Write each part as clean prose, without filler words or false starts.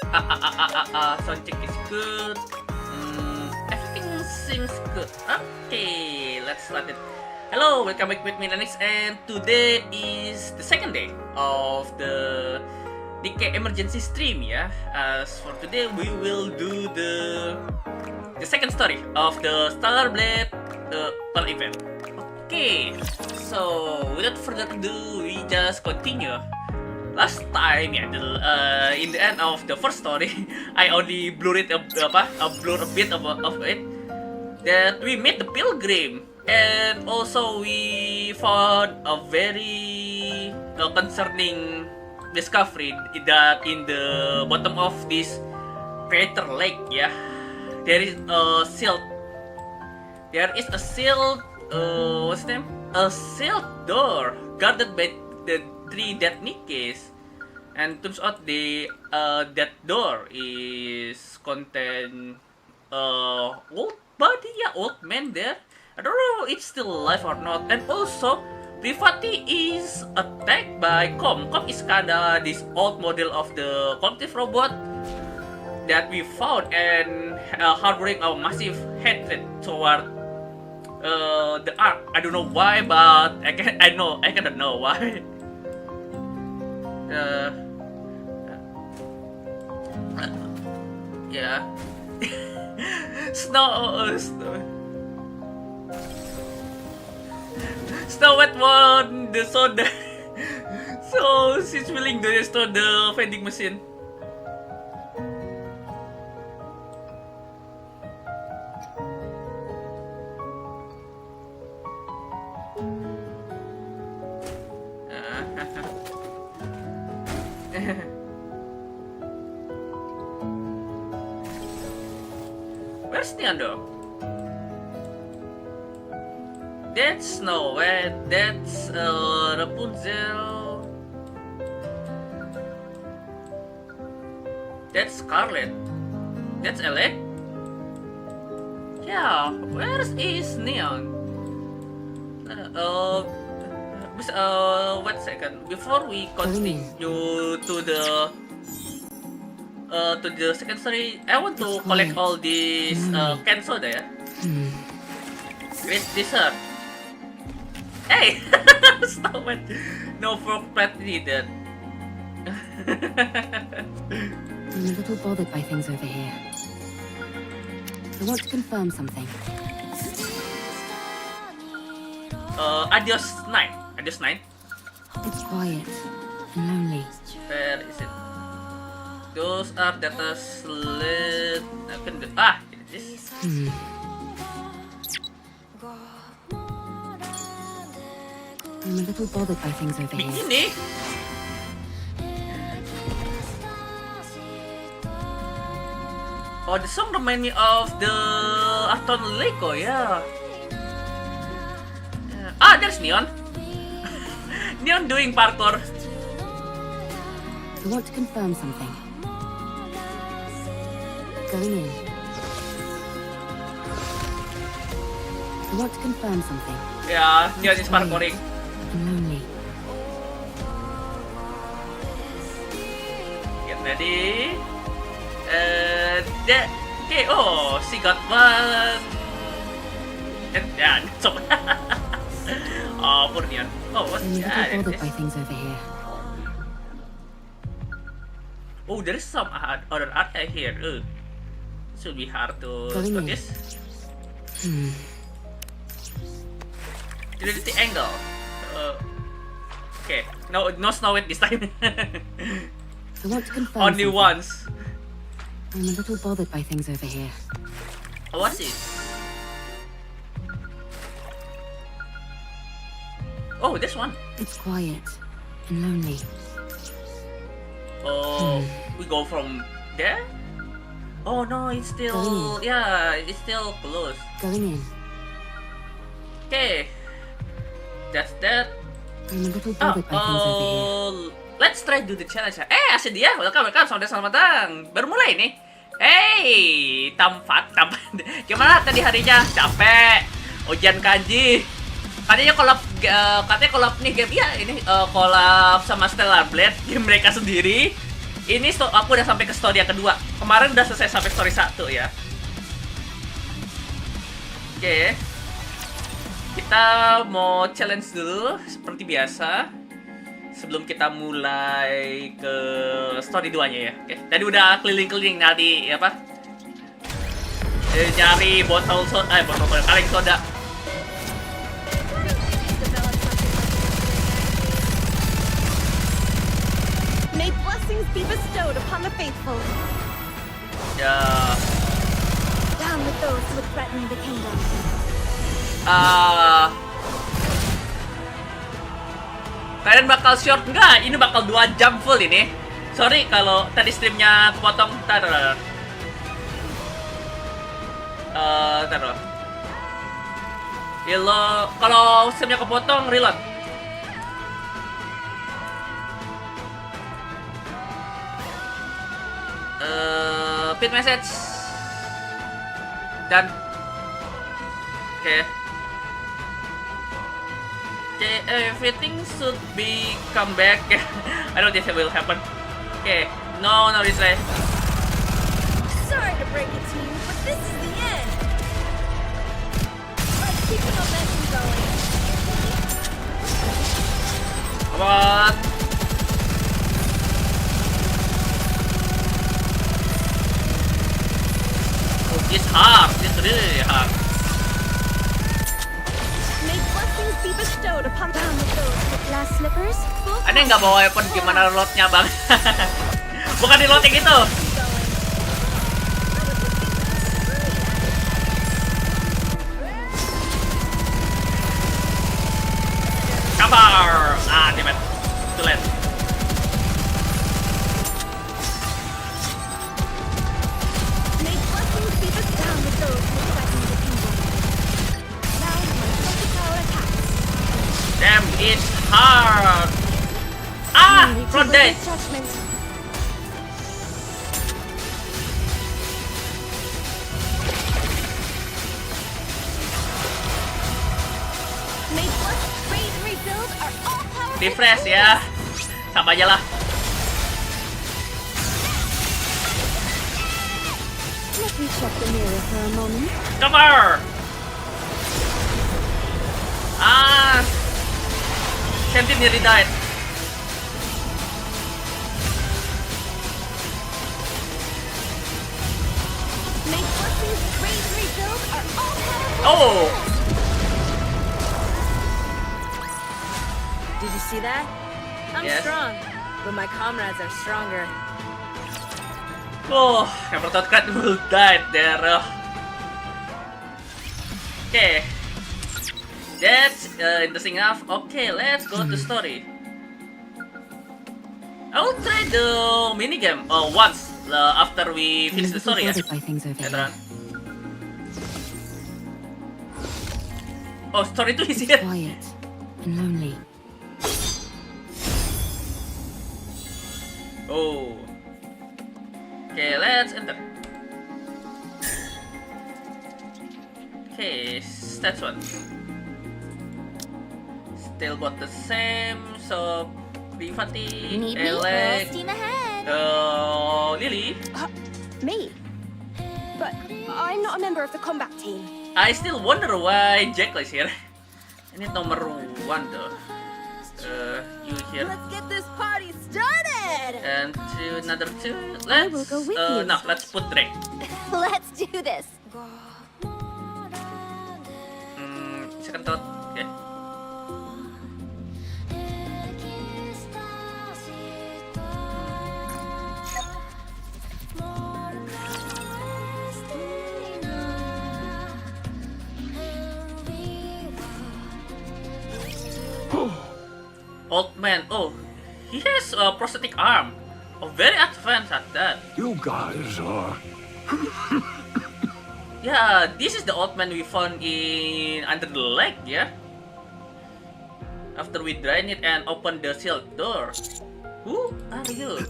Sound check is good. Everything seems good. Okay, let's start it. Hello, welcome back with me, Illyria Nix, and today is the second day of the NIKKE emergency stream, ya. As for today, we will do the second story of the Stellar Blade Pearl event. Okay, so without further ado, we just continue. Last time, yeah, in the end of the first story, I only blurred a bit of it. That we met the pilgrim, and also we found a very concerning discovery that in the bottom of this crater lake, yeah, there is a sealed. There is a sealed, what's the name? A sealed door guarded by the three dead Nikkes, and turns out that door is contain old body, yeah, old man there. I don't know if it's still alive or not. And also, Privati is attacked by Com. Com is kinda this old model of the collective robot that we found and harboring a massive hatred toward the Ark. I don't know why, but I cannot know why. Yeah. Snow White won the soda. So she's willing to restore the vending machine. Where's Neando? That's Snow White, that's Rapunzel, that's Scarlet, that's Elec. Yeah, where is Neon? Wait a second. Before we continue to the second story, I want to collect all these canned soda, ya. Great dessert. Hey, stop it. No fork plate needed. I'm a little bothered by things over here. I want to confirm something. Adios 9. Adios 9. It's quiet and lonely. Where is it? Those are data sled. I can do. It is. I'm a little bothered by things over here. Begini. Oh, the song remind me of the Aton Leko, yeah. There's Neon. Neon doing parkour. I want to confirm something. Going in. I want to confirm something. Yeah, Neon is parkouring. I'm lonely. Get ready. Okay, oh, she got one. And yeah, so. Oh, poor Neon. Oh, what's I'm a little that? bothered by things over here. Oh, there is some other art here. Should be hard to notice. Reality angle. Okay, no Snow White this time. I want to confirm Only something. once. I'm a little bothered by things over here. What's it? Oh, this one. It's quiet and lonely. Oh, we go from there? Oh no, it's still, yeah, it's still closed. Going in. Okay, that's that. I'm a little bothered by things over here. Let's try do the challenge. Asik dia, welcome, selamat datang. Baru mulai nih. Hey, tampat. Gimana tadi harinya? Capek. Ujian kanji. Katanya collab nih game ya ini collab sama Stellar Blade game mereka sendiri. Ini aku udah sampai ke story yang kedua. Kemarin udah selesai sampai story 1 ya. Oke. Kita mau challenge dulu seperti biasa. Sebelum kita mulai ke story 2-nya ya. Oke. Tadi udah keliling-keliling nyari apa? Nyari botol soda, kaleng soda. May blessings be bestowed upon the faithful. Ya. Down with those who would threaten the kingdom. Kalian bakal short nggak? Ini bakal 2 jam full ini. Sorry kalau tadi streamnya kepotong. Taruh. Kalau streamnya kepotong, reload. Pin message dan oke, everything should be come back. I don't think it will happen. Okay, no replay. Sorry to break it to you, but this is the end. Let's keep the momentum going. Come on. It's hard. It's really hard. May blessings be bestowed upon down with those with glass slippers. Ada yang nggak bawa weapon, gimana loadnya bang? Bukan di loading itu. Kabar. Damn it. Too late. May blessings be bestowed down with those who threaten the kingdom. Now my focus tower attacks. Damn, it's hard. Front day. Judgment. May blessings raid and rebuild are all powerful. Refresh ya. Sama aja lah. Let me check the mirror for a moment. Cover. Champion nearly died. May blessings raid and rebuild are all powerful. Oh. Did you see that? I'm Yes. strong, but my comrades are stronger. Oh, never thought Cat will die there. Okay. That's interesting enough. Okay, let's go to story. I will try the minigame once after we finish the story ya. Bothered by things over Veteran. here. Oh, story 2 is It's here. quiet and lonely. Oh. Okay, let's enter. Okay, stats 1. Still got the same, so Privati, Need me? Elec, Steam ahead. Lily. Me? But I'm not a member of the combat team. I still wonder why Jekyll is here. Ini nomor 1 tuh. You here. Let's get this party started. And another 2. I will go with you. No, let's put Drake. Let's do this. Second thought. Okay. Old man. Oh, he has a prosthetic arm. Oh, very advanced at that. You guys are... Yeah, this is the old man we found in under the lake, yeah? After we drain it and open the sealed door. Who are you?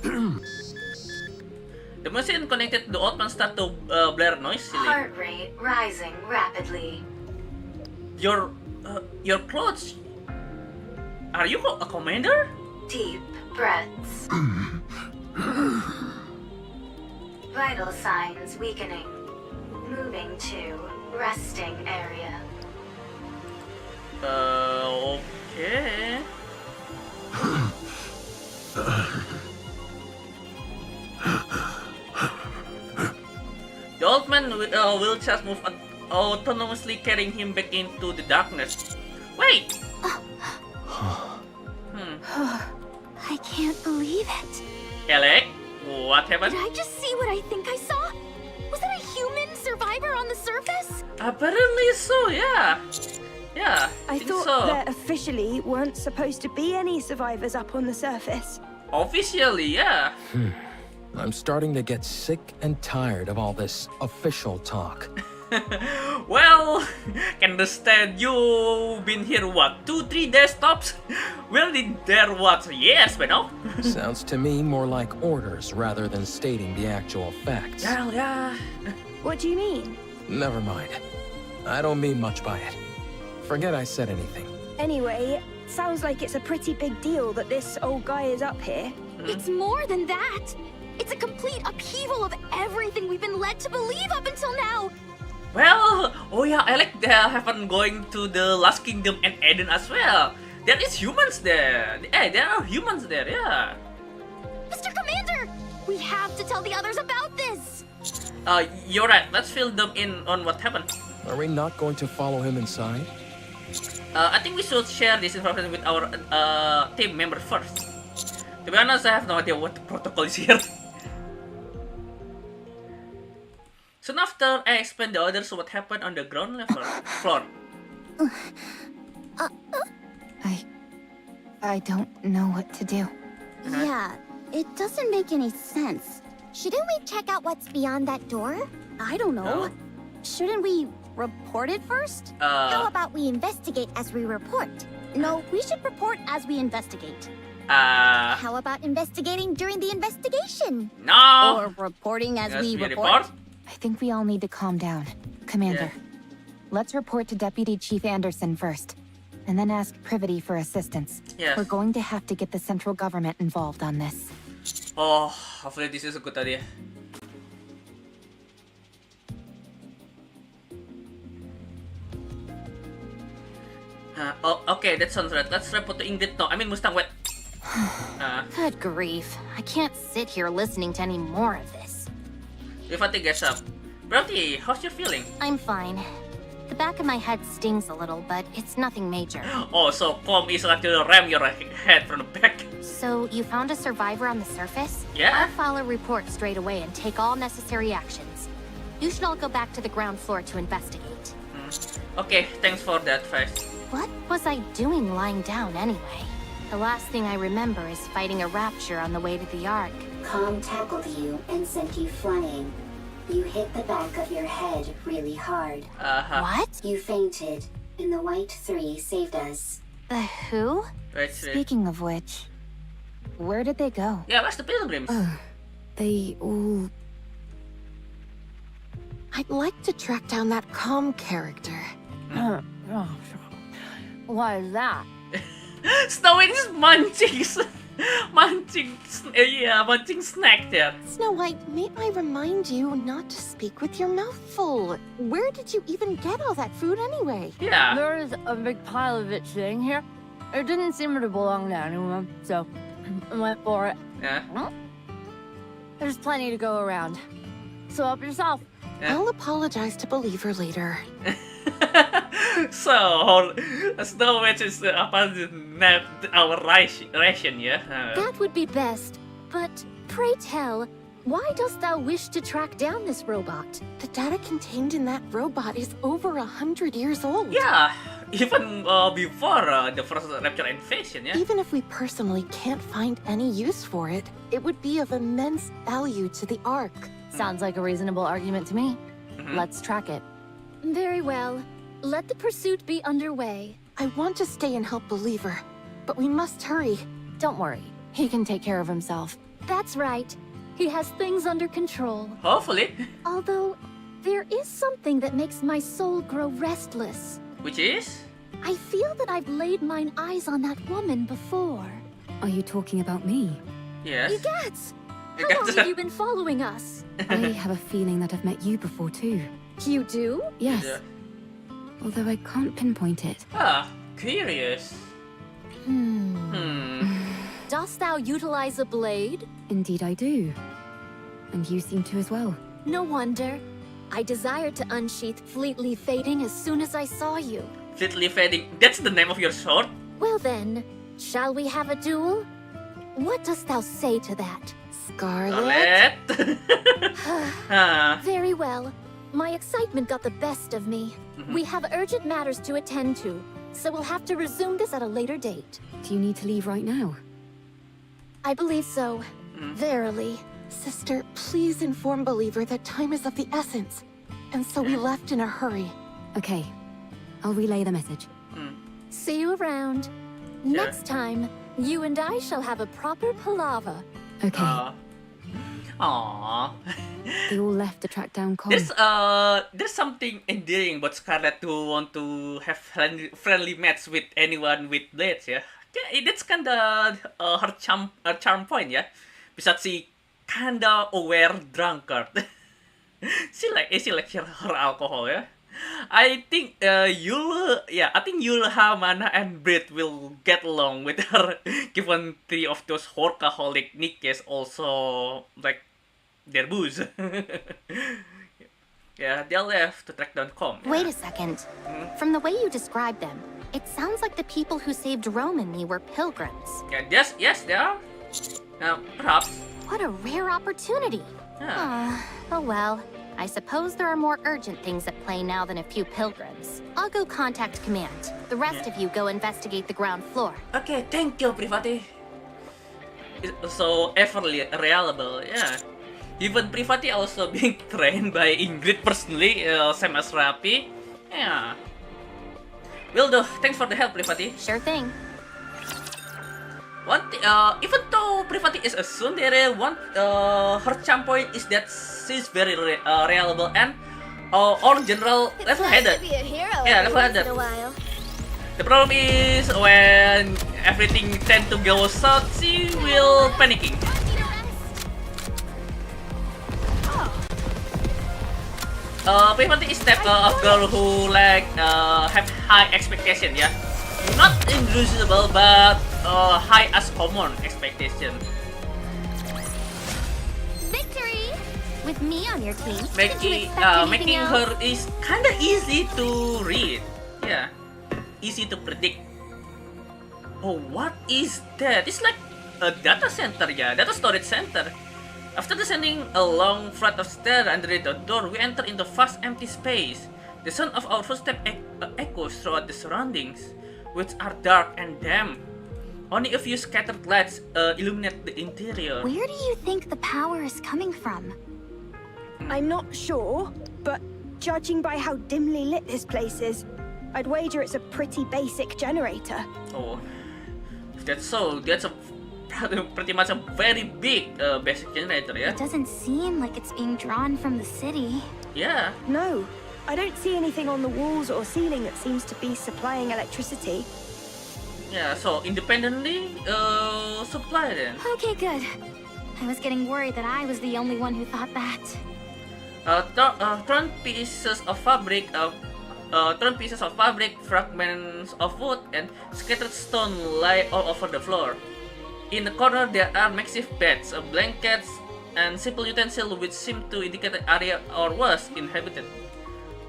The machine connected to the old man start to blare noisily. Heart rate rising rapidly. Your clothes. Are you a commander? Deep breaths. Vital signs weakening. Moving to resting area. Okay. The old man will just move autonomously, carrying him back into the darkness. Wait! I can't believe it. Alec, what happened? Did I just see what I think I saw? Was that a human survivor on the surface? Apparently so, yeah. Yeah, I think thought so. there officially weren't supposed to be any survivors up on the surface. Officially, yeah. I'm starting to get sick and tired of all this official talk. Well, can understand you've been here, what, 2-3 days tops? Well, did there what, yes, but no? Sounds to me more like orders rather than stating the actual facts. Well, yeah. What do you mean? Never mind. I don't mean much by it. Forget I said anything. Anyway, sounds like it's a pretty big deal that this old guy is up here. It's more than that. It's a complete upheaval of everything we've been led to believe up until now. Well, oh yeah, I like they haven't going to the Last Kingdom and Eden as well. There is humans there. Hey, there are humans there, yeah. Mr. Commander, we have to tell the others about this. You're right. Let's fill them in on what happened. Are we not going to follow him inside? I think we should share this information with our team member first. To be honest, I have no idea what the protocol is here. Soon after, I explained the others what happened on the ground level floor. I don't know what to do. Yeah, it doesn't make any sense. Shouldn't we check out what's beyond that door? I don't know. No. Shouldn't we report it first? How about we investigate as we report? No, we should report as we investigate. How about investigating during the investigation? No. Or reporting as Yes, we we report? I think we all need to calm down. Commander, Yeah. let's report to Deputy Chief Anderson first, and then ask Privity for assistance. Yes. We're going to have to get the central government involved on this. Oh, hopefully this is a good idea. Oh, okay, that sounds right. Let's report to Ingrid. No, I mean Mustang. Wait. Good grief. I can't sit here listening to any more of this. If I gets up. Brody, how's your feeling? I'm fine. The back of my head stings a little, but it's nothing major. Oh, so Calm is actually ram your head from the back. So, you found a survivor on the surface? Yeah. I'll file a report straight away and take all necessary actions. You should all go back to the ground floor to investigate. Okay, thanks for the advice. What was I doing lying down anyway? The last thing I remember is fighting a rapture on the way to the Ark. Com tackled you and sent you flying. You hit the back of your head really hard. What? You fainted, and the White Three saved us. The who? Right, Speaking of which, where did they go? yeah, where's the pilgrims? They all... I'd like to track down that calm character. Why is that? Snow White is munching, munching snack there. Snow White, may I remind you not to speak with your mouth full? Where did you even get all that food anyway? Yeah. There is a big pile of it sitting here. It didn't seem to belong to anyone, so I went for it. Yeah. There's plenty to go around. So help yourself. Yeah. I'll apologize to Believer later. So, Snow White is our ration, yeah? That would be best. But pray tell, why dost thou wish to track down this robot? The data contained in that robot is over 100 years old. Yeah, even before the first Rapture invasion, yeah? Even if we personally can't find any use for it, it would be of immense value to the Ark. Sounds like a reasonable argument to me. Let's track it. Very well. Let the pursuit be underway. I want to stay and help Believer, but we must hurry. Don't worry. He can take care of himself. That's right. He has things under control. Hopefully. Although, there is something that makes my soul grow restless. Which is? I feel that I've laid mine eyes on that woman before. Are you talking about me? Yes. Egads! How long have you been following us? I have a feeling that I've met you before too. You do? Yes. Yeah. Although I can't pinpoint it. Curious. Dost thou utilize a blade? Indeed I do. And you seem to as well. No wonder. I desired to unsheath Fleetly Fading as soon as I saw you. Fleetly Fading. That's the name of your sword? Well then, shall we have a duel? What dost thou say to that? Scarlet? Very well. My excitement got the best of me. We have urgent matters to attend to, so we'll have to resume this at a later date. Do you need to leave right now? I believe so. Verily. Sister, please inform Believer that time is of the essence. And so we left in a hurry. Okay. I'll relay the message. See you around. Next time, you and I shall have a proper palaver. Okay. Aww. They all left to track down Con. There's something endearing about Scarlet who want to have friendly match with anyone with blades, yeah. Yeah, that's kinda her charm point, yeah. Besides she kinda aware drunkard. she like her alcohol, yeah. I think Yulha, Mana, and Brit will get along with her, given three of those workaholic NIKKEs also like their booze. Yeah, they left to track down Com. Wait a second. From the way you described them, it sounds like the people who saved Rome and me were pilgrims. Yeah, yes, they are. Perhaps. What a rare opportunity. Oh well. I suppose there are more urgent things at play now than a few pilgrims. I'll go contact command. The rest of you go investigate the ground floor. Okay, thank you, Privati. So everly reliable, yeah. Even Privati also being trained by Ingrid personally, same as Rapi. Yeah. Will do. Thanks for the help, Privati. Sure thing. One thing, even though Privati is a tsundere, her charm point is that she's very reliable and all general level-headed. Yeah, level-headed. The problem is when everything tend to go south, she will panicking. Privati is type of girl who like have high expectation, yeah. Not unreasonable, but high as common expectation. Victory! With me on your team. Making her is kinda easy to read. Yeah. Easy to predict. Oh, what is that? It's like a data center, yeah. Data storage center. After descending a long flight of stairs under the door, we enter into vast empty space. The sound of our footsteps echoes throughout the surroundings, which are dark and damp. Only a few scattered lights illuminate the interior. Where do you think the power is coming from? I'm not sure, but judging by how dimly lit this place is, I'd wager it's a pretty basic generator. Oh, if that's so, that's a pretty much a very big basic generator, yeah? It doesn't seem like it's being drawn from the city. Yeah. No, I don't see anything on the walls or ceiling that seems to be supplying electricity. Yeah, so independently supply then. Okay, good. I was getting worried that I was the only one who thought that. Torn pieces of fabric, fragments of wood, and scattered stone lie all over the floor. In the corner, there are makeshift beds, blankets, and simple utensils which seem to indicate the area or was inhabited.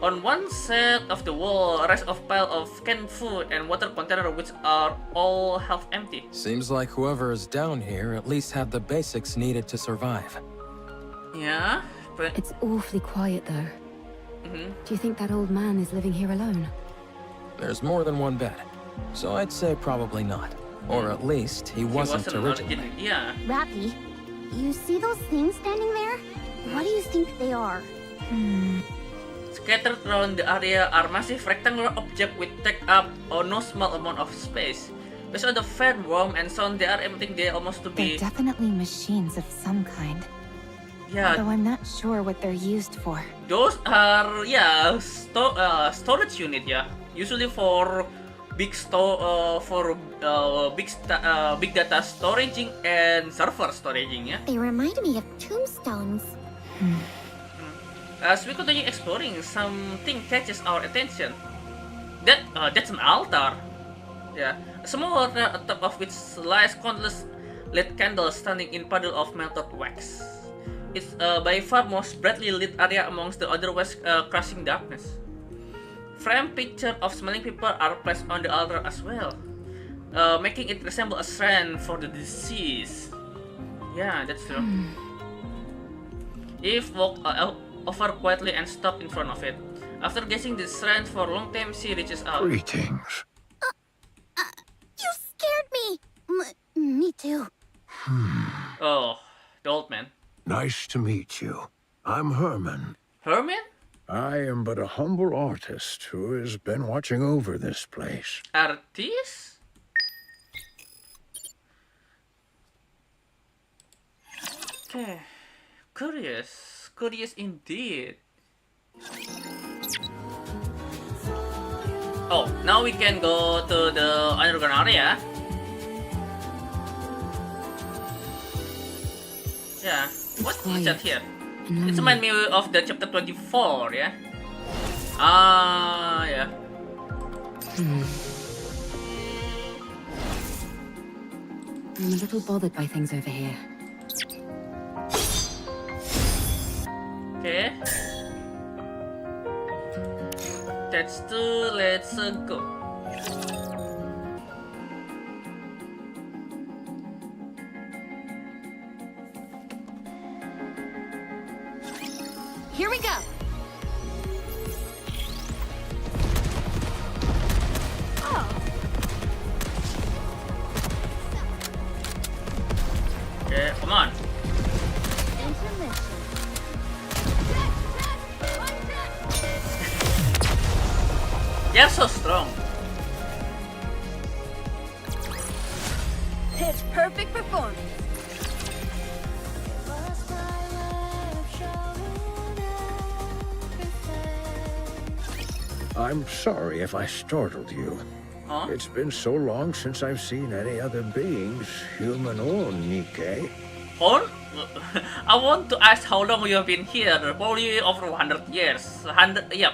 On one side of the wall, a rest of pile of canned food and water container which are all half empty. Seems like whoever is down here at least had the basics needed to survive. Yeah, but... It's awfully quiet though. Do you think that old man is living here alone? There's more than one bed, so I'd say probably not. Or at least he wasn't originally. Yeah. Rappy, you see those things standing there? What do you think they are? Scattered around the area are massive rectangular objects which take up no small amount of space. Based on the fan, warmth, and sound, they are everything they almost to be. They're definitely machines of some kind. Yeah. Though I'm not sure what they're used for. Those are storage unit, yeah. Usually for big big data storaging and server storaging, yeah. They remind me of tombstones. As we continue exploring, something catches our attention. That's an altar. Yeah, a small altar atop of which lies countless lit candles standing in puddle of melted wax. It's by far most brightly lit area amongst the otherwise crushing darkness. Framed pictures of smiling people are placed on the altar as well, making it resemble a shrine for the deceased. Yeah, that's true. Eve walked over quietly and stopped in front of it. After gazing the shrine for a long time, she reaches out. Greetings. You scared me! Me too. Oh, the old man. Nice to meet you. I'm Herman. Herman? I am but a humble artist who has been watching over this place. Artist? Okay. Curious indeed. Oh, now we can go to the underground area. Yeah, what's that here? It reminds me of the chapter 24, yeah? Ah, yeah. I'm a little bothered by things over here. Okay. That's two, let's go. Here we go. Okay, come on. They're so strong. Pitch perfect performance. I'm sorry if I startled you. Huh? It's been so long since I've seen any other beings, human or NIKKE. Or? I want to ask how long you have been here. Probably over 100 years.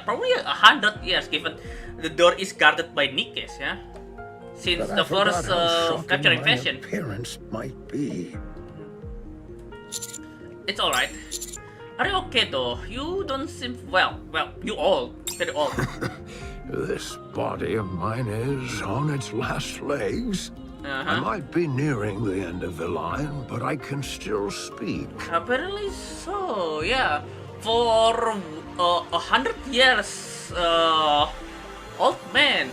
Probably 100 years, given the door is guarded by NIKKEs, yeah? Since But the I forgot first how shocking capture my invasion. appearance might be. It's alright. Are you okay though? You don't seem well. Well, you old. Very old. This body of mine is on its last legs. I might be nearing the end of the line, but I can still speak. Apparently so, yeah. For 100 years, old man.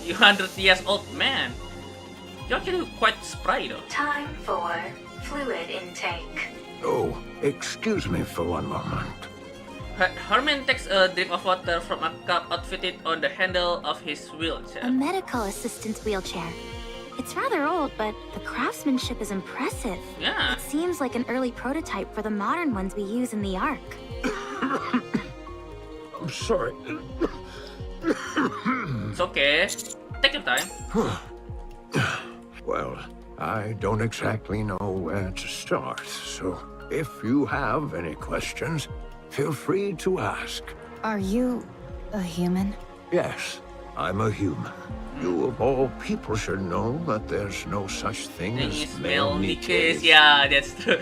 100 years old man. You're actually quite spry though. Time for fluid intake. Oh, excuse me for one moment. Herman takes a drink of water from a cup outfitted on the handle of his wheelchair. A medical assistant's wheelchair. It's rather old, but the craftsmanship is impressive. Yeah. It seems like an early prototype for the modern ones we use in the Ark. I'm sorry. It's okay. Take your time. Well, I don't exactly know where to start, so if you have any questions, feel free to ask. Are you a human? Yes, I'm a human. You of all people should know that there's no such thing as male NIKKEs. Yeah, that's true.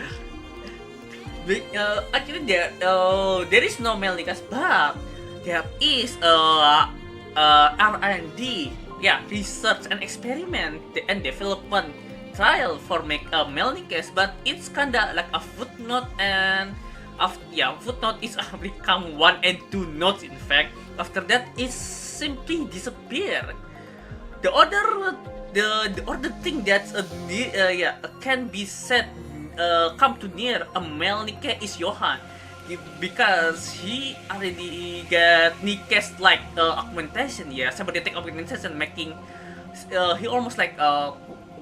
Actually, there is no male NIKKEs, but there is R&D, yeah, research and experiment and development trial for make a male NIKKEs, but it's kinda like a footnote and footnote is become 1 and 2 notes. In fact, after that it simply disappear. The other thing that's can be said come to near a male NIKKE is Johan, because he already got NIKKEs like augmentation, yeah, cybernetic augmentation, making he almost like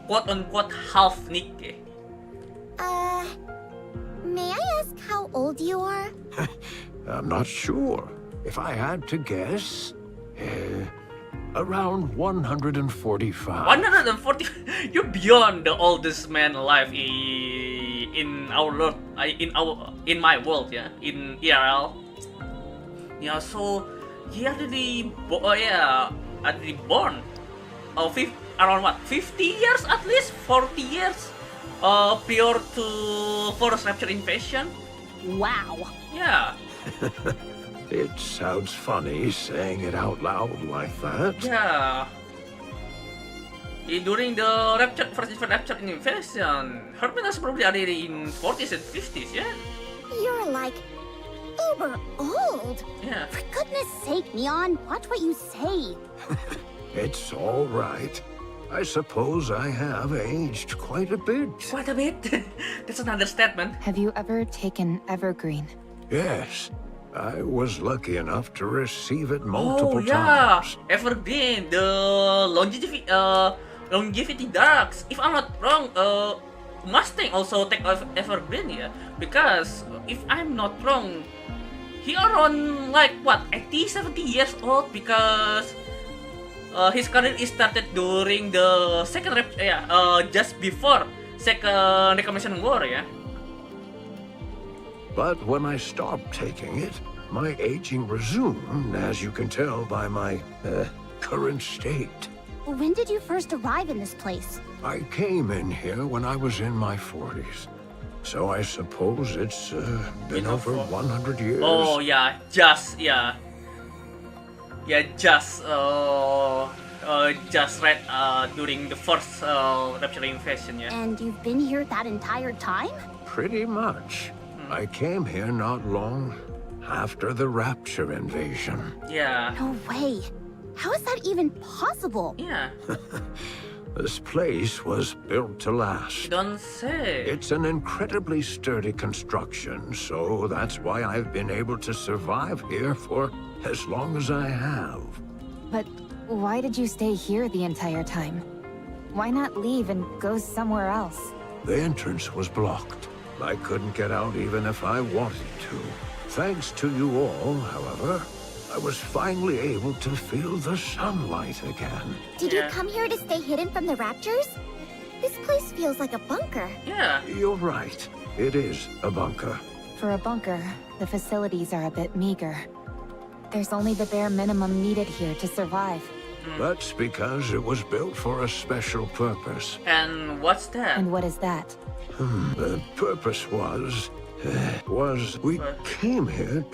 quote unquote half NIKKE. May I ask how old you are? I'm not sure. If I had to guess, Around 145. 140. You're beyond the oldest man alive in our world, in my world, yeah, in ERL. Yeah, so he already born. Around what? 50 years at least, 40 years. Prior to Forest Rapture Invasion. Wow. Yeah. It sounds funny saying it out loud like that. Yeah. During the first Rapture Invasion, Herman was probably already in 40s and 50s, yeah? You're like uber old. Yeah. For goodness sake, Neon, watch what you say. It's all right. I suppose I have aged quite a bit. Quite a bit? That's an understatement. Have you ever taken Evergreen? Yes. I was lucky enough to receive it multiple yeah. times. Evergreen, the longevity drugs. If I'm not wrong, Mustang also take Evergreen, yeah? Because if I'm not wrong, he around like what, 80, 70 years old, because his career is started during the second just before second Reclamation War, yeah. But when I stopped taking it, my aging resumed, as you can tell by my current state. When did you first arrive in this place? I came in here when I was in my 40s. So I suppose it's been over 100 years. Oh yeah, just right during the first Rapture Invasion, yeah. And you've been here that entire time? Pretty much. I came here not long after the Rapture Invasion. Yeah. No way. How is that even possible? Yeah. This place was built to last. Don't say. It's an incredibly sturdy construction, so that's why I've been able to survive here for as long as I have. But why did you stay here the entire time? Why not leave and go somewhere else? The entrance was blocked. I couldn't get out even if I wanted to. Thanks to you all, however, I was finally able to feel the sunlight again. Did you come here to stay hidden from the Raptures? This place feels like a bunker. Yeah. You're right. It is a bunker. For a bunker, the facilities are a bit meager. There's only the bare minimum needed here to survive. That's because it was built for a special purpose. And what's that? And what is that? The purpose was we came here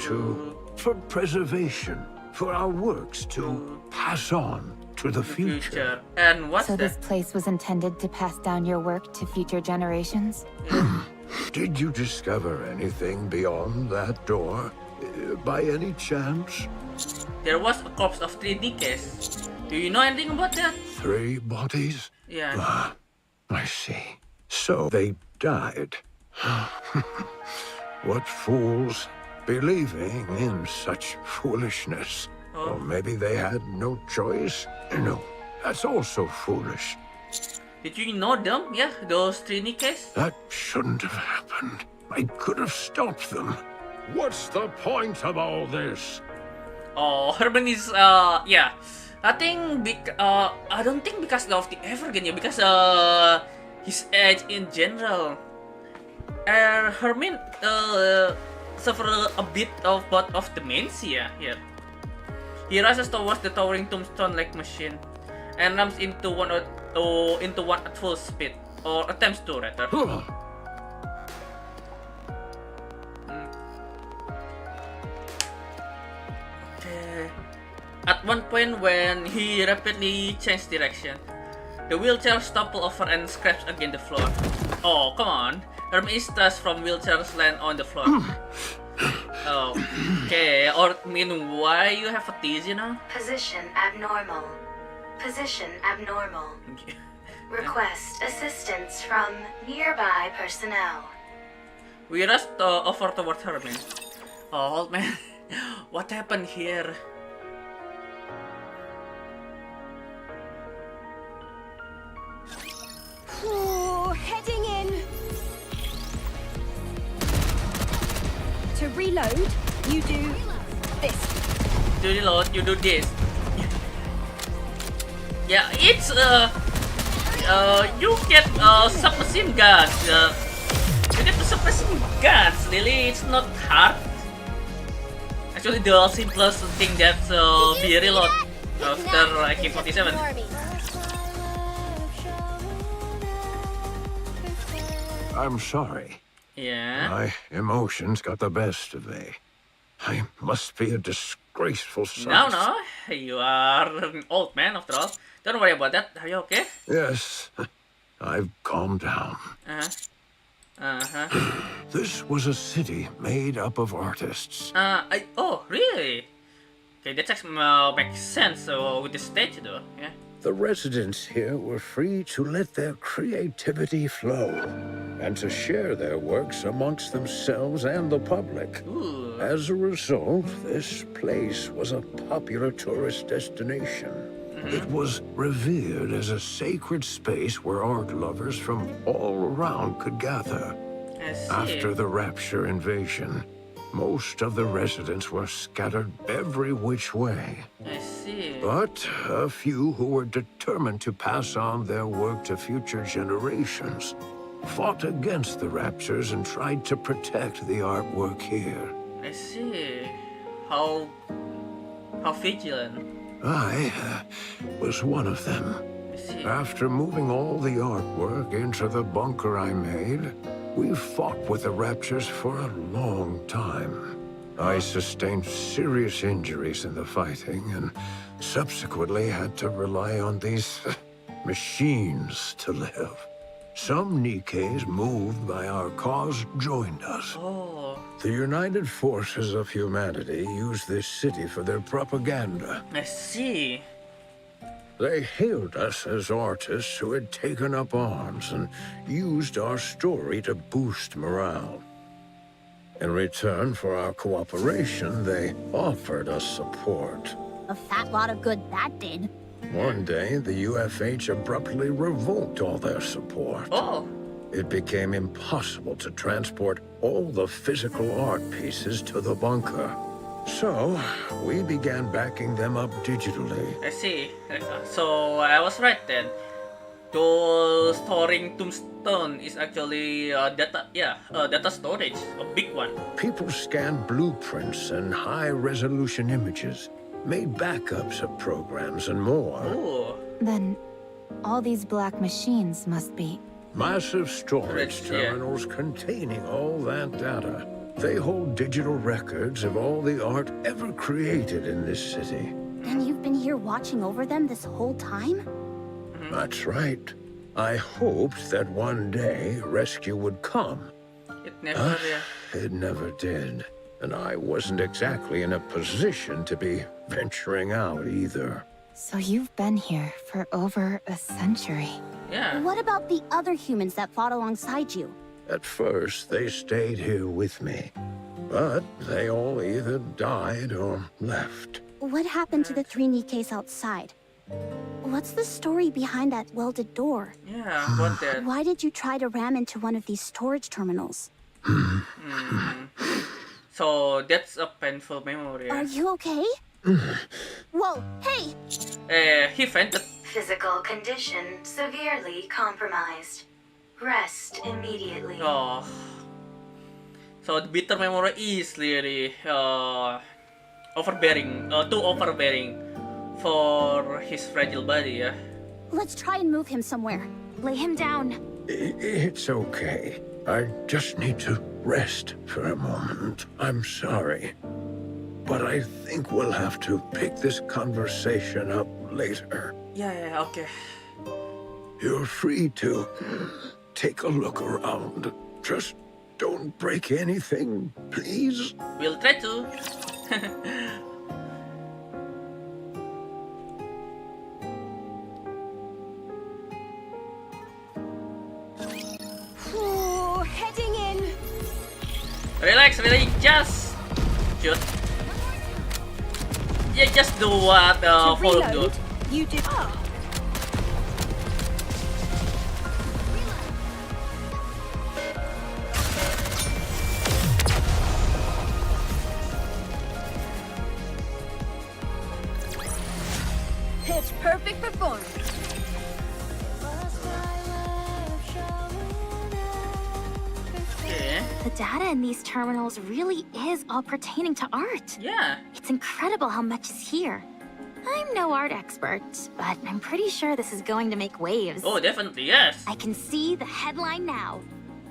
for preservation, for our works to pass on to the future. And what's So that? this place was intended to pass down your work to future generations? Did you discover anything beyond that door, by any chance? There was a corpse of 3 NIKKEs. Do you know anything about that? 3 bodies? Yeah. Ah, I see. So they died. What fools, believing in such foolishness. Or maybe they had no choice. No, that's also foolish. Did you know them? Yeah, those 3 NIKKEs? That shouldn't have happened. I could have stopped them. What's the point of all this? Oh, Herman is yeah. I don't think because of the Evergreen, yeah, because his age in general. Herman suffer a bit of both of dementia here. He rushes towards the towering tombstone-like machine and rams into one at full speed, or attempts to rather. At one point, when he rapidly changed direction, the wheelchair toppled over and scrapes against the floor. Oh, come on. Hermes thrust from wheelchairs land on the floor. Oh, okay. Or mean why you have a tease, you know? Position abnormal. Position abnormal. Request assistance from nearby personnel. We rushed over toward Herman. Oh, old man. What happened here? Oh, heading in. To reload, you do this. To reload, you do this. Yeah, it's you get submachine guns. You get the submachine guns. Really, it's not hard. Actually, the simplest thing that's be reload after AK-47. I'm sorry. Yeah. My emotions got the best of me. I must be a disgraceful son. No, you are an old man after all. Don't worry about that. Are you okay? Yes, I've calmed down. This was a city made up of artists. Oh, really? Okay, that makes sense with the stage though, yeah. The residents here were free to let their creativity flow and to share their works amongst themselves and the public. Ooh. As a result, this place was a popular tourist destination. It was revered as a sacred space where art lovers from all around could gather. I see. After the Rapture invasion, most of the residents were scattered every which way. I see. But a few who were determined to pass on their work to future generations fought against the Raptures and tried to protect the artwork here. I see. How vigilant. I was one of them. I see. After moving all the artwork into the bunker I made, we fought with the Raptures for a long time. I sustained serious injuries in the fighting and subsequently had to rely on these machines to live. Some NIKKEs moved by our cause joined us. Oh. The United Forces of Humanity used this city for their propaganda. I see. They hailed us as artists who had taken up arms and used our story to boost morale. In return for our cooperation, they offered us support. A fat lot of good that did. One day, the UFH abruptly revoked all their support. Oh. It became impossible to transport all the physical art pieces to the bunker. So, we began backing them up digitally. I see. So I was right then. The storing tombstone is actually data storage, a big one. People scanned blueprints and high-resolution images, made backups of programs and more. Ooh. Then, all these black machines must be... Massive storage Yeah. terminals containing all that data. They hold digital records of all the art ever created in this city. And you've been here watching over them this whole time? That's right. I hoped that one day rescue would come. It never. It never did. And I wasn't exactly in a position to be venturing out either. So you've been here for over a century. Yeah. What about the other humans that fought alongside you? At first, they stayed here with me. But they all either died or left. What happened to the 3 NIKKEs outside? What's the story behind that welded door? Yeah. What that? Why did you try to ram into one of these storage terminals? So that's a painful memory. Are you okay? Whoa, hey! He fainted. Physical condition severely compromised. Rest immediately. Oh. So the bitter memory is really overbearing, too overbearing for his fragile body, yeah? Let's try and move him somewhere. Lay him down. It's okay. I just need to rest for a moment. I'm sorry. But I think we'll have to pick this conversation up later. Yeah, okay. You're free to take a look around. Just don't break anything, please. We'll try to. Ooh, heading in. Relax, just shoot. Yeah, just do what Folk do. Reload. You do. Oh. It's perfect performance. The data in these terminals really is all pertaining to art. Yeah. It's incredible how much is here. I'm no art expert, but I'm pretty sure this is going to make waves. Oh, definitely, yes. I can see the headline now.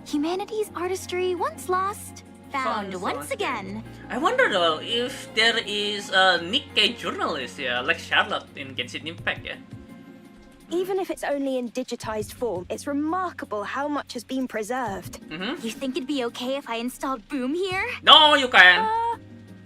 Humanity's artistry once lost, found once again. I wonder though if there is a NIKKE journalist, yeah, like Charlotte in Genshin Impact, yeah. Even if it's only in digitized form, it's remarkable how much has been preserved. You think it'd be okay if I installed Boom here? No, you can.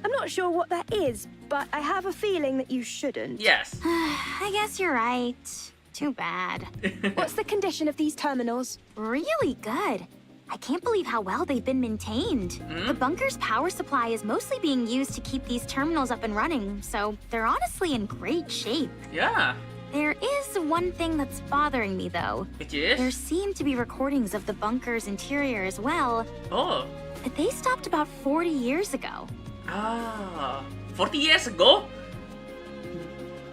I'm not sure what that is, but I have a feeling that you shouldn't. Yes. I guess you're right. Too bad. What's the condition of these terminals? Really good. I can't believe how well they've been maintained. The bunker's power supply is mostly being used to keep these terminals up and running, so they're honestly in great shape. Yeah. There is one thing that's bothering me, though. Which is? There seem to be recordings of the bunker's interior as well. Oh. But they stopped about 40 years ago. Ah, 40 years ago?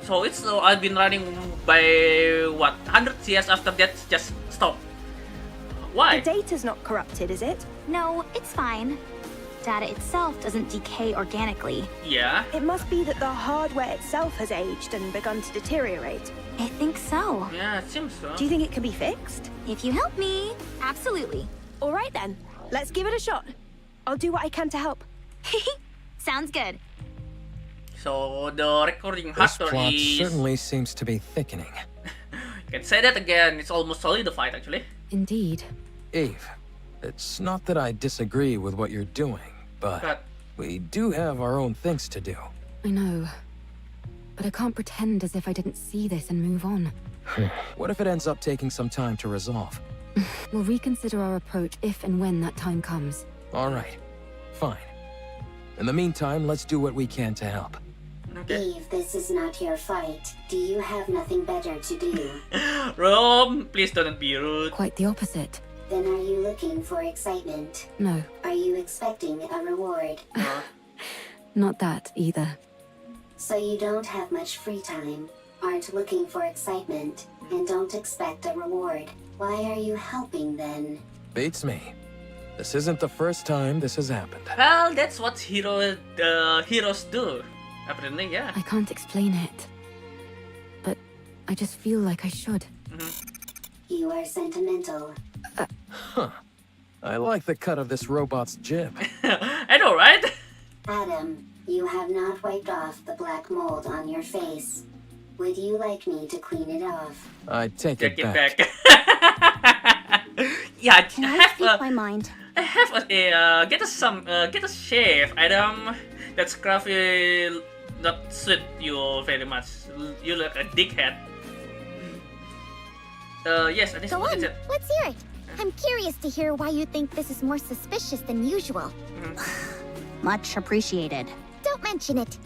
So it's I've been running by what, 100 years after that just stopped. Why? The data's not corrupted, is it? No, it's fine. Data itself doesn't decay organically. Yeah. It must be that the hardware itself has aged and begun to deteriorate. I think so. Yeah, it seems so. Do you think it can be fixed? If you help me, absolutely. All right then, let's give it a shot. I'll do what I can to help. Sounds good. So the recording This hardware plot is... certainly seems to be thickening. Can say that again, it's almost solidified actually. Indeed. Eve, it's not that I disagree with what you're doing, but we do have our own things to do. I know. But I can't pretend as if I didn't see this and move on. What if it ends up taking some time to resolve? We'll reconsider our approach if and when that time comes. All right. Fine. In the meantime, let's do what we can to help. Okay. Eve, this is not your fight. Do you have nothing better to do? Rome, please don't be rude. Quite the opposite. Then are you looking for excitement? No. Are you expecting a reward? Not that either. So you don't have much free time, aren't looking for excitement, and don't expect a reward. Why are you helping then? Beats me. This isn't the first time this has happened. Well, that's what heroes do. Apparently, yeah. I can't explain it. But I just feel like I should. You are sentimental. Huh. I like the cut of this robot's jib. I know, right? Adam, you have not wiped off the black mold on your face. Would you like me to clean it off? I take it Take back. it back. Yeah, Can I speak my mind? I have a get a shave, Adam. That scruff will not suit you very much. You look a dickhead. Yes, I think Go on, that's it. let's hear it. I'm curious to hear why you think this is more suspicious than usual. Much appreciated. Don't mention it.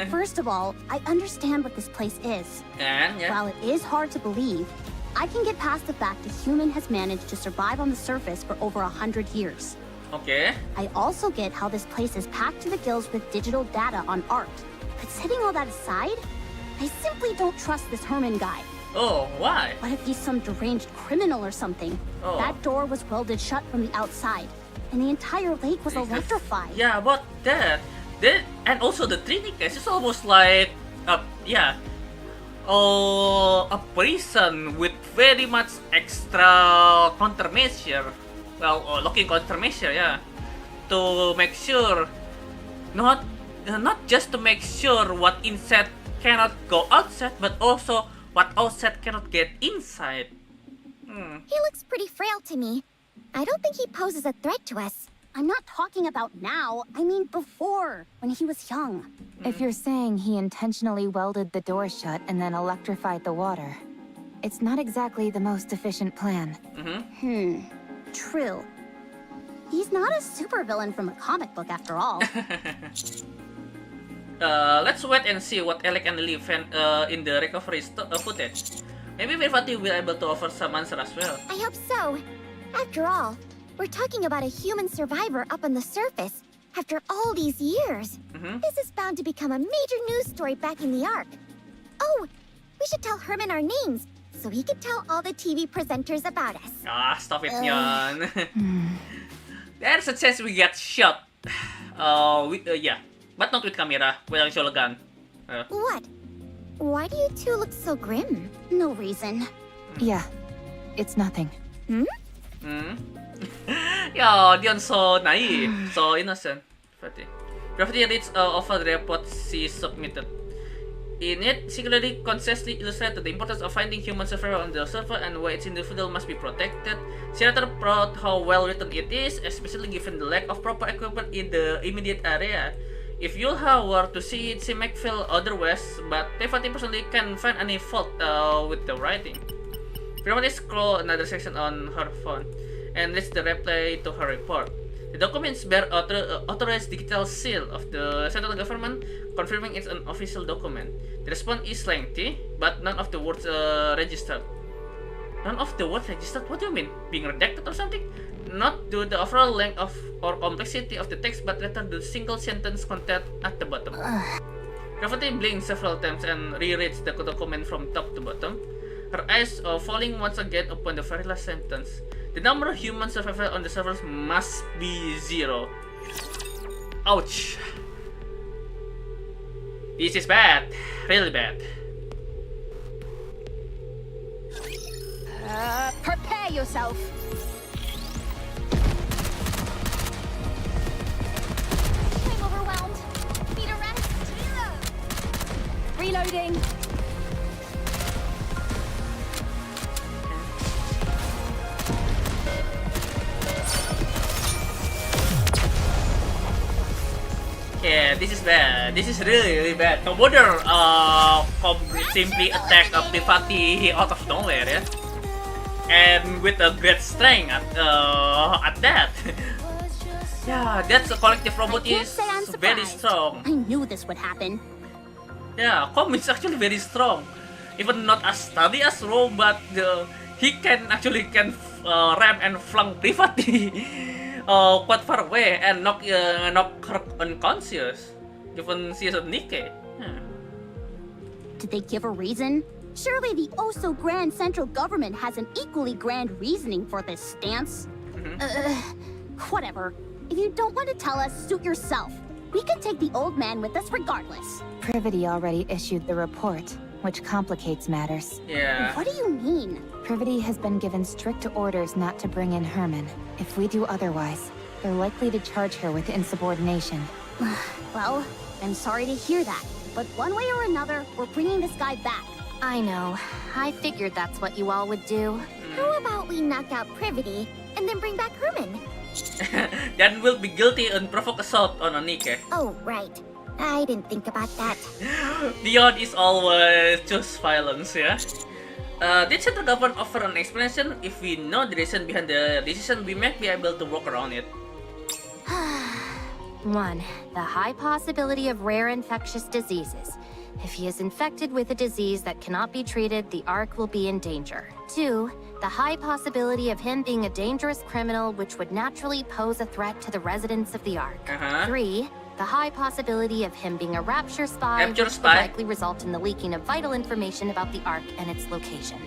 First of all, I understand what this place is. And yeah. While it is hard to believe, I can get past the fact a human has managed to survive on the surface for over 100 years. Okay. I also get how this place is packed to the gills with digital data on art. But setting all that aside, I simply don't trust this Herman guy. Oh, why? What if he's some deranged criminal or something? Oh. That door was welded shut from the outside, and the entire lake was electrified. Yeah, about that. And also the training case is almost like, a prison with very much extra countermeasure. Well, looking countermeasure, yeah, to make sure, not just to make sure what inside cannot go outside, but also what outside cannot get inside. He looks pretty frail to me. I don't think he poses a threat to us. I'm not talking about now. I mean before, when he was young. If you're saying he intentionally welded the door shut and then electrified the water, it's not exactly the most efficient plan. True. He's not a supervillain from a comic book after all. Let's wait and see what Alec and Lily found in the recovery footage. Maybe Vivati will be able to offer some answer as well. I hope so. After all, we're talking about a human survivor up on the surface after all these years. This is bound to become a major news story back in the Ark. Oh, we should tell Herman our names so he can tell all the TV presenters about us. Ah, stop it, Nyan. There's a chance we get shot. Yeah, but not with camera, with actual gun. What? Why do you two look so grim? No reason. Yeah, it's nothing. Yeah, Dion so naive, so innocent. Gravity reads over the report she submitted. In it, she clearly consciously illustrated the importance of finding human survivor on the server and why its individual must be protected. She rather proud how well written it is, especially given the lack of proper equipment in the immediate area. If Yulha were to see it, she might feel otherwise, but Tefati personally can't find any fault with the writing. Gravity scrolled another section on her phone and reads the reply to her report. The documents bear authorized digital seal of the central government, confirming it's an official document. The response is lengthy, but none of the words registered. None of the words registered? What do you mean? Being redacted or something? Not due to the overall length of or complexity of the text, but rather the single sentence content at the bottom. Gravity blinks several times and rereads the document from top to bottom, her eyes falling once again upon the very last sentence. The number of human survivors on the servers must be 0. Ouch. This is bad. Really bad. Prepare yourself. I'm overwhelmed. Need a rest. Reloading. Yeah, this is bad. This is really bad. No wonder simply attack a Privati out of nowhere, yeah? And with a great strength at that. Yeah, that's a collective robot is very strong. I knew this would happen. Yeah, Com is actually very strong. Even not as sturdy as Ro, but he can ram and flank Privati. Quite far away and knock her unconscious. Even she is a NIKKE. Did they give a reason? Surely the oh-so-grand central government has an equally grand reasoning for this stance. Whatever. If you don't want to tell us, suit yourself. We can take the old man with us regardless. Privity already issued the report, which complicates matters. Yeah. What do you mean? Privity has been given strict orders not to bring in Herman. If we do otherwise, they're likely to charge her with insubordination. Well, I'm sorry to hear that, but one way or another, we're bringing this guy back. I know. I figured that's what you all would do. How about we knock out Privity and then bring back Herman? Then we'll be guilty on provoke assault on a NIKKE. Oh, right. I didn't think about that. Dion is always choose violence, yeah? Did central government offer an explanation? If we know the reason behind the decision, we might be able to work around it. 1. The high possibility of rare infectious diseases. If he is infected with a disease that cannot be treated, the Ark will be in danger. 2. The high possibility of him being a dangerous criminal which would naturally pose a threat to the residents of the Ark. 3. The high possibility of him being a Rapture spy which would likely result in the leaking of vital information about the Ark and its location.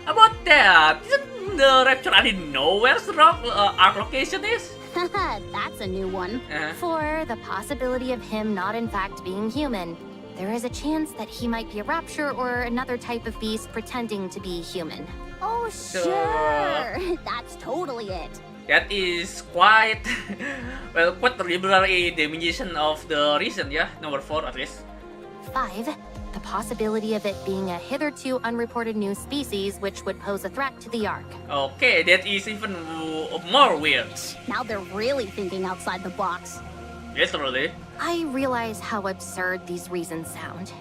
About that, isn't the Rapture already know where the Ark location is? That's a new one. 4. The possibility of him not in fact being human. There is a chance that he might be a Rapture or another type of beast pretending to be human. Oh, sure. That's totally it. That is quite, well, quite liberal definition of the reason, yeah? Number 4 at least. 5. The possibility of it being a hitherto unreported new species which would pose a threat to the Ark. Okay, that is even more weird. Now they're really thinking outside the box. Literally. I realize how absurd these reasons sound.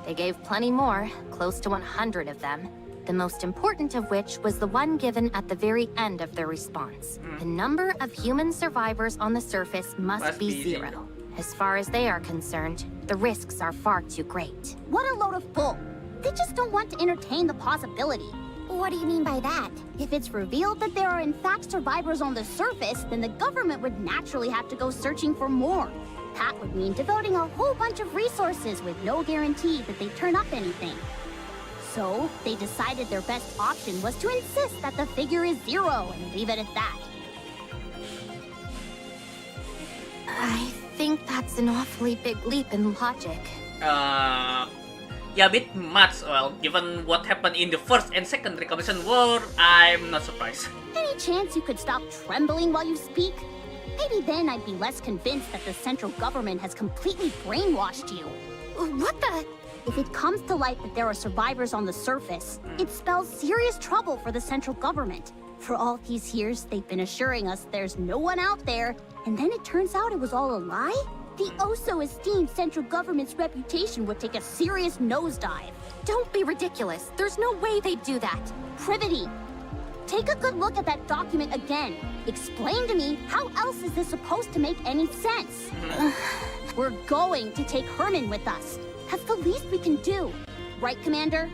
They gave plenty more, close to 100 of them. The most important of which was the one given at the very end of their response. The number of human survivors on the surface must be 0. As far as they are concerned, the risks are far too great. What a load of bull! They just don't want to entertain the possibility. What do you mean by that? If it's revealed that there are in fact survivors on the surface, then the government would naturally have to go searching for more. That would mean devoting a whole bunch of resources with no guarantee that they turn up anything. So, they decided their best option was to insist that the figure is 0 and leave it at that. I think that's an awfully big leap in logic. Yeah, a bit much. Well, given what happened in the First and Second Reclamation War, I'm not surprised. Any chance you could stop trembling while you speak? Maybe then I'd be less convinced that the central government has completely brainwashed you. What the? If it comes to light that there are survivors on the surface, it spells serious trouble for the central government. For all these years, they've been assuring us there's no one out there, and then it turns out it was all a lie? The oh-so-esteemed central government's reputation would take a serious nosedive. Don't be ridiculous. There's no way they'd do that. Privity, take a good look at that document again. Explain to me, how else is this supposed to make any sense? We're going to take Herman with us. That's the least we can do. Right, Commander?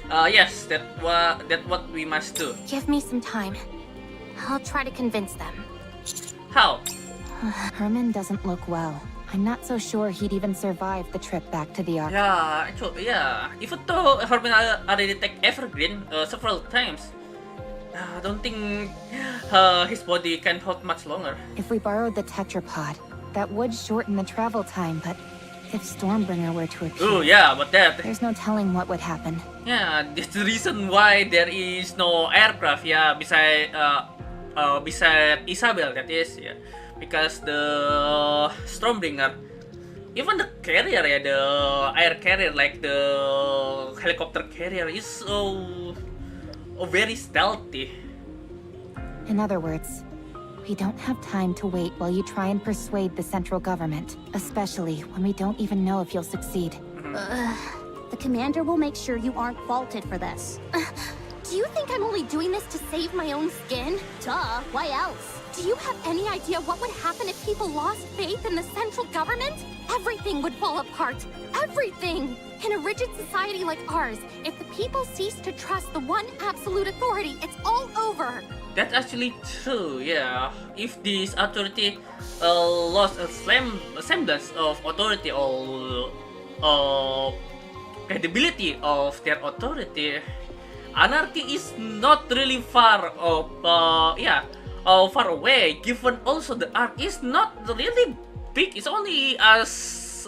Yes, that's what we must do. Give me some time. I'll try to convince them. How? Herman doesn't look well. I'm not so sure he'd even survive the trip back to the Ark. Yeah, actually, yeah. Even though Herman already take Evergreen several times, I don't think his body can hold much longer. If we borrowed the tetrapod, that would shorten the travel time, but if Stormbringer were to appear... Oh yeah, but that... There's no telling what would happen. Yeah, that's the reason why there is no aircraft, yeah, beside Isabel, that is, yeah. Because the Stormbringer, even the carrier, yeah, the air carrier, like the helicopter carrier, is so very stealthy. In other words, we don't have time to wait while you try and persuade the central government, especially when we don't even know if you'll succeed. The commander will make sure you aren't faulted for this. Do you think I'm only doing this to save my own skin? Duh, why else? Do you have any idea what would happen if people lost faith in the central government? Everything would fall apart. Everything! In a rigid society like ours, if the people cease to trust the one absolute authority, it's all over. That's actually true, yeah. If this authority lost a semblance of authority or credibility of their authority, anarchy is not really far far away. Given also the Ark is not really big; it's only as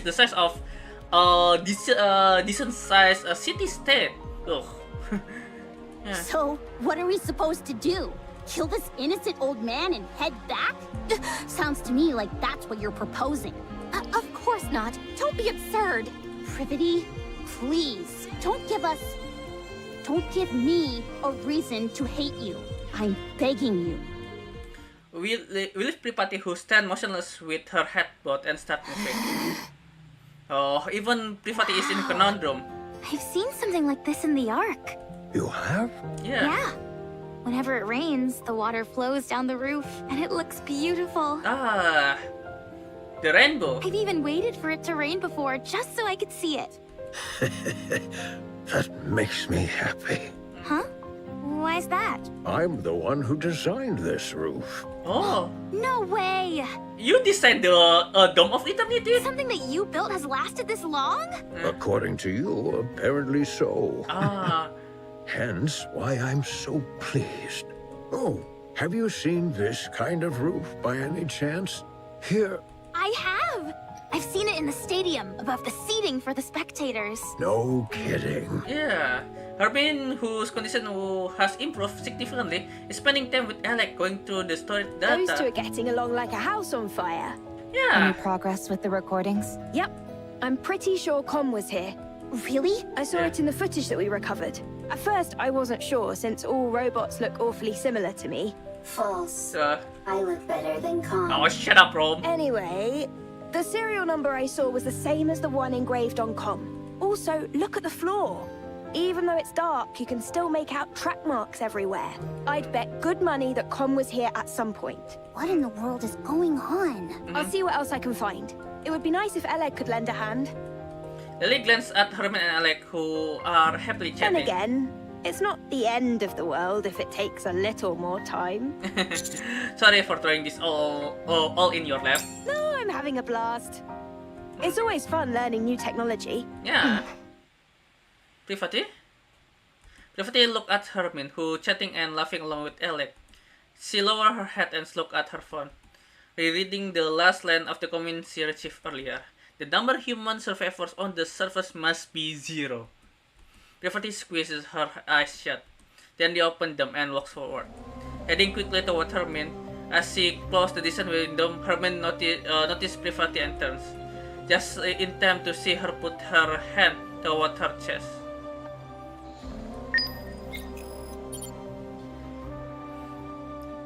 the size of decent sized city-state. Yeah. So, what are we supposed to do? Kill this innocent old man and head back? Sounds to me like that's what you're proposing. Of course not. Don't be absurd. Privity, please, don't give me a reason to hate you. I'm begging you. We leave Pripati, who stands motionless with her head bowed, and start moving. Oh, even Pripati is in a conundrum. I've seen something like this in the Ark. You have? Yeah. Whenever it rains, the water flows down the roof, and it looks beautiful. Ah, the rainbow. I've even waited for it to rain before, just so I could see it. That makes me happy. Huh? Why's that? I'm the one who designed this roof. Oh. No way! You designed the Dome of Eternity? Something that you built has lasted this long? According to you, apparently so. Ah. Hence why I'm so pleased. Oh, have you seen this kind of roof by any chance? Here. I have! I've seen it in the stadium, above the seating for the spectators. No kidding. Yeah. Herman, whose condition has improved significantly, is spending time with Alec going through the story data. Those two are getting along like a house on fire. Yeah. Any progress with the recordings? Yep. I'm pretty sure Com was here. Really? I saw it in the footage that we recovered. At first, I wasn't sure, since all robots look awfully similar to me. False. I look better than Com. Oh, shut up, Rome. Anyway, the serial number I saw was the same as the one engraved on Com. Also, look at the floor. Even though it's dark, you can still make out track marks everywhere. I'd bet good money that Com was here at some point. What in the world is going on? I'll see what else I can find. It would be nice if Alec could lend a hand. Lily glanced at Herman and Alec, who are happily chatting. And again, it's not the end of the world if it takes a little more time. Sorry for throwing this all in your lap. No, I'm having a blast. It's always fun learning new technology. Yeah. Privati? Privati looked at Herman, who chatting and laughing along with Alec. She lowered her head and looked at her phone. Rereading the last line of the comment she received earlier. The number of human survivors on the surface must be 0. Privati squeezes her eyes shut. Then they opened them and walks forward. Heading quickly toward Hermin, as she closed the distant window, Hermin noticed Privati and turns. Just in time to see her put her hand toward her chest.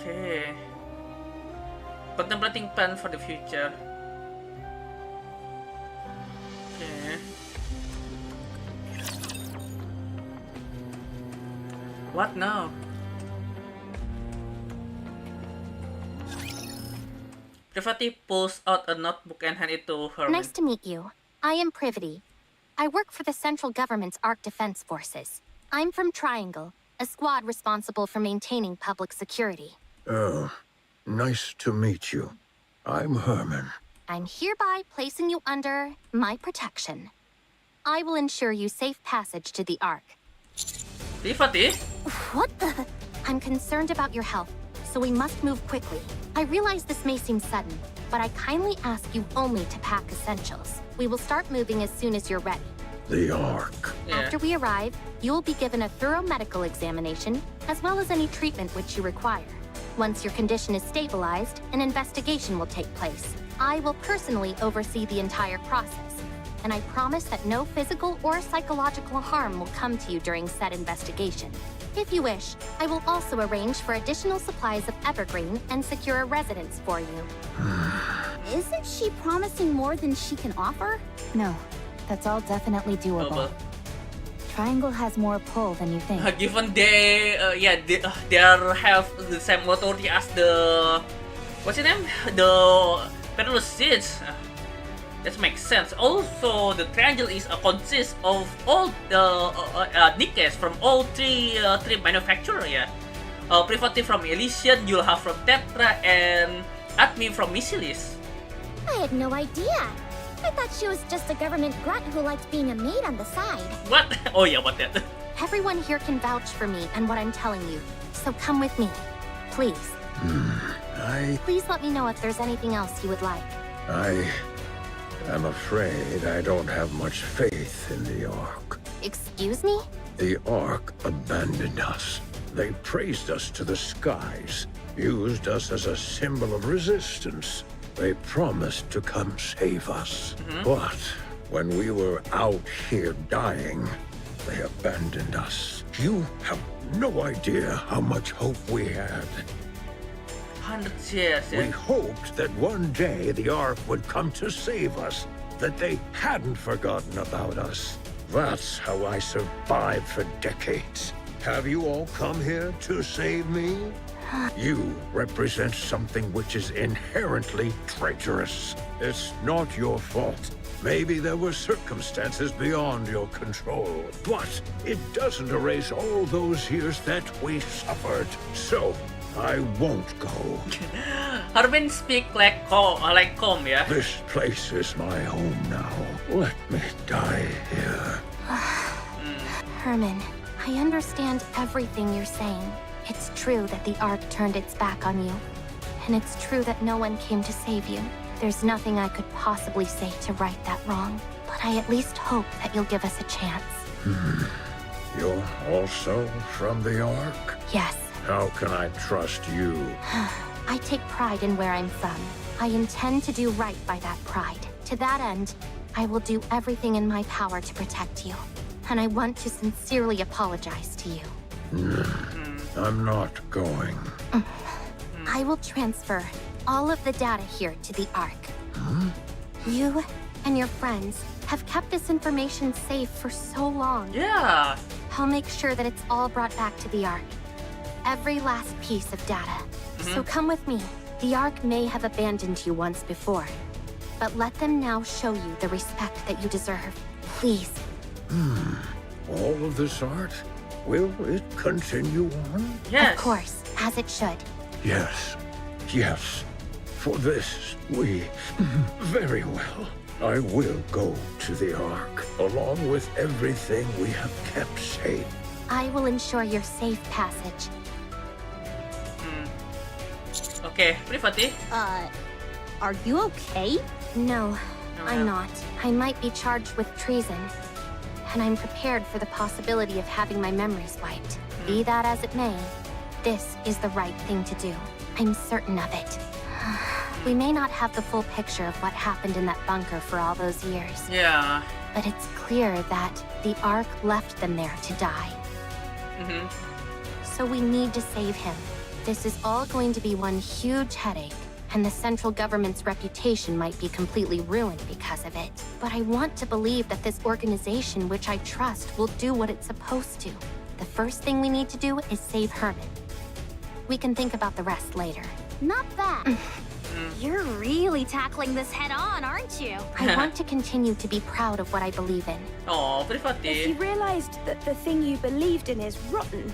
Okay. Contemplating plan for the future. Okay. What now? Privati pulls out a notebook and hands it to her. Nice to meet you. I am Privati. I work for the central government's Ark Defense Forces. I'm from Triangle, a squad responsible for maintaining public security. Oh, nice to meet you. I'm Herman. I'm hereby placing you under my protection. I will ensure you safe passage to the Ark. Privati? What the? I'm concerned about your health, so we must move quickly. I realize this may seem sudden, but I kindly ask you only to pack essentials. We will start moving as soon as you're ready. The Ark. Yeah. After we arrive, you will be given a thorough medical examination, as well as any treatment which you require. Once your condition is stabilized, an investigation will take place. I will personally oversee the entire process, and I promise that no physical or psychological harm will come to you during said investigation. If you wish, I will also arrange for additional supplies of evergreen and secure a residence for you. Isn't she promising more than she can offer? No, that's all definitely doable. Triangle has more pull than you think. Given they have the same authority as the what's your name? The Perilous Seeds. That makes sense. Also, the triangle is consists of all the NIKKEs from all three manufacturers. Yeah, Privati from Elysian, you'll have from Tetra, and Admin from Missilis. I had no idea. I thought she was just a government grunt who liked being a maid on the side. What? Oh yeah, what that? Everyone here can vouch for me and what I'm telling you, so come with me, please. Please let me know if there's anything else you would like. I'm afraid I don't have much faith in the Ark. Excuse me? The Ark abandoned us. They praised us to the skies, used us as a symbol of resistance. They promised to come save us. But when we were out here dying, they abandoned us. You have no idea how much hope we had. 100 years. We hoped that one day the Ark would come to save us, that they hadn't forgotten about us. That's how I survived for decades. Have you all come here to save me? You represent something which is inherently traitorous. It's not your fault. Maybe there were circumstances beyond your control, but it doesn't erase all those years that we suffered. So, I won't go. Hermin speak like calm, yeah? This place is my home now. Let me die here. Herman, I understand everything you're saying. It's true that the Ark turned its back on you. And it's true that no one came to save you. There's nothing I could possibly say to right that wrong. But I at least hope that you'll give us a chance. You're also from the Ark? Yes. How can I trust you? I take pride in where I'm from. I intend to do right by that pride. To that end, I will do everything in my power to protect you. And I want to sincerely apologize to you. I'm not going. I will transfer all of the data here to the Ark. You and your friends have kept this information safe for so long. Yeah. I'll make sure that it's all brought back to the Ark. Every last piece of data. So come with me. The Ark may have abandoned you once before, but let them now show you the respect that you deserve. Please. All of this art? Will it continue on? Yes. Of course, as it should. Yes. Yes. For this, very well. I will go to the Ark, along with everything we have kept safe. I will ensure your safe passage. Okay, Privati. Are you okay? No, I'm not. I might be charged with treason. And I'm prepared for the possibility of having my memories wiped. Be that as it may, this is the right thing to do. I'm certain of it. We may not have the full picture of what happened in that bunker for all those years. Yeah. But it's clear that the Ark left them there to die. So we need to save him. This is all going to be one huge headache, and the central government's reputation might be completely ruined because of it. But I want to believe that this organization, which I trust, will do what it's supposed to. The first thing we need to do is save Herman. We can think about the rest later. Not bad. You're really tackling this head on, aren't you? I want to continue to be proud of what I believe in. Oh, If private. you realized that the thing you believed in is rotten,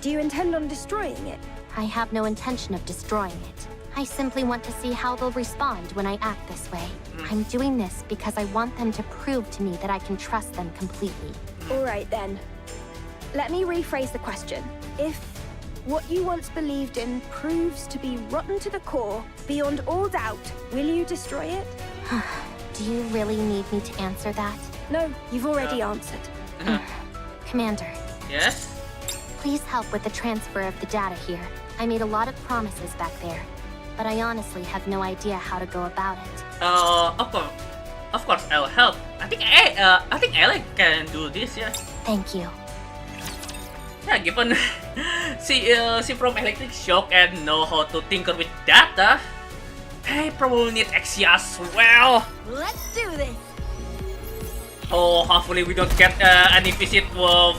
do you intend on destroying it? I have no intention of destroying it. I simply want to see how they'll respond when I act this way. I'm doing this because I want them to prove to me that I can trust them completely. All right then. Let me rephrase the question. If what you once believed in proves to be rotten to the core, beyond all doubt, will you destroy it? Do you really need me to answer that? No, you've already answered. Commander. Yes? Please help with the transfer of the data here. I made a lot of promises back there, but I honestly have no idea how to go about it. Of course, I'll help. I think Ella can do this, yeah. Thank you. Yeah, given she from electric shock and know how to tinker with data, I probably need Exia as well. Let's do this. Oh, hopefully we don't get any visit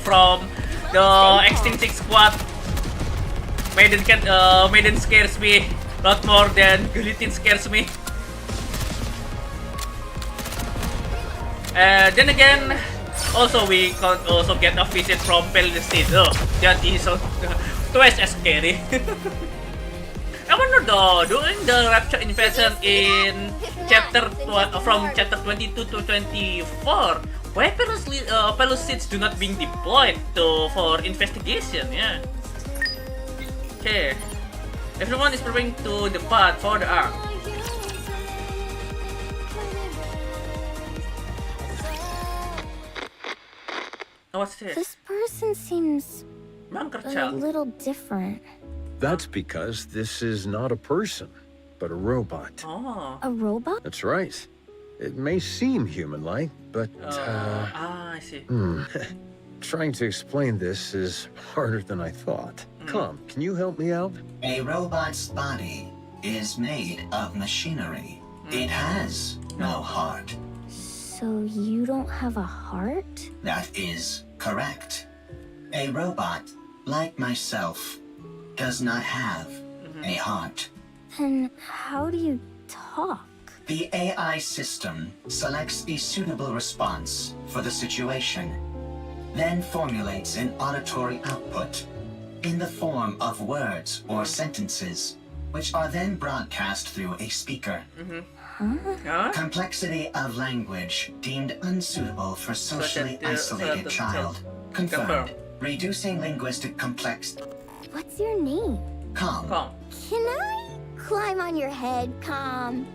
from the Extinct Squad. Maiden scares me a lot more than Guillotine scares me. Then again, also we can also get a visit from Palestine. Oh, that is twice as scary. I wonder though, during the Rapture invasion in from chapter 22 to 24, why Pelosids do not being deployed for investigation? Yeah. Okay. Everyone is preparing to depart for the Ark. What's this? This person seems Bunker a child. little different. That's because this is not a person, but a robot. Oh. A robot? That's right. It may seem human-like, but, I see. trying to explain this is harder than I thought. Come, can you help me out? A robot's body is made of machinery. It has no heart. So you don't have a heart? That is correct. A robot, like myself, does not have a heart. Then how do you talk? The AI system selects a suitable response for the situation, then formulates an auditory output in the form of words or sentences, which are then broadcast through a speaker. Complexity of language deemed unsuitable for socially isolated child. Confirmed. Reducing linguistic complexity. What's your name? Calm. Can I climb on your head, Calm?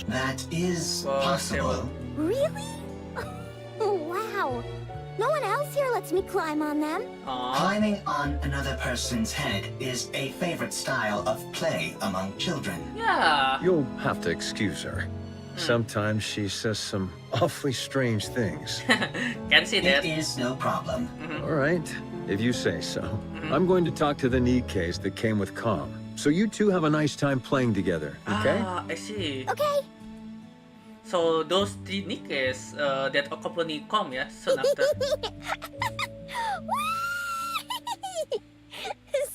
That is possible. Really? Wow. No one else here lets me climb on them. Climbing on another person's head is a favorite style of play among children. Yeah. You'll have to excuse her. Sometimes she says some awfully strange things. Can see that. It is no problem. All right, if you say so. I'm going to talk to the NIKKEs that came with Com. So you two have a nice time playing together, okay? Ah, I see. Okay. So those three NIKKEs that accompany Com, yeah, soon after.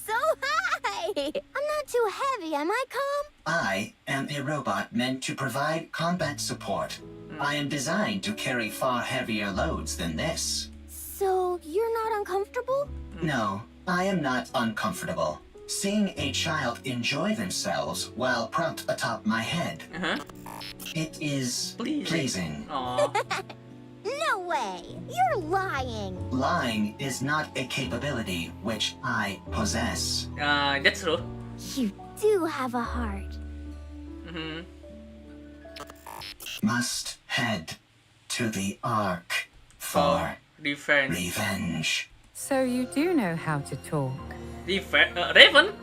So high! I'm not too heavy, am I, Com? I am a robot meant to provide combat support. I am designed to carry far heavier loads than this. So you're not uncomfortable? No, I am not uncomfortable. Seeing a child enjoy themselves while propped atop my head. It is pleasing. No way! You're lying! Lying is not a capability which I possess. That's true. You do have a heart. Must head to the Ark for revenge. So you do know how to talk. Raven?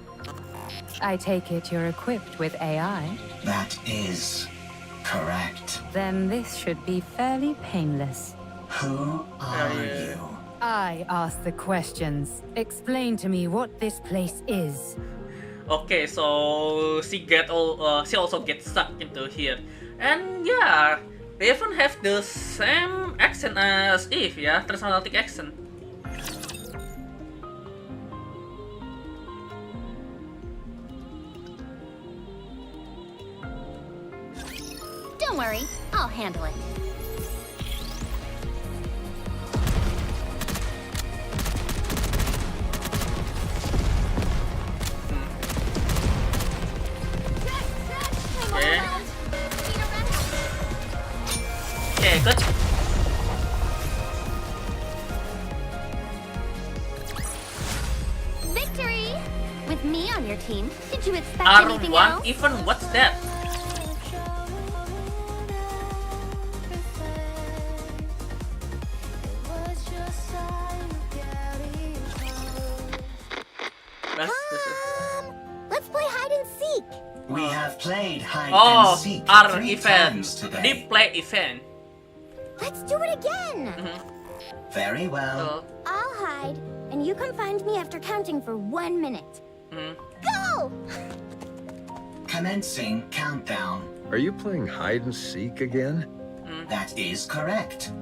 I take it you're equipped with AI? That is correct. Then this should be fairly painless. Who are you? I ask the questions. Explain to me what this place is. Okay, so she also gets stuck into here. And yeah, Raven have the same accent as Eve, yeah, transatlantic accent. Don't worry, I'll handle it. Okay, good. Victory! With me on your team, did you expect anything else? R1 even? What's that? Let's play hide and seek. We have played hide and seek R 3 event. times today. Deep play event. Let's do it again. Very well. I'll hide, and you can find me after counting for 1 minute. Go! Commencing countdown. Are you playing hide and seek again? That is correct.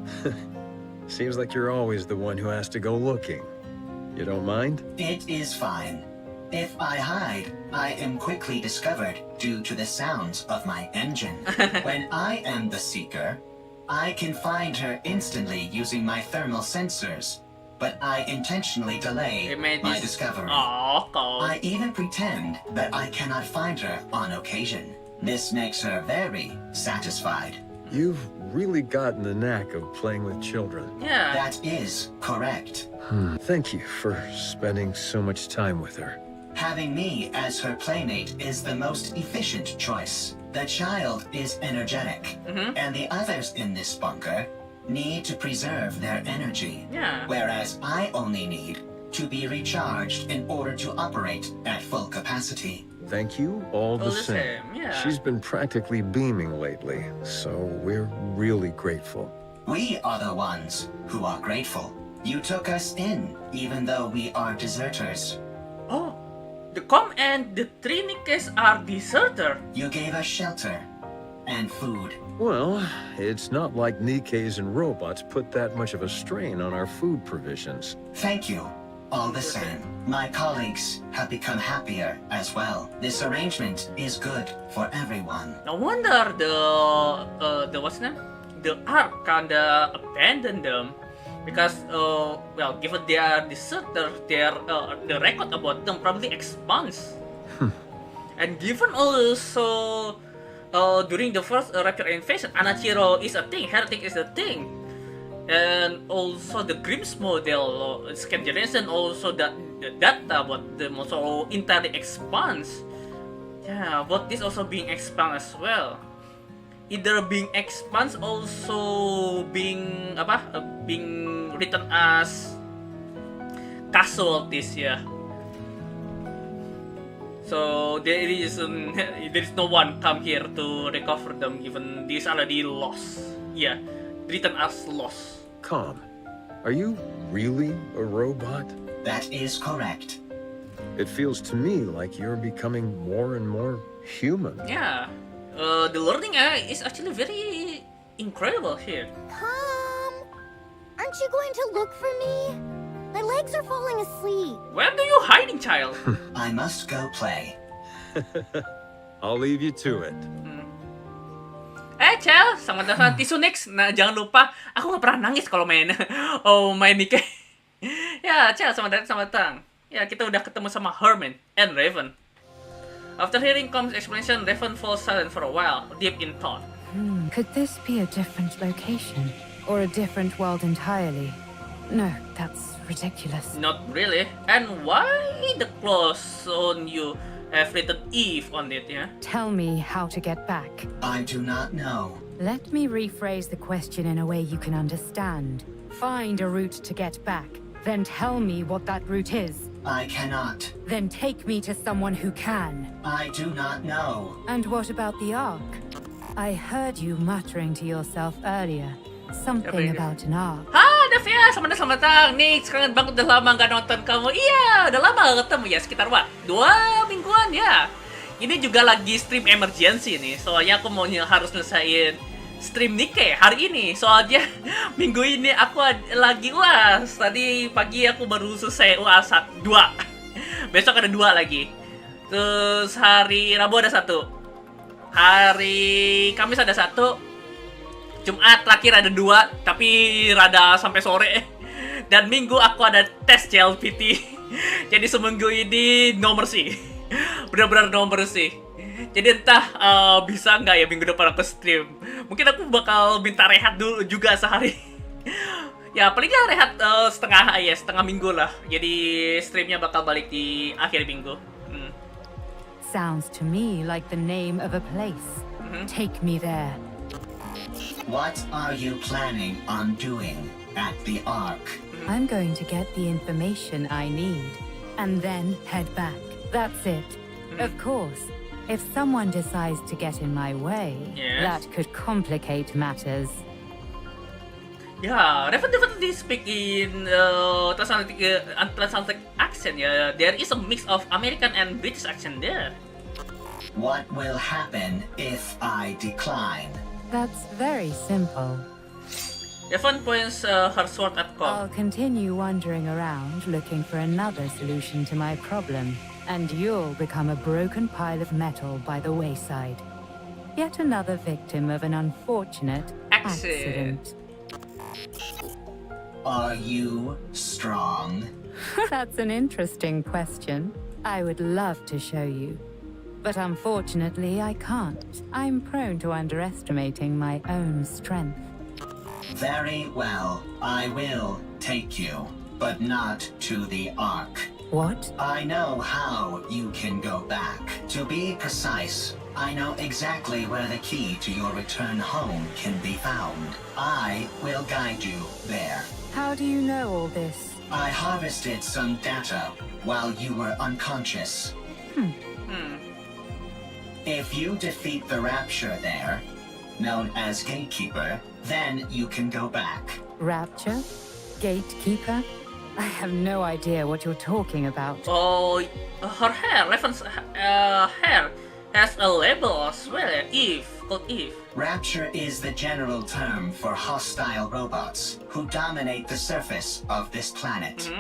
Seems like you're always the one who has to go looking. You don't mind? It is fine. If I hide, I am quickly discovered due to the sounds of my engine. When I am the seeker, I can find her instantly using my thermal sensors, but I intentionally delay my discovery. I even pretend that I cannot find her on occasion. This makes her very satisfied. You've really gotten the knack of playing with children. Yeah. That is correct. Thank you for spending so much time with her. Having me as her playmate is the most efficient choice. The child is energetic, and the others in this bunker need to preserve their energy. Whereas I only need to be recharged in order to operate at full capacity. Thank you all the same. She's been practically beaming lately, so we're really grateful. We are the ones who are grateful. You took us in, even though we are deserters. Oh, the Com and the 3 NIKKEs are deserter. You gave us shelter and food. Well, it's not like NIKKEs and robots put that much of a strain on our food provisions. Thank you. All the same, my colleagues have become happier as well. This arrangement is good for everyone. No wonder the what's name? The Ark kinda abandoned them. Because, well, given they are deserters, the record about them probably expands. And given also, during the first Rapture invasion, Anachiro is a thing, Heretic is a thing. And also the Grimm's model, scan generation, also the data about them also entirely expands. Yeah, but this also being expanded as well. Either being expands, also being being written as casualties, yeah. So there is no one come here to recover them, given this already lost. Yeah, written as lost. Com, are you really a robot? That is correct. It feels to me like you're becoming more and more human. Yeah. The learning is actually very incredible here. Com, aren't you going to look for me? My legs are falling asleep. Where are you hiding, child? I must go play. I'll leave you to it. Cel, selamat datang di Nix. Nah, jangan lupa, aku nggak pernah nangis kalau main main NIKKE. Ya, Cel, selamat datang. Ya, kita udah ketemu sama Herman and Raven. After hearing Com's explanation, Raven falls silent for a while, deep in thought. Could this be a different location? Or a different world entirely? No, that's ridiculous. Not really. And why the clothes on you I've written Eve on it, yeah? Tell me how to get back. I do not know. Let me rephrase the question in a way you can understand. Find a route to get back, then tell me what that route is. I cannot. Then take me to someone who can. I do not know. And what about the Ark? I heard you muttering to yourself earlier. Something about an Ark. Devia, selamat datang. Nix, kangen banget udah lama nggak nonton kamu. Iya, udah lama gak ketemu ya, sekitar 2 mingguan ya. Ini juga lagi stream emergency nih, soalnya aku mau harus nyelesain stream NIKKE hari ini. Soalnya minggu ini aku lagi UAS. Tadi pagi aku baru selesai UAS 2. Besok ada 2 lagi. Terus hari Rabu ada 1. Hari Kamis ada 1. Jumat terakhir ada 2, tapi rada sampai sore. Dan Minggu aku ada tes CLPT. Jadi seminggu ini no mercy. Benar-benar no mercy. Jadi entah bisa nggak ya minggu depan aku stream. Mungkin aku bakal minta rehat dulu juga sehari. Ya paling nggak rehat setengah minggu lah. Jadi streamnya bakal balik di akhir minggu. Sounds to me like the name of a place. Take me there. What are you planning on doing at the Ark? I'm going to get the information I need, and then head back. That's it. Of course, if someone decides to get in my way, that could complicate matters. Yeah, definitely speak in transatlantic accent. Yeah, there is a mix of American and British accent there. What will happen if I decline? That's very simple. Devon points her sword at Com. I'll continue wandering around looking for another solution to my problem, and you'll become a broken pile of metal by the wayside. Yet another victim of an unfortunate accident. Are you strong? That's an interesting question. I would love to show you. But unfortunately, I can't. I'm prone to underestimating my own strength. Very well. I will take you, but not to the Ark. What? I know how you can go back. To be precise, I know exactly where the key to your return home can be found. I will guide you there. How do you know all this? I harvested some data while you were unconscious. If you defeat the Rapture there, known as Gatekeeper, then you can go back. Rapture? Gatekeeper? I have no idea what you're talking about. Oh, her hair, Raven's hair has a label as well, Eve, called Eve. Rapture is the general term for hostile robots who dominate the surface of this planet.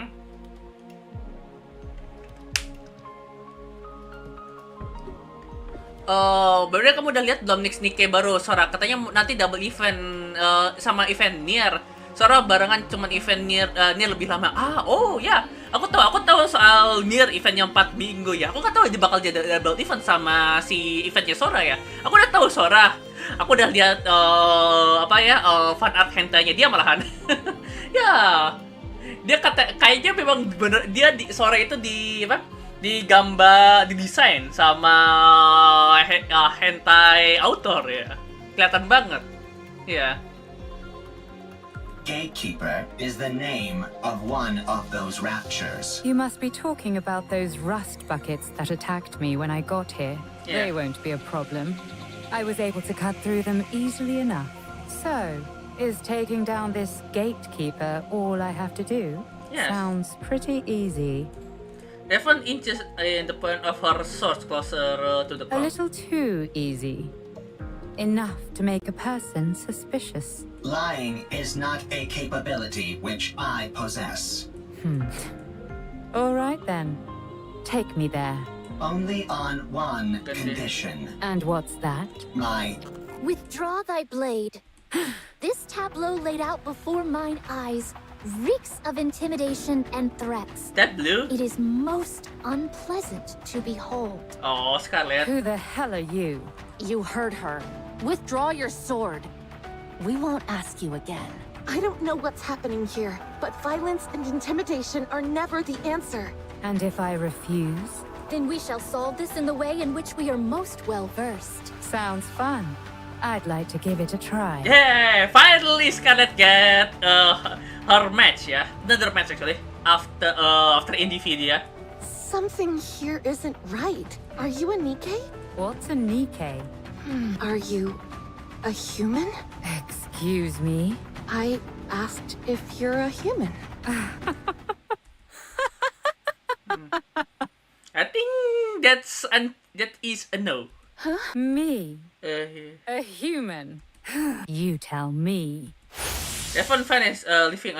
Baru kamu udah lihat belum NIKKE baru Sora? Katanya nanti double event sama event Nier. Sora barengan cuman event Nier lebih lama. Oh ya, aku tahu soal Nier eventnya 4 minggu ya. Aku nggak tahu dia bakal jadi double event sama si eventnya Sora ya. Aku udah tahu Sora. Aku udah lihat fan art hentai-nya dia malahan. Ya, dia kayaknya memang bener dia Sora itu didesain sama hentai author ya. Kelihatan banget. Ya. Gatekeeper is the name of one of those raptures. You must be talking about those rust buckets that attacked me when I got here. Yeah. They won't be a problem. I was able to cut through them easily enough. So, is taking down this gatekeeper all I have to do? Yes. Sounds pretty easy. Devon inches in the point of her sword closer to the A cross. little too easy. Enough to make a person suspicious. Lying is not a capability which I possess. All right then. Take me there. Only on one condition. And what's that? My... Withdraw thy blade. This tableau laid out before mine eyes reeks of intimidation and threats. That blue? It is most unpleasant to behold. Oh, Scarlet. Who the hell are you? You heard her. Withdraw your sword. We won't ask you again. I don't know what's happening here, but violence and intimidation are never the answer. And if I refuse? Then we shall solve this in the way in which we are most well versed. Sounds fun. I'd like to give it a try. Yeah, finally Scarlet get her match, yeah. Another match actually after Individia. Something here isn't right. Are you a NIKKE? What's a NIKKE? Are you a human? Excuse me? I asked if you're a human. I think that is a no. Huh? Me? Yeah. A human? You tell me. Devon finished living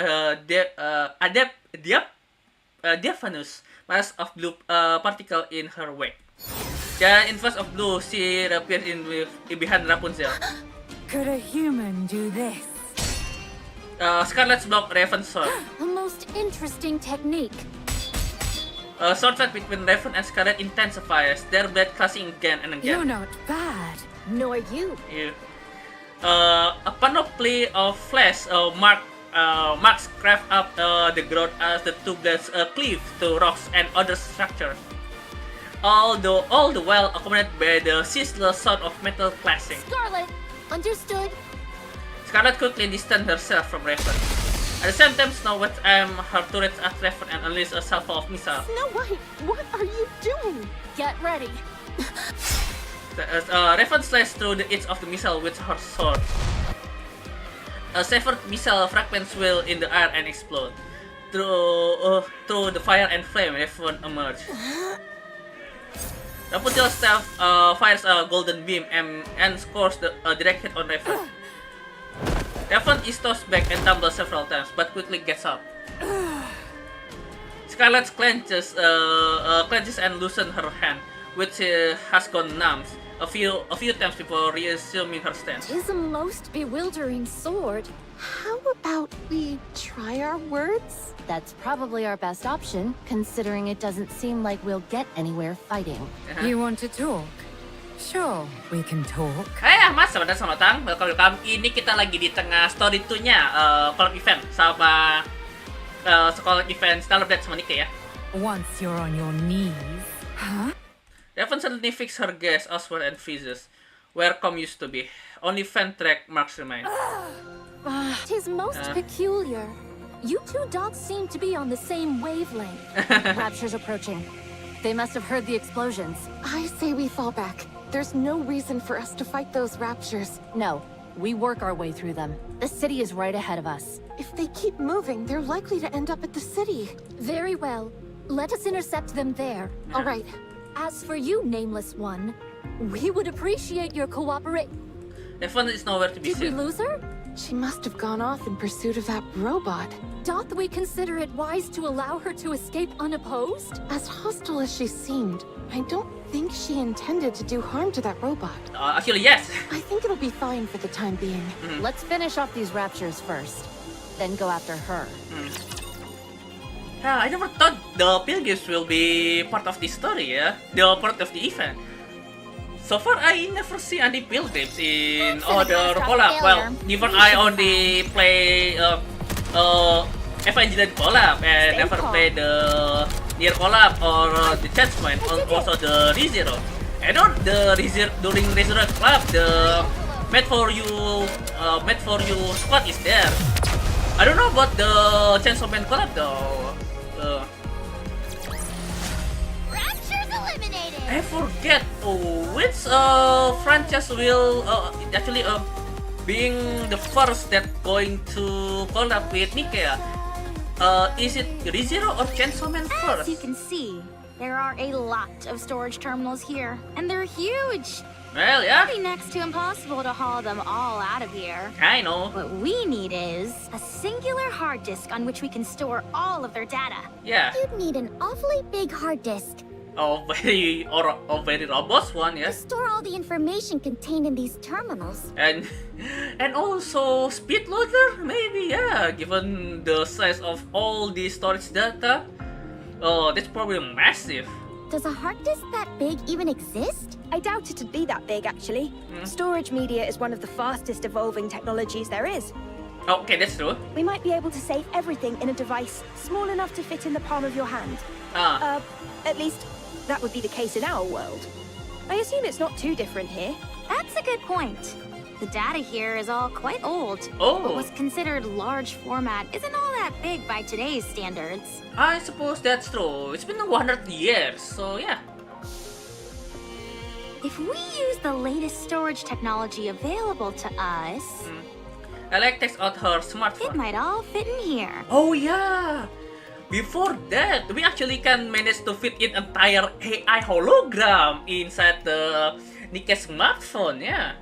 diaphanous mass of blue particle in her wake. The inverse of blue, she appeared behind Rapunzel. Could a human do this? Scarlet's block Raven's sword. A most interesting technique. Sword fight between Raven and Scarlet intensifies, their blade clashing again and again. You're not bad. Nor you. Yeah. A panoply of flesh marks craft up the ground as the two blades cleave to rocks and other structures. All the while accompanied by the ceaseless sound of metal clashing. Scarlet, understood. Scarlet quickly distanced herself from Raven. At the same time, Snow White aimed her turrets at Raven and unleashed a salvo of missiles. Snow White, what are you doing? Get ready. Raven slashed through the edge of the missile with her sword. A severed missile fragments swirl in the air and explode. Through the fire and flame, Raven emerged. Rapunzel's staff fires a golden beam and scores a direct hit on Raven. Raven is tossed back and tumbles several times, but quickly gets up. Scarlet clenches and loosens her hand, which has gone numb a few times before reassuming her stance. It is a most bewildering sword. How about we try our words? That's probably our best option, considering it doesn't seem like we'll get anywhere fighting. You want to talk? Sure, we can talk. Mas, selamat datang. Welcome. Ini kita lagi di tengah story 2-nya Collab event sama sekolah event Collab sama NIKKE ya. Once you're on your knees. Huh? Raven suddenly fixed her gaze elsewhere and freezes, where Com used to be. Only fan track marks remain. Tis most peculiar. You two dogs seem to be on the same wavelength. Rapture's approaching. They must have heard the explosions. I say we fall back. There's no reason for us to fight those raptures. No, we work our way through them. The city is right ahead of us. If they keep moving, they're likely to end up at the city. Very well. Let us intercept them there. All right. As for you, Nameless One, we would appreciate your cooperation. Raven is nowhere to be seen. Did we lose her? She must have gone off in pursuit of that robot. Doth we consider it wise to allow her to escape unopposed? As hostile as she seemed, I don't think she intended to do harm to that robot. Actually, yes. I think it'll be fine for the time being. Let's finish off these raptures first, then go after her. I never thought the pilgrims will be part of this story, yeah? The part of the event. So far, I never see any pilgrims in other Collab. Well, even I only play Evangelion Collab and never play the Nier Collab or the Judgment or also the ReZero. I know the during ReZero Collab, the made for you squad is there. I don't know about the Chainsaw Man Collab though. Rapture's eliminated. I forget which franchise will actually being the first that going to collab with NIKKE. Is it ReZero or Chainsaw Man first? As you can see, there are a lot of storage terminals here, and they're huge. Well, yeah. It'd be next to impossible to haul them all out of here. I know. What we need is a singular hard disk on which we can store all of their data. Yeah. You'd need an awfully big hard disk. A very robust one, yeah. To store all the information contained in these terminals. And also speed loader, maybe, yeah. Given the size of all the storage data, that's probably massive. Does a hard disk that big even exist? I doubt it'd be that big, actually. Storage media is one of the fastest evolving technologies there is. Okay, that's true. We might be able to save everything in a device small enough to fit in the palm of your hand. At least, that would be the case in our world. I assume it's not too different here. That's a good point. The data here is all quite old. Oh. What was considered large format isn't all that big by today's standards. I suppose that's true. It's been 100 years, so yeah. If we use the latest storage technology available to us... Alex takes out her smartphone. It might all fit in here. Oh yeah! Before that, we actually can manage to fit in entire AI hologram inside the NIKKE smartphone, yeah.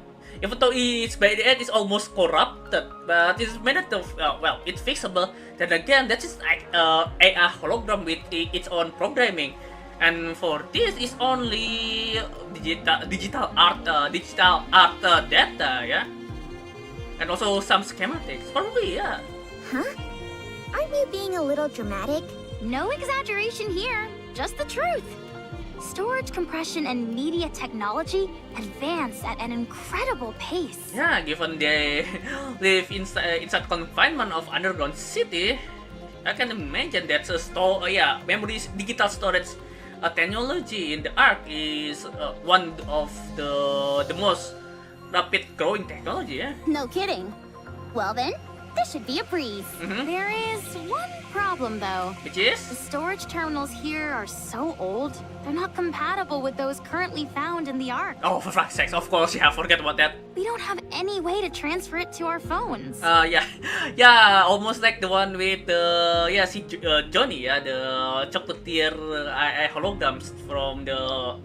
Even though it's by the end it's almost corrupted, but it's managed to, well, it's fixable. Then again, that is like AI hologram with its own programming. And for this is only digital art data, yeah, and also some schematics, probably, yeah. Huh? Aren't you being a little dramatic? No exaggeration here, just the truth. Storage compression and media technology advance at an incredible pace. Yeah, given they live inside confinement of underground city, I can imagine that memories, digital storage technology in the Ark is one of the most rapid growing technology, yeah? No kidding. Well then, this should be a breeze. There is one problem though. Which is? The storage terminals here are so old, they're not compatible with those currently found in the Ark. Oh, for fuck's sakes, of course, yeah, forget about that. We don't have any way to transfer it to our phones. Yeah, almost like the one with Johnny, yeah, the chocolatier holograms from the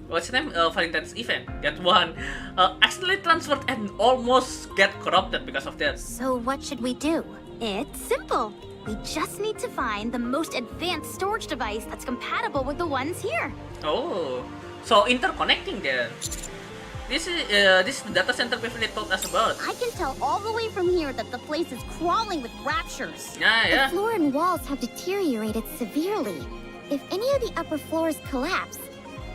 what's the name? Valentine's event. That one accidentally transferred and almost get corrupted because of that. So what should we do? It's simple. We just need to find the most advanced storage device that's compatible with the ones here. Oh, so interconnecting them. This is the data center Beverly told us about. I can tell all the way from here that the place is crawling with raptures. Yeah. The floor and walls have deteriorated severely. If any of the upper floors collapse,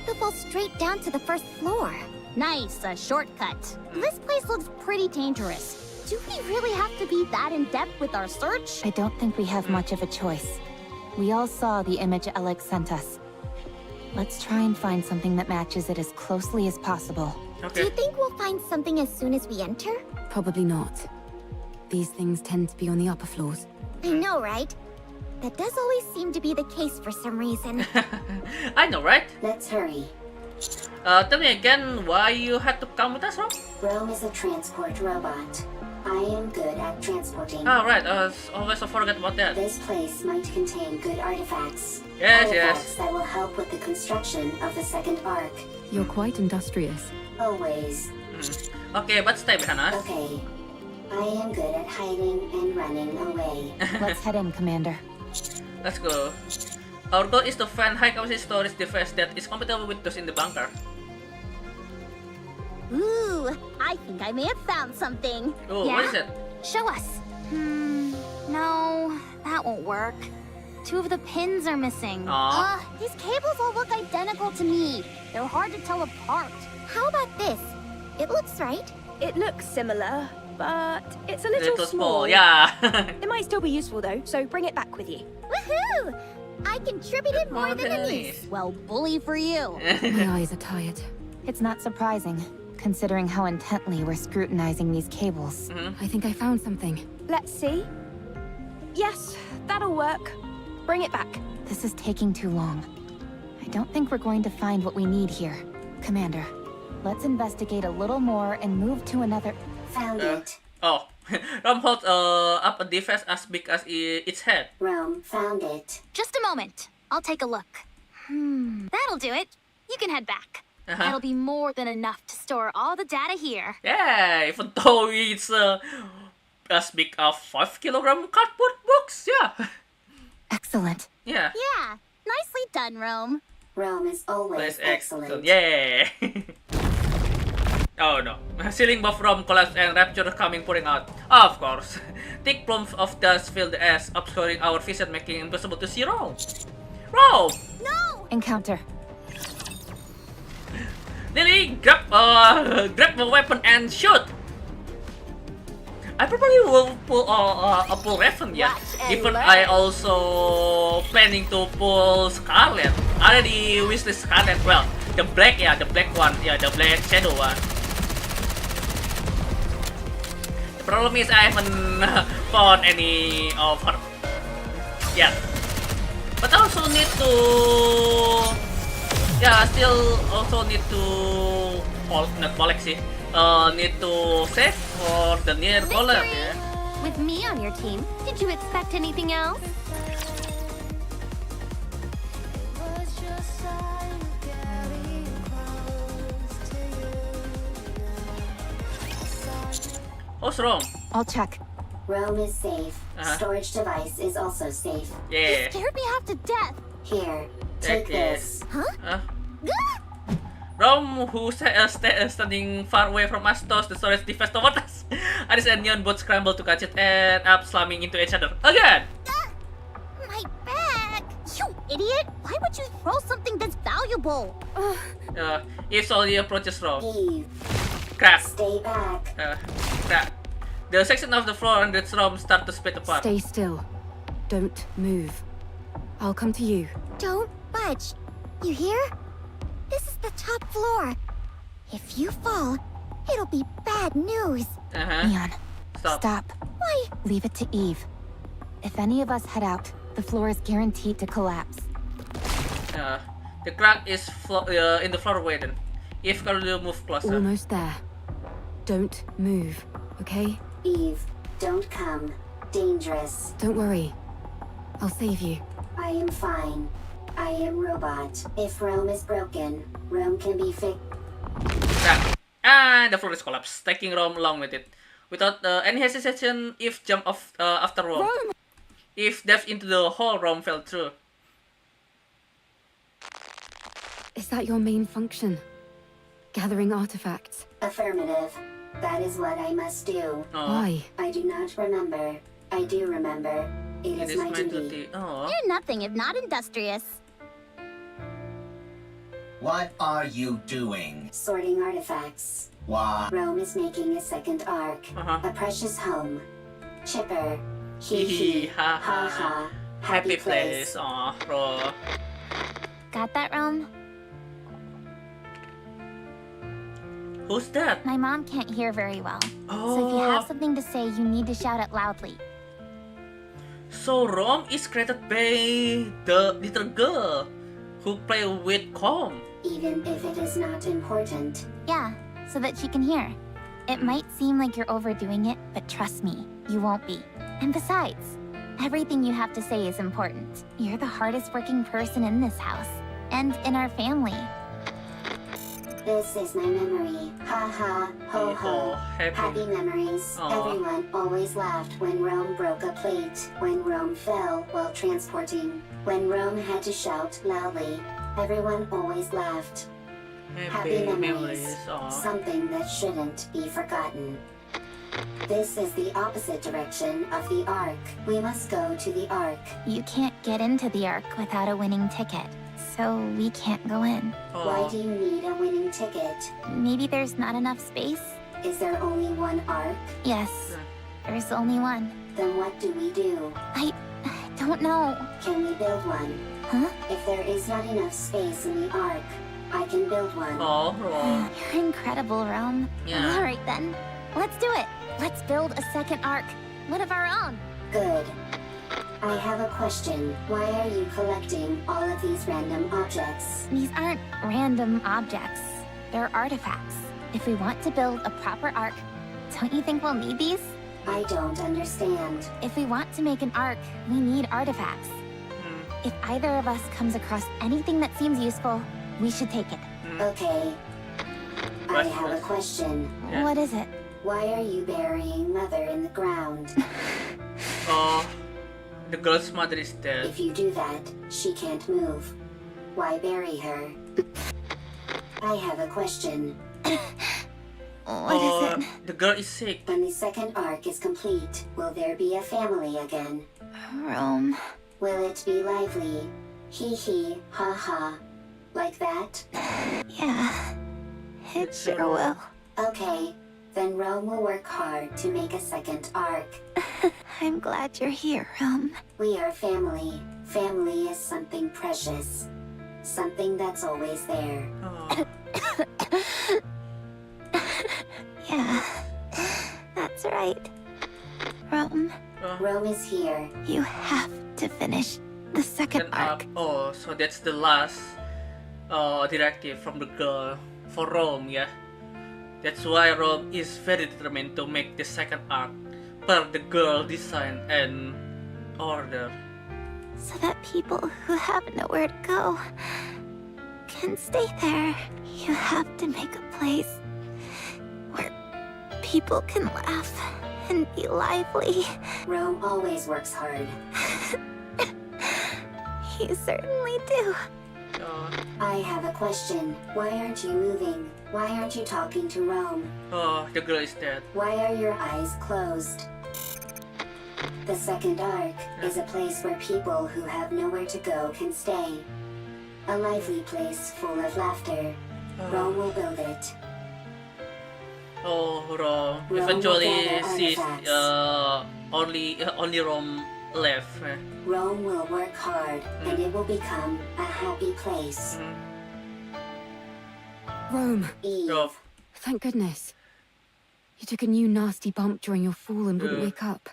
they'll fall straight down to the first floor. Nice, a shortcut. This place looks pretty dangerous. Do we really have to be that in-depth with our search? I don't think we have much of a choice. We all saw the image Alex sent us. Let's try and find something that matches it as closely as possible. Do you think we'll find something as soon as we enter? Probably not. These things tend to be on the upper floors. I know, right? That does always seem to be the case for some reason. I know, right? Let's hurry. Tell me again why you had to come with us, Rome? Rome is a transport robot. I am good at transporting. Oh, right. Always forget about that. This place might contain good artifacts. Yes. That will help with the construction of the second Ark. You're quite industrious. Always. Okay, but stay behind us. Okay. I am good at hiding and running away. Let's head in, Commander. Let's go. Our goal is to find high-capacity storage device that is compatible with those in the bunker. Ooh, I think I may have found something. Oh, what is it? Show us. No, that won't work. 2 of the pins are missing. These cables all look identical to me. They're hard to tell apart. How about this? It looks right. It looks similar, but it's a little small. Yeah. It might still be useful though, so bring it back with you. Woohoo! I contributed more than Elise. Well, bully for you. My eyes are tired. It's not surprising, considering how intently we're scrutinizing these cables. I think I found something. Let's see. Yes, that'll work. Bring it back. This is taking too long. I don't think we're going to find what we need here. Commander, let's investigate a little more and move to another... Found it. Oh, Rome holds up a device as big as its head. Rome found it. Just a moment. I'll take a look. That'll do it. You can head back. That'll be more than enough to store all the data here. Yeah, even though it's as big as 5 kilogram cardboard box, yeah. Excellent. Yeah. Yeah, nicely done, Rome. Rome is always excellent. Yeah. Oh no. Ceiling above Rome collapsed and rapture coming pouring out. Of course. Thick plumes of dust fill the air, obscuring our vision, making it impossible to see Rome. Rome! No! Encounter. Lily, grab the weapon and shoot! I probably will pull pull Raven, yeah. Even I also planning to pull Scarlet. I already wishlist Scarlet. Well, the black, yeah, the black one, yeah, the black shadow one. The problem is I haven't found any of her. Yeah, but I also need to, yeah, still also need to, not collect sih. Need to save for the near collab, yeah. With me on your team, did you expect anything else? What's wrong? I'll check. Rome is safe. Storage device is also safe. Yeah. You scared me half to death. Here, take this. Huh? Rome, who standing far away from us, tossed the storage device toward us. Aris and Neon both scrambled to catch it and up slamming into each other again. My bag! You idiot! Why would you throw something this valuable? If slowly approaches Rome. Eve. Crap. Stay back. Crap. The section of the floor under Rome start to split apart. Stay still. Don't move. I'll come to you. Don't budge. You hear? This is the top floor. If you fall, it'll be bad news. Neon, stop. Why? Leave it to Eve. If any of us head out, the floor is guaranteed to collapse. The crack is in the floorway then. Eve, can you move closer? Almost there. Don't move, okay? Eve, don't come. Dangerous. Don't worry. I'll save you. I am fine. I am robot. If Rome is broken, Rome can be fixed. And the floor is collapsed, taking Rome along with it. Without any hesitation, Eve jumped off after Rome. Eve dived into the hole Rome fell through. Is that your main function? Gathering artifacts? Affirmative. That is what I must do. Why? I do not remember. I do remember. It is my duty. You're nothing if not industrious. What are you doing? Sorting artifacts. Why? Rome is making a second arc. A precious home. Chipper. Hee hee. Ha ha. Happy place. Aw, bro. Got that, Rome? Who's that? My mom can't hear very well. So if you have something to say, you need to shout it loudly. So Rome is created by the little girl who play with Com. Even if it is not important. Yeah, so that she can hear. It might seem like you're overdoing it, but trust me, you won't be. And besides, everything you have to say is important. You're the hardest working person in this house, and in our family. This is my memory. Ha ha, ho ho. Happy memories. Everyone always laughed when Rome broke a plate, when Rome fell while transporting, when Rome had to shout loudly. Everyone always laughed. Happy memories. Something that shouldn't be forgotten. This is the opposite direction of the Ark. We must go to the Ark. You can't get into the Ark without a winning ticket, so we can't go in. Why do you need a winning ticket? Maybe there's not enough space? Is there only one Ark? Yes, there's only one. Then what do we do? I don't know. Can we build one? Huh? If there is not enough space in the Ark, I can build one. You're incredible, Rome. Yeah. All right then, let's do it. Let's build a second Ark, one of our own. Good. I have a question. Why are you collecting all of these random objects? These aren't random objects. They're artifacts. If we want to build a proper Ark, don't you think we'll need these? I don't understand. If we want to make an Ark, we need artifacts. If either of us comes across anything that seems useful, we should take it. Okay. I have a question. What is it? Why are you burying Mother in the ground? The girl's mother is dead. If you do that, she can't move. Why bury her? I have a question. What is it? The girl is sick. When the second arc is complete, will there be a family again? Rome. Will it be lively? Hee hee, ha ha. Like that? Yeah. It sure will. Okay. Then Rome will work hard to make a second arc. I'm glad you're here, Rome. We are family. Family is something precious. Something that's always there. Yeah, that's right. Rome. Rome is here. You have to finish the second arc. Oh, so that's the last directive from the girl for Rome, yeah? That's why Rome is very determined to make the second arc per the girl design and order. So that people who have nowhere to go can stay there. You have to make a place where people can laugh and be lively. Rome always works hard. You certainly do. I have a question. Why aren't you moving? Why aren't you talking to Rome? Oh, the girl is dead. Why are your eyes closed? The second arc is a place where people who have nowhere to go can stay. A lively place full of laughter. Rome will build it. Oh, Rome. Eventually, she's only Rome left. Rome will work hard, and it will become a happy place. Rome. Eve. Thank goodness. You took a new nasty bump during your fall and wouldn't wake up.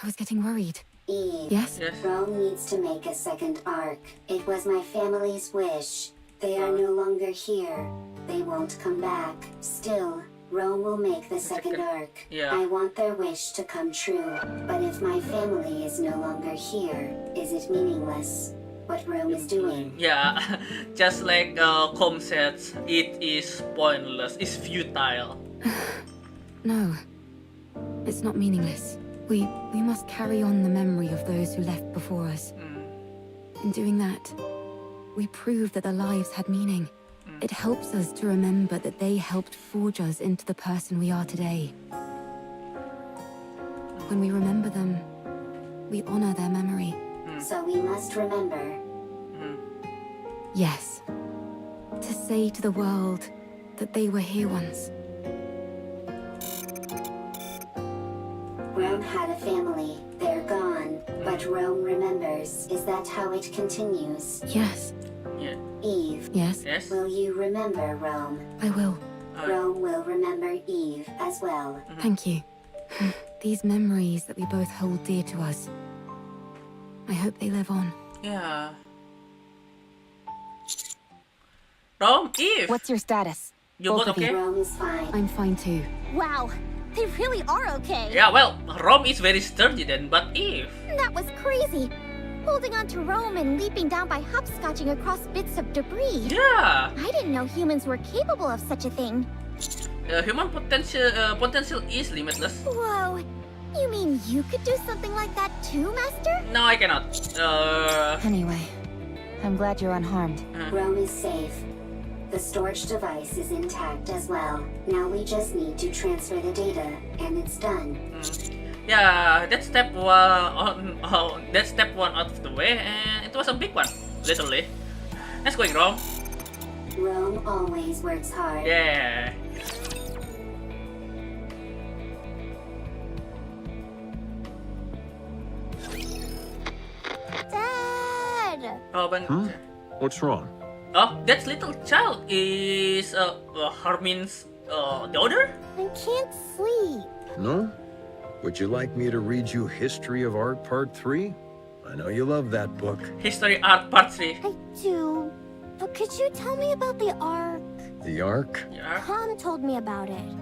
I was getting worried. Eve. Yes? Rome needs to make a second arc. It was my family's wish. They are no longer here. They won't come back. Still, Rome will make the second arc. Yeah. I want their wish to come true. But if my family is no longer here, is it meaningless? What Rome is doing? Yeah, just like Com said, it is pointless, it's futile. No. It's not meaningless. We must carry on the memory of those who left before us. In doing that, we prove that their lives had meaning. It helps us to remember that they helped forge us into the person we are today. When we remember them, we honor their memory. So we must remember. Yes. To say to the world that they were here once. Rome had a family. They're gone. But Rome remembers. Is that how it continues? Yes. Yeah. Eve. Yes? Yes? Will you remember Rome? I will. Rome will remember Eve as well. Thank you. These memories that we both hold dear to us. I hope they live on. Yeah. Rome, Eve! What's your status? You both okay? Rome is fine. I'm fine too. Wow, they really are okay. Yeah, well, Rome is very sturdy then, but Eve... That was crazy. Holding on to Rome and leaping down by hopscotching across bits of debris. Yeah! I didn't know humans were capable of such a thing. Human potential is limitless. Whoa. You mean you could do something like that too, Master? No, I cannot. Anyway, I'm glad you're unharmed. Rome is safe. The storage device is intact as well. Now we just need to transfer the data, and it's done. Yeah, that's step one. That's step one out of the way, and it was a big one, literally. Let's go, Rome. Rome always works hard. Yeah. Dad! Oh, but What's wrong? oh, that little child is Harmin's daughter. I can't sleep. No? Would you like me to read you History of Art Part 3? I know you love that book. History Art Part 3. I do. But could you tell me about the Ark? The Ark? Yeah. Tom told me about it.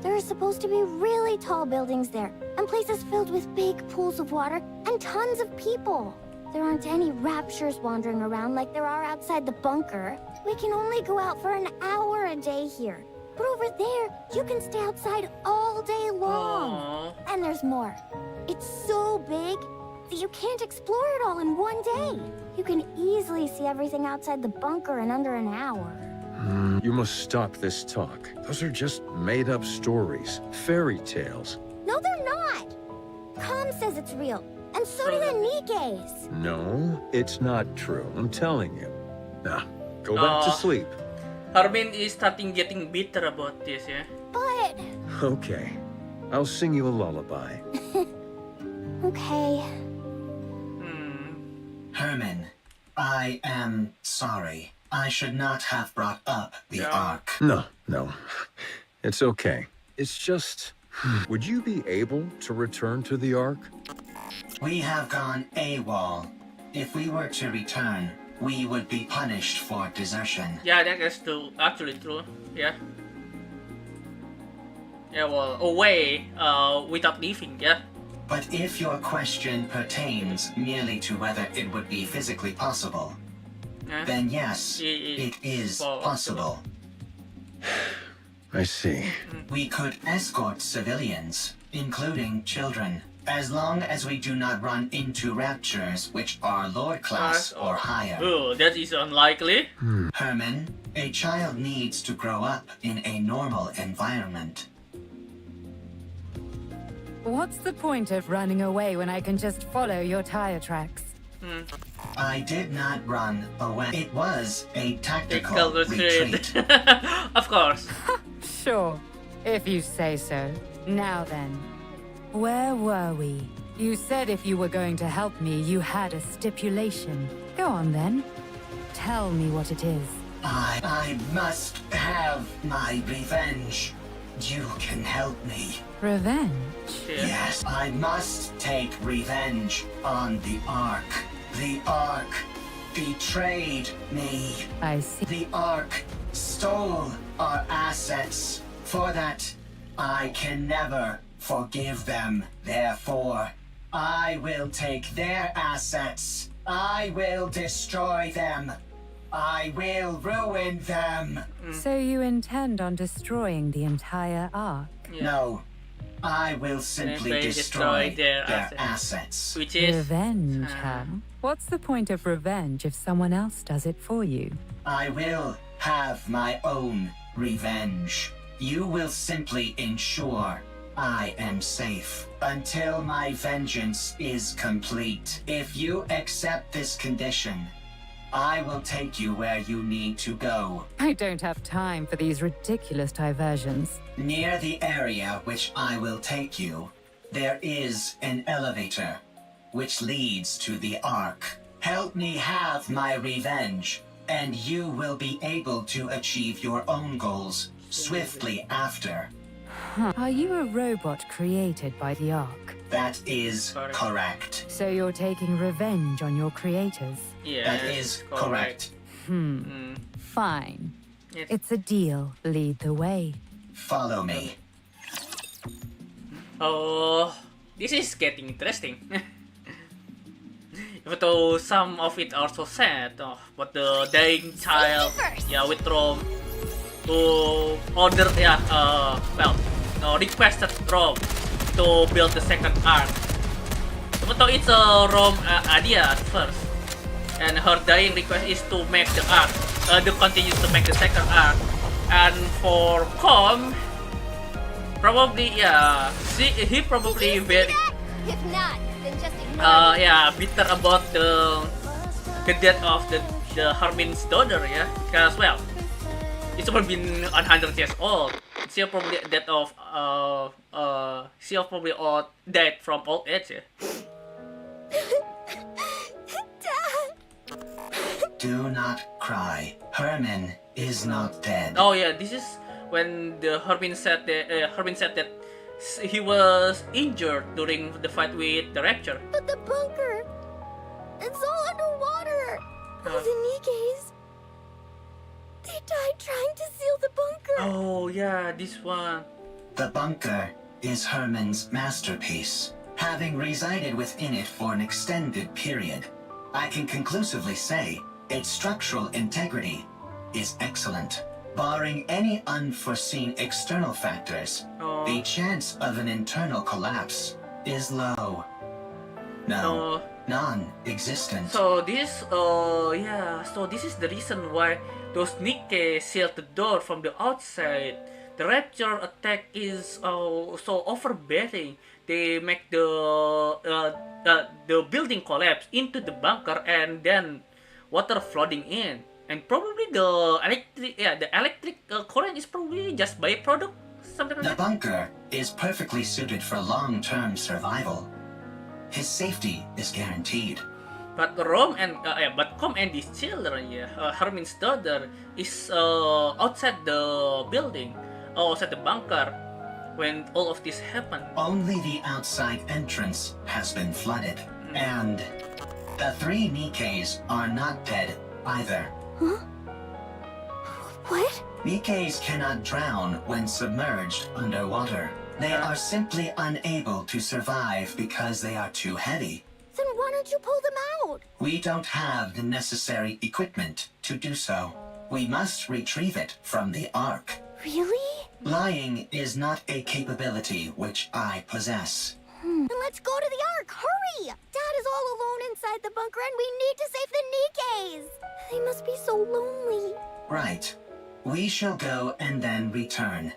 There are supposed to be really tall buildings there, and places filled with big pools of water, and tons of people. There aren't any raptures wandering around like there are outside the bunker. We can only go out for an hour a day here. But over there, you can stay outside all day long. Aww. And there's more. It's so big that you can't explore it all in one day. You can easily see everything outside the bunker in under an hour. You must stop this talk. Those are just made-up stories, fairy tales. No, they're not. Com says it's real, and so do the NIKKEs. No, it's not true. I'm telling you. Now, go back to sleep. Harmin is starting getting bitter about this, yeah. But Okay. I'll sing you a lullaby. Okay. Herman, I am sorry. I should not have brought up the Ark. No. It's okay. It's just... Would you be able to return to the Ark? We have gone AWOL. If we were to return, we would be punished for desertion. Yeah, that is actually true. Yeah. Yeah, well, away without leaving, yeah. But if your question pertains merely to whether it would be physically possible, then yes, it is possible. I see. We could escort civilians, including children, as long as we do not run into raptures which are Lord class or higher. Oh, that is unlikely. Herman, a child needs to grow up in a normal environment. What's the point of running away when I can just follow your tire tracks? I did not run away. It was a tactical retreat. Of course. Sure, if you say so. Now then, where were we? You said if you were going to help me, you had a stipulation. Go on then. Tell me what it is. I must have my revenge. You can help me. Revenge? Yes, I must take revenge on the Ark. The Ark betrayed me. I see. The Ark stole our assets. For that, I can never forgive them. Therefore, I will take their assets. I will destroy them. I will ruin them. So you intend on destroying the entire Ark? No. I will simply destroy their assets. Which is... Revenge, huh? What's the point of revenge if someone else does it for you? I will have my own revenge. You will simply ensure I am safe until my vengeance is complete. If you accept this condition, I will take you where you need to go. I don't have time for these ridiculous diversions. Near the area which I will take you, there is an elevator which leads to the Ark. Help me have my revenge, and you will be able to achieve your own goals swiftly after. Are you a robot created by the Ark? That is correct. So you're taking revenge on your creators? Yeah, that is correct. Fine. It's a deal. Lead the way. Follow me. Oh, this is getting interesting. Even though some of it are so sad, but the dying child, yeah, with Rome, who ordered, requested Rome to build the second Ark. Even though it's a Rome idea at first, and her dying request is to make the Ark, to continue to make the second Ark. And for Com, probably, he probably very, If not, then just ignore bitter about the death of the Hermin's daughter, yeah, because well, it's already been 100 years old. She probably dead of she probably died from old age, yeah. Do not cry. Herman is not dead. Oh yeah, this is when the Hermin said that he was injured during the fight with the Rapture. But the bunker, it's all underwater. All the NIKKEs, they died trying to seal the bunker. Oh yeah, this one. The bunker is Herman's masterpiece. Having resided within it for an extended period, I can conclusively say its structural integrity is excellent. Barring any unforeseen external factors, the chance of an internal collapse is low. No, non-existent. So this, so this is the reason why those NIKKE sealed the door from the outside. The Rapture attack is so overbearing. They make the building collapse into the bunker, and then water flooding in. And probably the electric current is probably just byproduct Something like The that. bunker is perfectly suited for long-term survival. His safety is guaranteed. But Com and his children, Hermin's daughter, is outside the building, outside the bunker, when all of this happened. Only the outside entrance has been flooded, and the 3 NIKKEs are not dead either. Huh? What? NIKKEs cannot drown when submerged underwater. They are simply unable to survive because they are too heavy. Then why don't you pull them out? We don't have the necessary equipment to do so. We must retrieve it from the Ark. Really? Lying is not a capability which I possess. Then let's go to the Ark. Hurry! Dad is all alone inside the bunker and we need to save the NIKKEs. They must be so lonely. Right. We shall go and then return.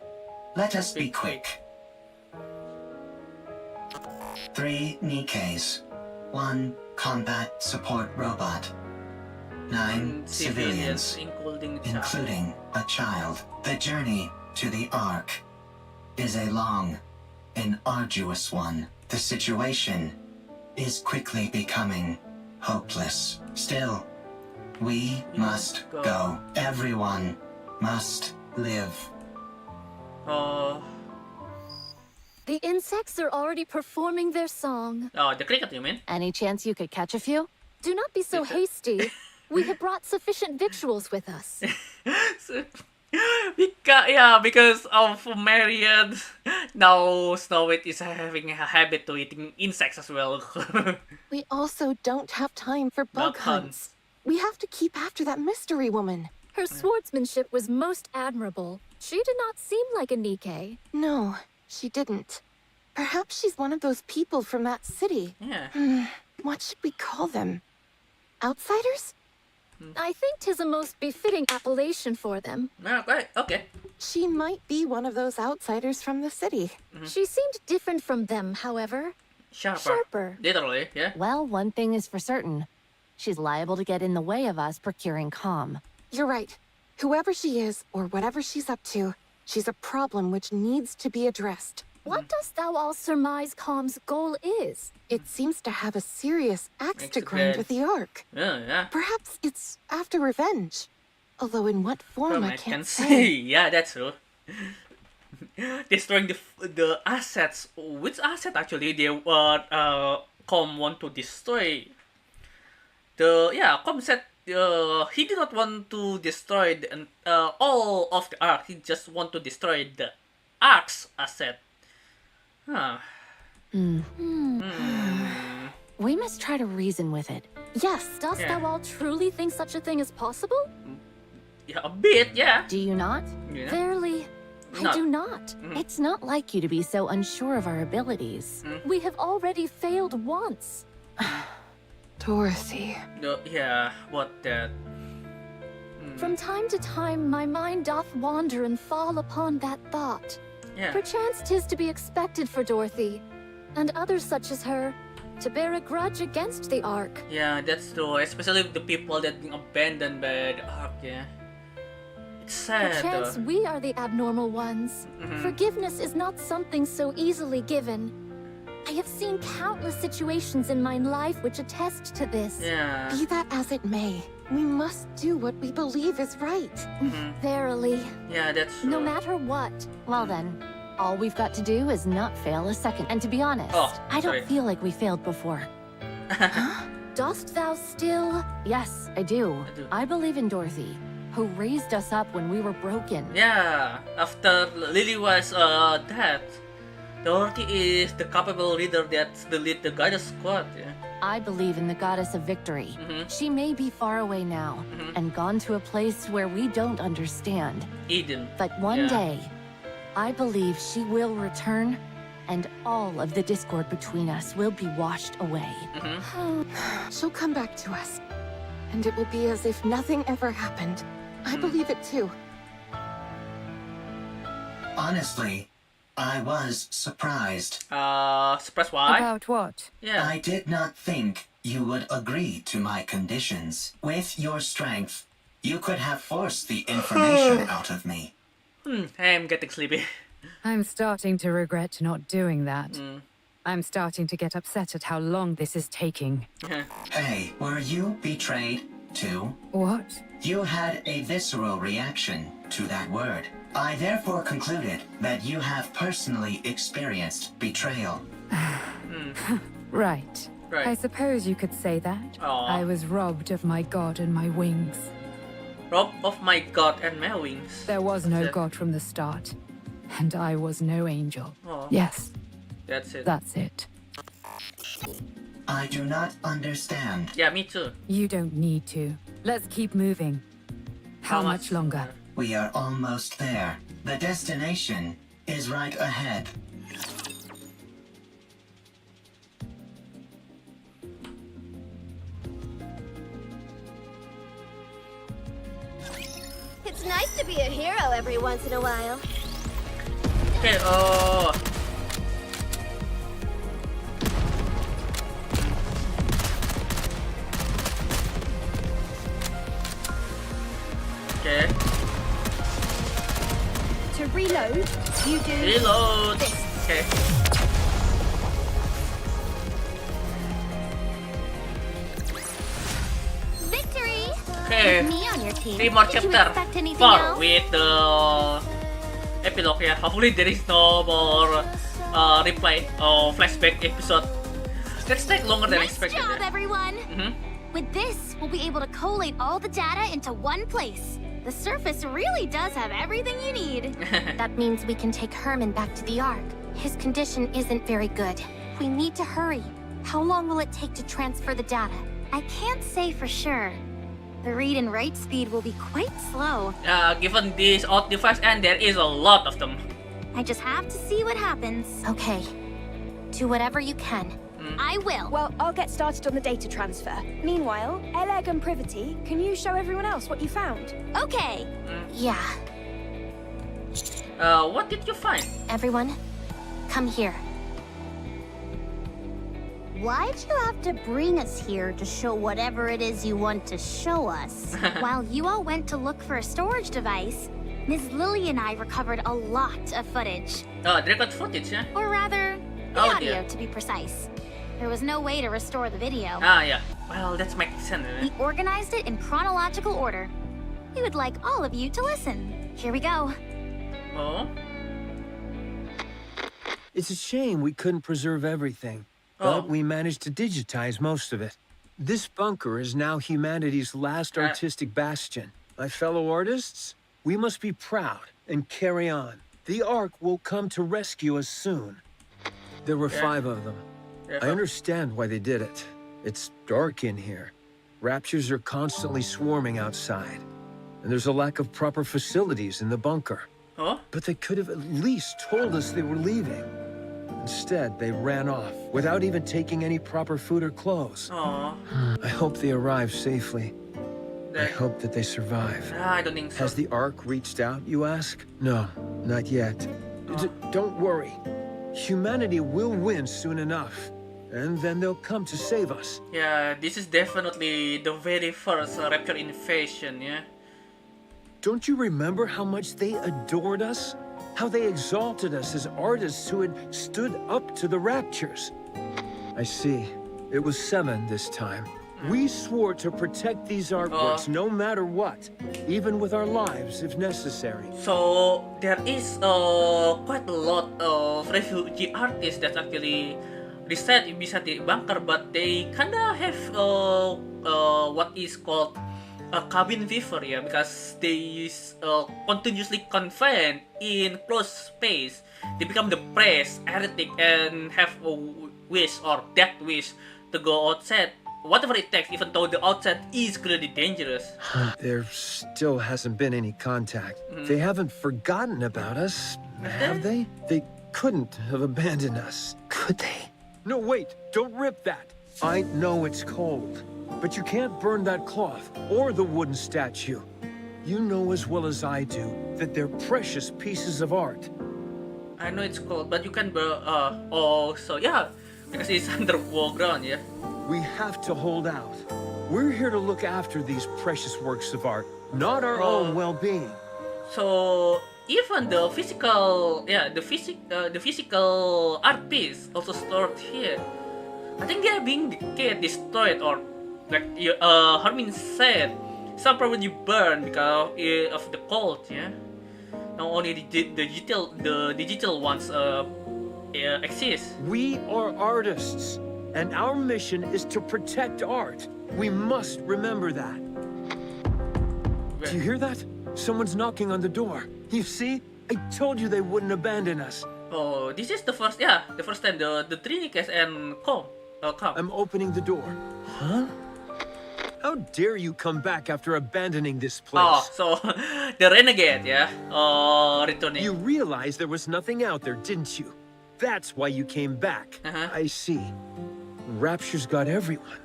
Let us be quick. 3 NIKKEs. 1 combat support robot. 9 civilians, including a child. The journey to the Ark is a long and arduous one. The situation is quickly becoming hopeless. Still, we must go. Everyone must live. The insects are already performing their song. Oh, the cricket, you mean? Any chance you could catch a few? Do not be so hasty. We have brought sufficient victuals with us. Because of Marion, now Snow White is having a habit to eating insects as well. We also don't have time for bug hunts. We have to keep after that mystery woman. Her swordsmanship was most admirable. She did not seem like a NIKKE. No, she didn't. Perhaps she's one of those people from that city. Yeah. What should we call them? Outsiders? I think 'tis a most befitting appellation for them. Okay. She might be one of those outsiders from the city. She seemed different from them, however. Sharper. Literally, yeah. Well, one thing is for certain. She's liable to get in the way of us procuring calm. You're right. Whoever she is, or whatever she's up to, she's a problem which needs to be addressed. What dost thou all surmise Calm's goal is? It seems to have a serious axe to grind with the Ark. Yeah. Perhaps it's after revenge. Although in what form, I can't say. say. Yeah, that's true. Destroying the assets. Which asset actually they Com want to destroy? Com said he did not want to destroy all of the Ark. He just want to destroy the Ark's asset. We must try to reason with it. Yes, dost thou all truly think such a thing is possible? Yeah, a bit, yeah. Do you not? Yeah. Verily, I do not. It's not like you to be so unsure of our abilities. We have already failed once. Dorothy. What that? From time to time, my mind doth wander and fall upon that thought. Yeah. Perchance 'tis to be expected for Dorothy, and others such as her, to bear a grudge against the Ark. Yeah, that's true. Especially the people that being abandoned by the Ark, yeah. It's sad. Perchance we are the abnormal ones. Forgiveness is not something so easily given. I have seen countless situations in my life which attest to this. Yeah. Be that as it may, we must do what we believe is right. Verily. Yeah, that's true. No matter what. Well then, all we've got to do is not fail a second. And to be honest, I don't feel like we failed before. Dost thou still? Yes, I do. I believe in Dorothy, who raised us up when we were broken. Yeah, after Lily was dead, Dorothy is the capable leader that's the lead the goddess squad. Yeah. I believe in the goddess of victory. She may be far away now and gone to a place where we don't understand. Eden. But one day, I believe she will return and all of the discord between us will be washed away. She'll come back to us. And it will be as if nothing ever happened. I believe it too. Honestly, I was surprised. Surprised why? About what? Yeah. I did not think you would agree to my conditions. With your strength, you could have forced the information out of me. I'm getting sleepy. I'm starting to regret not doing that. I'm starting to get upset at how long this is taking. Hey, were you betrayed too? What? You had a visceral reaction to that word. I therefore concluded that you have personally experienced betrayal. Right. I suppose you could say that. I was robbed of my god and my wings. Robbed of my god and my wings. There was no god from the start. And I was no angel. Yes. That's it. That's it. I do not understand. Yeah, me too. You don't need to. Let's keep moving. How much longer? We are almost there. The destination is right ahead. It's nice to be a hero every once in a while. Okay, Okay. To reload, you do reload. This. Okay. Victory! Okay. With me on your team. 3 more Did you chapter. expect anything 4 else? with the epilogue. Yeah. Hopefully there is no more replay or flashback episode. Let's take longer than expected. Nice job, everyone! With this, we'll be able to collate all the data into one place. The surface really does have everything you need. That means we can take Herman back to the Ark. His condition isn't very good. We need to hurry. How long will it take to transfer the data? I can't say for sure. The read and write speed will be quite slow. Given this odd device, and there is a lot of them. I just have to see what happens. Okay. Do whatever you can. I will. Well, I'll get started on the data transfer. Meanwhile, Eleg and Privity, can you show everyone else what you found? Okay. Yeah. What did you find? Everyone, come here. Why'd you have to bring us here to show whatever it is you want to show us? While you all went to look for a storage device, Ms. Lily and I recovered a lot of footage. They got footage, yeah? Or rather, the Oh, audio, dear. to be precise. There was no way to restore the video. Yeah. Well, that's makes sense. We organized it in chronological order. We would like all of you to listen. Here we go. Oh? It's a shame we couldn't preserve everything, but we managed to digitize most of it. This bunker is now humanity's last artistic bastion. My fellow artists, we must be proud and carry on. The Ark will come to rescue us soon. There were 5 of them. I understand why they did it. It's dark in here. Raptures are constantly swarming outside. And there's a lack of proper facilities in the bunker. But they could have at least told us they were leaving. Instead, they ran off without even taking any proper food or clothes. I hope they arrive safely. I hope that they survive. I don't think so. Has the Ark reached out, you ask? No, not yet. Don't worry. Humanity will win soon enough. And then they'll come to save us. Yeah, this is definitely the very first Rapture invasion, yeah? Don't you remember how much they adored us? How they exalted us as artists who had stood up to the Raptures? I see. It was 7 this time. We swore to protect these artworks no matter what, even with our lives if necessary. So there is quite a lot of refugee artists that actually reside beside the bunker, but they kinda have what is called a cabin fever, yeah, because they continuously confined in closed space. They become depressed, erratic, and have a wish or death wish to go outside. Whatever it takes, even though the outside is clearly dangerous. There still hasn't been any contact. They haven't forgotten about us, have they? They couldn't have abandoned us, could they? No, wait, don't rip that. I know it's cold, but you can't burn that cloth or the wooden statue. You know as well as I do that they're precious pieces of art. I know it's cold, but you can burn, so yeah, because it's underground ground, yeah? We have to hold out. We're here to look after these precious works of art, not our own well-being. So even the physical art piece also stored here. I think they are being decayed, destroyed, or like Hermin said, some probably burned because of the cold. Yeah, not only the digital ones exist. We are artists, and our mission is to protect art. We must remember that. Do you hear that? Someone's knocking on the door. You see? I told you they wouldn't abandon us. Oh, this is the first time the three NIKKEs and come. I'm opening the door. Huh? How dare you come back after abandoning this place? Oh, so the renegade, yeah? Returning. You realized there was nothing out there, didn't you? That's why you came back. I see. Rapture's got everyone.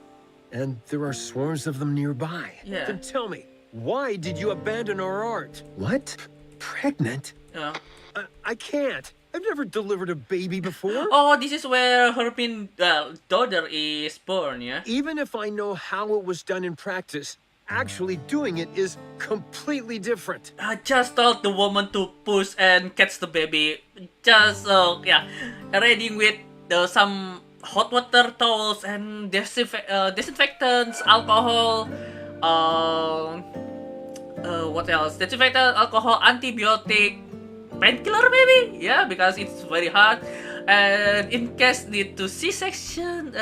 And there are swarms of them nearby. Yeah. Then tell me, why did you abandon our art? What? Pregnant? Yeah. I can't. I've never delivered a baby before. Oh, this is where Hermin daughter is born, yeah? Even if I know how it was done in practice, actually doing it is completely different. I just told the woman to push and catch the baby. Just, ready with some hot water towels and disinfectants, alcohol, what else? Disinfectant, alcohol, antibiotic, painkiller maybe? Yeah, because it's very hard. And in case need to C-section,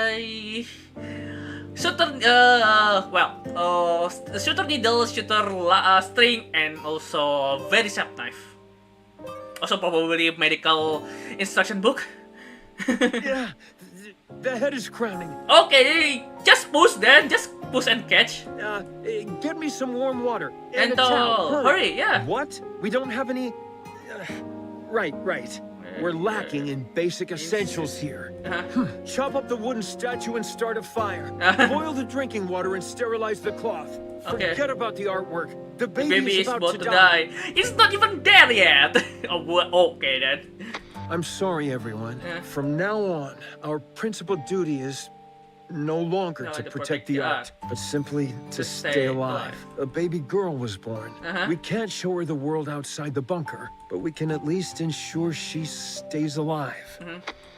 shooter needle, shooter string, and also a very sharp knife. Also probably medical instruction book. Yeah, the head is crowning. Okay, just push then, just push and catch. Get me some warm water. And a towel. hurry, yeah. What? We don't have any... Right. We're lacking in basic essentials here. Chop up the wooden statue and start a fire. Boil the drinking water and sterilize the cloth. Okay. Forget about the artwork. The baby baby is about to die. It's not even there yet. Okay then. I'm sorry, everyone. From now on, our principal duty is no longer to protect the art, but simply to stay alive. A baby girl was born. We can't show her the world outside the bunker, but we can at least ensure she stays alive.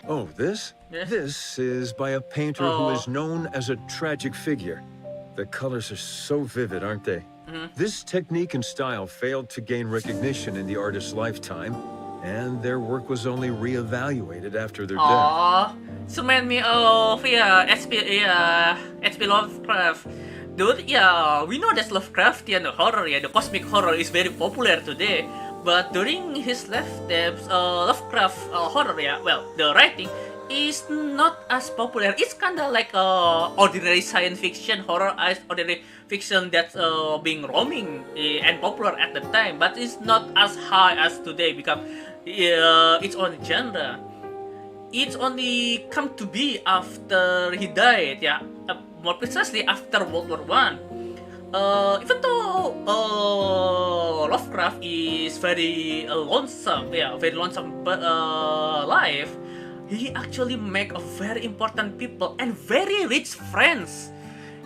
Oh, this? This is by a painter who is known as a tragic figure. The colors are so vivid, aren't they? This technique and style failed to gain recognition in the artist's lifetime, and their work was only re-evaluated after their death. It reminds me of H.P. Lovecraft. Dude, yeah, we know that Lovecraftian horror, the cosmic horror is very popular today. But during his lifetime, Lovecraft horror, the writing is not as popular. It's kind of like ordinary science fiction horror, ordinary fiction that's being roaming and popular at the time, but it's not as high as today because its own genre. It's only come to be after he died, more precisely after World War I. Even though Lovecraft is very lonesome life, he actually make a very important people and very rich friends.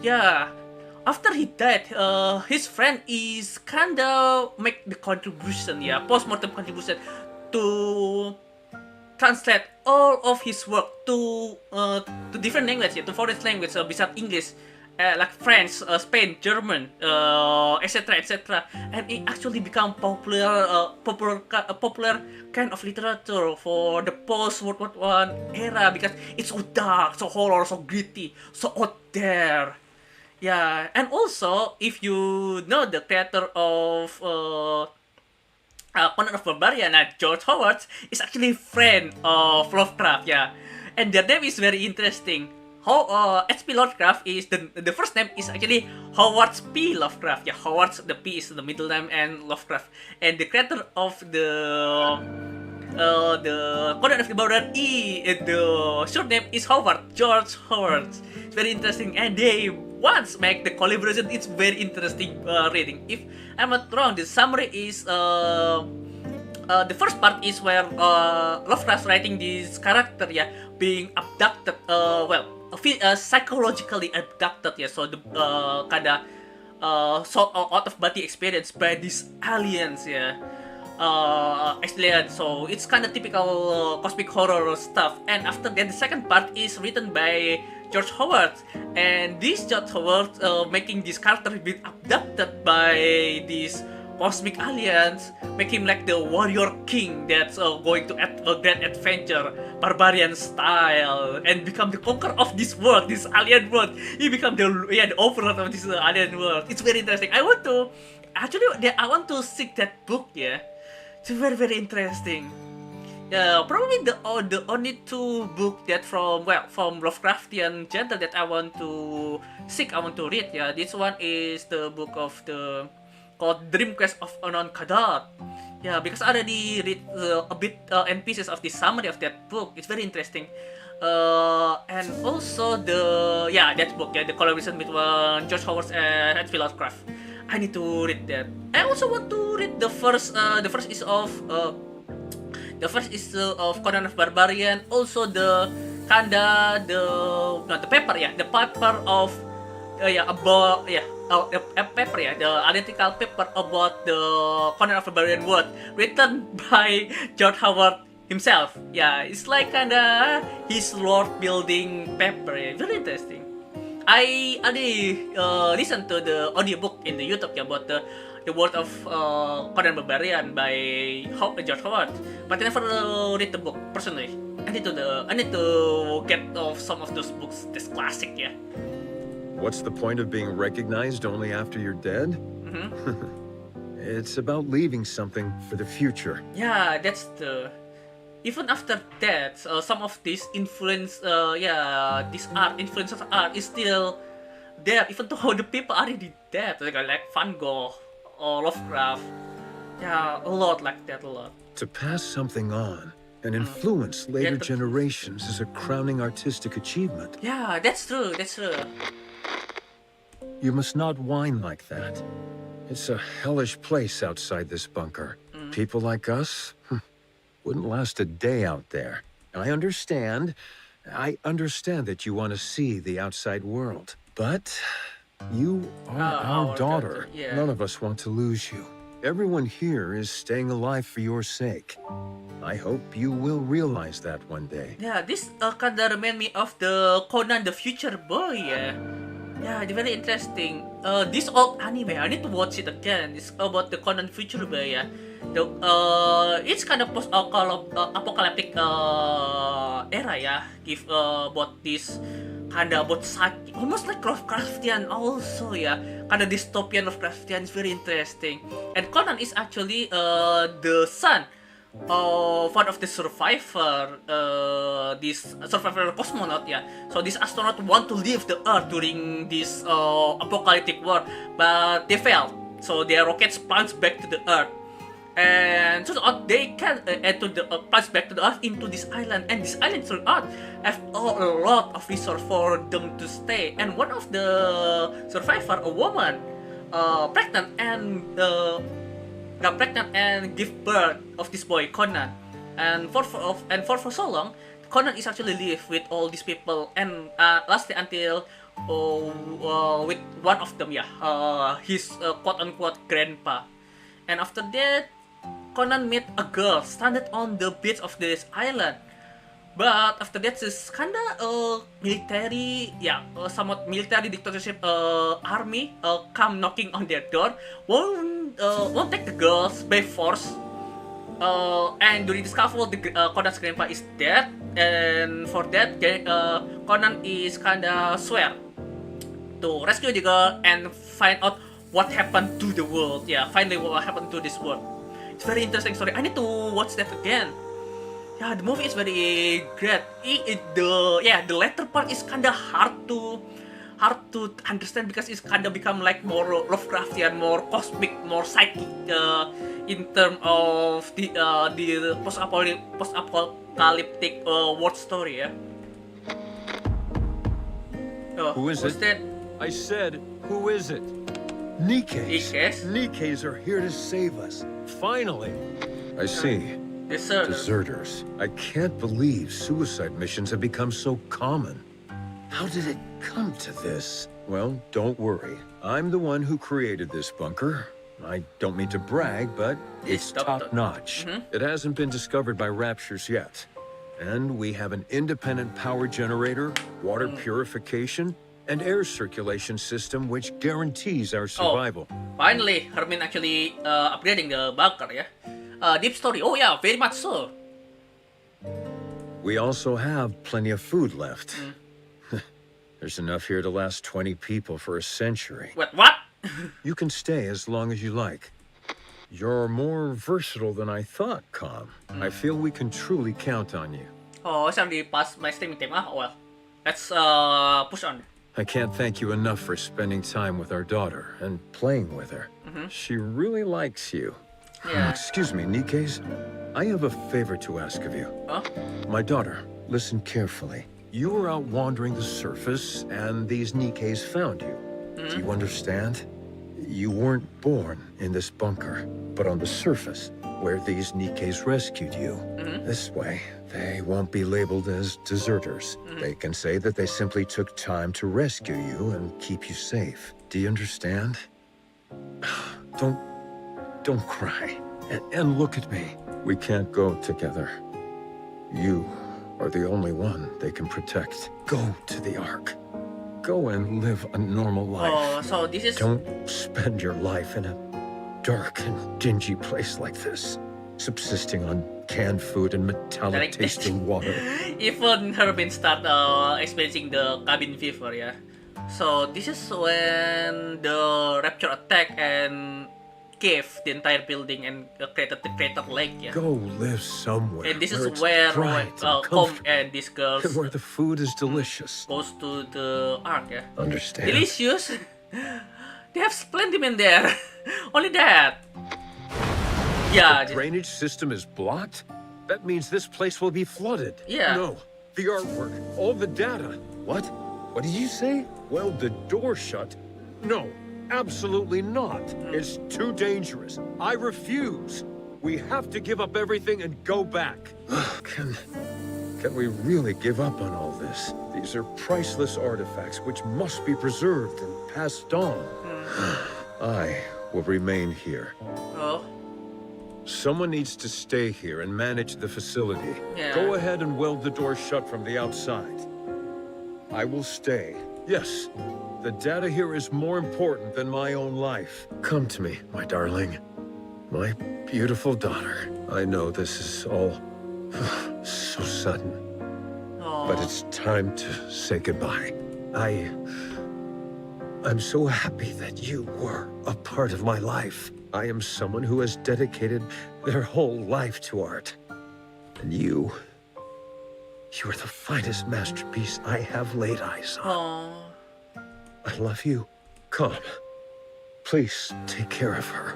Yeah, after he died, his friend is kinda make the contribution, post-mortem contribution to translate all of his work to different languages, to foreign language besides English, like French, Spain, German, etc., and it actually become popular kind of literature for the post-World War I era because it's so dark, so horror, so gritty, so out there. Yeah, and also if you know the creator of Conan of Barbarian, George Howard, is actually a friend of Lovecraft, and their name is very interesting. H.P. Lovecraft is the first name is actually Howard P. Lovecraft. Howard, the P is the middle name, and Lovecraft. And the creator of the Conan of the Barbarian, the short name is Howard, George Howard. It's very interesting, and they once make the collaboration. It's very interesting reading. If I'm not wrong, the summary is the first part is where Lovecraft writing this character, being abducted, psychologically abducted, so the kinda sort of out of body experience by these aliens, alien. So it's kind of typical cosmic horror stuff. And after that, the second part is written by George Howard, and this George Howard making this character be abducted by these cosmic aliens, make him like the warrior king that's going to a grand adventure, barbarian style, and become the conqueror of this world, this alien world. He become the overlord of this alien world. It's very interesting. I want to seek that book. Yeah, it's very interesting. Probably the only two books that from Lovecraftian genre that I want to seek, I want to read. Yeah, this one is the book of the called Dream Quest of Unknown Kadar. Yeah, because I already read a bit and pieces of the summary of that book. It's very interesting. And also that book, the collaboration between George Howard and H.P. Lovecraft. I need to read that. I also want to read the first issue of Conan of Barbarian. Also the paper of the analytical paper about the Conan of Barbarian world, written by George Howard himself. Yeah, it's like kinda his world building paper. Yeah, very interesting. I already listened to the audiobook in the YouTube about the world of Conan Barbarian by George Howard, but I never read the book personally. I need to get some of those books. This classic, yeah. What's the point of being recognized only after you're dead? It's about leaving something for the future. Yeah, that's the. Even after that, some of this influence, this influence of art is still there, even though the people are already dead, like Van Gogh or Lovecraft. Yeah, a lot like that, a lot. To pass something on and influence later generations is a crowning artistic achievement. Yeah, that's true, that's true. You must not whine like that. It's a hellish place outside this bunker. People like us wouldn't last a day out there. I understand that you want to see the outside world. But you are our daughter. Yeah. None of us want to lose you. Everyone here is staying alive for your sake. I hope you will realize that one day. Yeah, this kinda remind me of the Conan the Future Boy, yeah. Yeah, it's very interesting. This old anime, I need to watch it again. It's about the Conan Future Boy, yeah. It's kind of post-apocalyptic era, yeah. Give about this kinda about psychic, almost like Lovecraftian also, yeah. Kinda dystopian Lovecraftian is very interesting. And Conan is actually the son of one of the survivor, this survivor cosmonaut, yeah. So this astronaut want to leave the Earth during this apocalyptic war, but they failed. So their rockets plunged back to the Earth. And so they can plunge back to the Earth into this island, and this island through Earth have a lot of resources for them to stay. And one of the survivor, a woman, pregnant and got pregnant and give birth of this boy Conan. And for so long, Conan is actually live with all these people, and lastly until with one of them, yeah, his quote unquote grandpa. And after that, Conan met a girl stranded on the beach of this island. But after that, this kinda military, somewhat military dictatorship army come knocking on their door. Won't take the girls by force. And during the scuffle, Conan's grandpa is dead. And for that, Conan is kinda swear to rescue the girl and find out what happened to the world. Yeah, finally what happened to this world. It's very interesting story. I need to watch that again. Yeah, the movie is very great. The latter part is kinda hard to understand because it's kinda become like more Lovecraftian, more cosmic, more psychic in terms of the post-apocalyptic world story. Yeah. Who is it? That? I said, who is it? NIKKEs. NIKKEs are here to save us. Finally. I see. Deserters. I can't believe suicide missions have become so common. How did it come to this? Well, don't worry. I'm the one who created this bunker. I don't mean to brag, but it's top-notch. It hasn't been discovered by Raptures yet. And we have an independent power generator, water purification, and air circulation system which guarantees our survival. Finally, Hermin actually upgrading the bunker, yeah? Deep story. Oh yeah, very much so. We also have plenty of food left. There's enough here to last 20 people for a century. What? You can stay as long as you like. You're more versatile than I thought, Com. I feel we can truly count on you. Oh, it's already past my streaming time. Oh well. Let's push on. I can't thank you enough for spending time with our daughter and playing with her. She really likes you. Yeah. Excuse me, Nikkes. I have a favor to ask of you. Huh? My daughter, listen carefully. You were out wandering the surface, and these Nikkes found you. Do you understand? You weren't born in this bunker, but on the surface, where these Nikkes rescued you. This way, they won't be labeled as deserters. They can say that they simply took time to rescue you and keep you safe. Do you understand? Don't cry. And look at me. We can't go together. You are the only one they can protect. Go to the Ark. Go and live a normal life. Oh, so this is... Don't spend your life in a dark and dingy place like this, subsisting on canned food and metallic-tasting water. Even Hermin start experiencing the cabin fever, yeah? So this is when the rapture attack and cave the entire building and created the crater lake, yeah? Go live somewhere. And this is where Tom and these girls... where the food is delicious. Goes to the Ark, yeah? Understand. Delicious? They have plenty in there. Only that. Yeah. The drainage system is blocked? That means this place will be flooded. Yeah. No. The artwork. All the data. What? What did you say? Weld the door shut? No. Absolutely not. It's too dangerous. I refuse. We have to give up everything and go back. Can we really give up on all this? These are priceless artifacts which must be preserved and passed on. I will remain here. Oh. Someone needs to stay here and manage the facility. Yeah. Go ahead and weld the door shut from the outside. I will stay. Yes. The data here is more important than my own life. Come to me, my darling. My beautiful daughter. I know this is all so sudden. Aww. But it's time to say goodbye. I'm so happy that you were a part of my life. I am someone who has dedicated their whole life to art. And you are the finest masterpiece I have laid eyes on. Aww. I love you. Come. Please take care of her.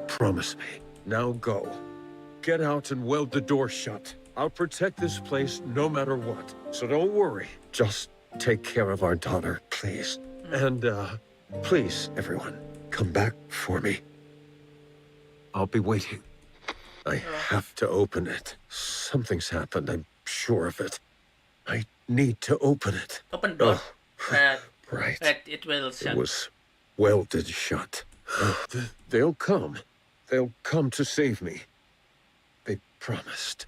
Promise me. Now go. Get out and weld the door shut. I'll protect this place no matter what. So don't worry. Just take care of our daughter, please. And, please, everyone, come back for me. I'll be waiting. I have to open it. Something's happened, I'm sure of it. I need to open it. Open door. Right. It will shut. It was welded shut. They'll come. They'll come to save me. They promised.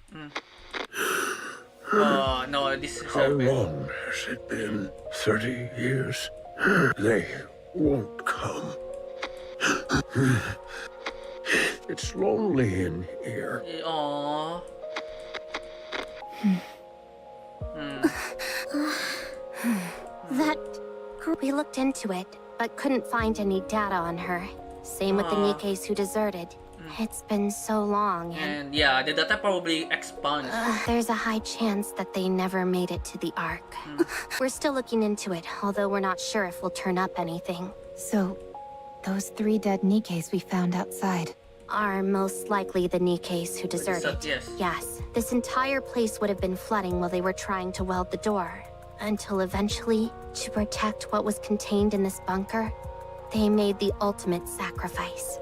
Oh, no, this is... How long has it been? 30 years? They won't come. It's lonely in here. Aww. That... We looked into it, but couldn't find any data on her. Same with the Nikkes who deserted. It's been so long and yeah, the data probably expunged. There's a high chance that they never made it to the Ark. We're still looking into it, although we're not sure if we'll turn up anything. So, those 3 dead Nikkes we found outside are most likely the Nikkes who deserted. Yes. This entire place would have been flooding while they were trying to weld the door. Until eventually, to protect what was contained in this bunker, they made the ultimate sacrifice.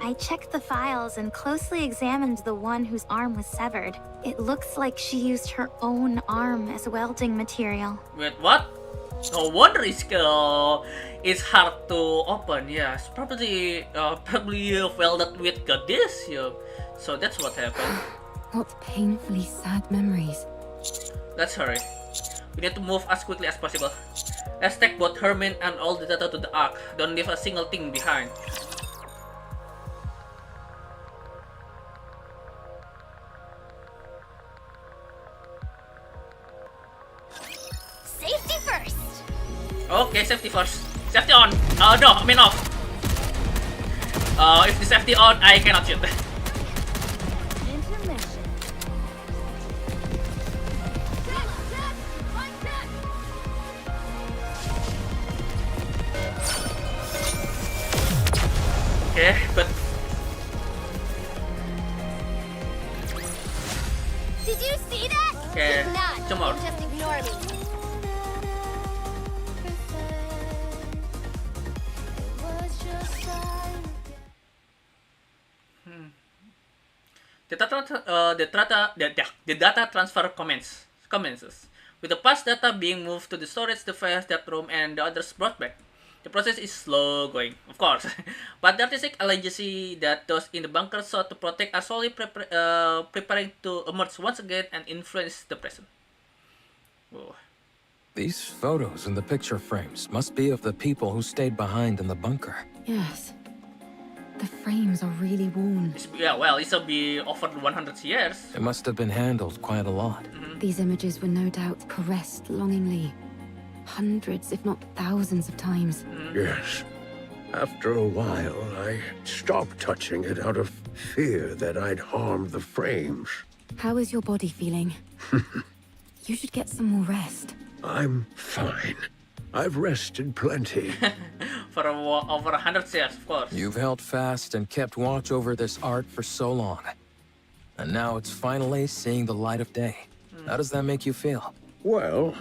I checked the files and closely examined the one whose arm was severed. It looks like she used her own arm as welding material. Wait, what? No wonder it's hard to open. Yes, probably filled with goddess. Yeah. So that's what happened. What painfully sad memories. Let's hurry. We need to move as quickly as possible. Let's take both Herman and all the data to the Ark. Don't leave a single thing behind. Safety first. Okay, safety first. Safety on. No, I mean off. If the safety on, I cannot shoot. Okay, but Did you see that? okay, If not, come on. just ignore me. The data transfer commences. With the past data being moved to the storage device that room and the others brought back. The process is slow going, of course, but the artistic legacy that those in the bunker sought to protect are slowly preparing to emerge once again and influence the present. Whoa. These photos in the picture frames must be of the people who stayed behind in the bunker. Yes. The frames are really worn. Yeah, well, it'll be over 100 years. It must have been handled quite a lot. These images were no doubt caressed longingly. Hundreds, if not thousands of times. Yes. After a while, I stopped touching it out of fear that I'd harm the frames. How is your body feeling? You should get some more rest. I'm fine. I've rested plenty. For over 100 years, of course. You've held fast and kept watch over this art for so long. And now it's finally seeing the light of day. How does that make you feel? Well,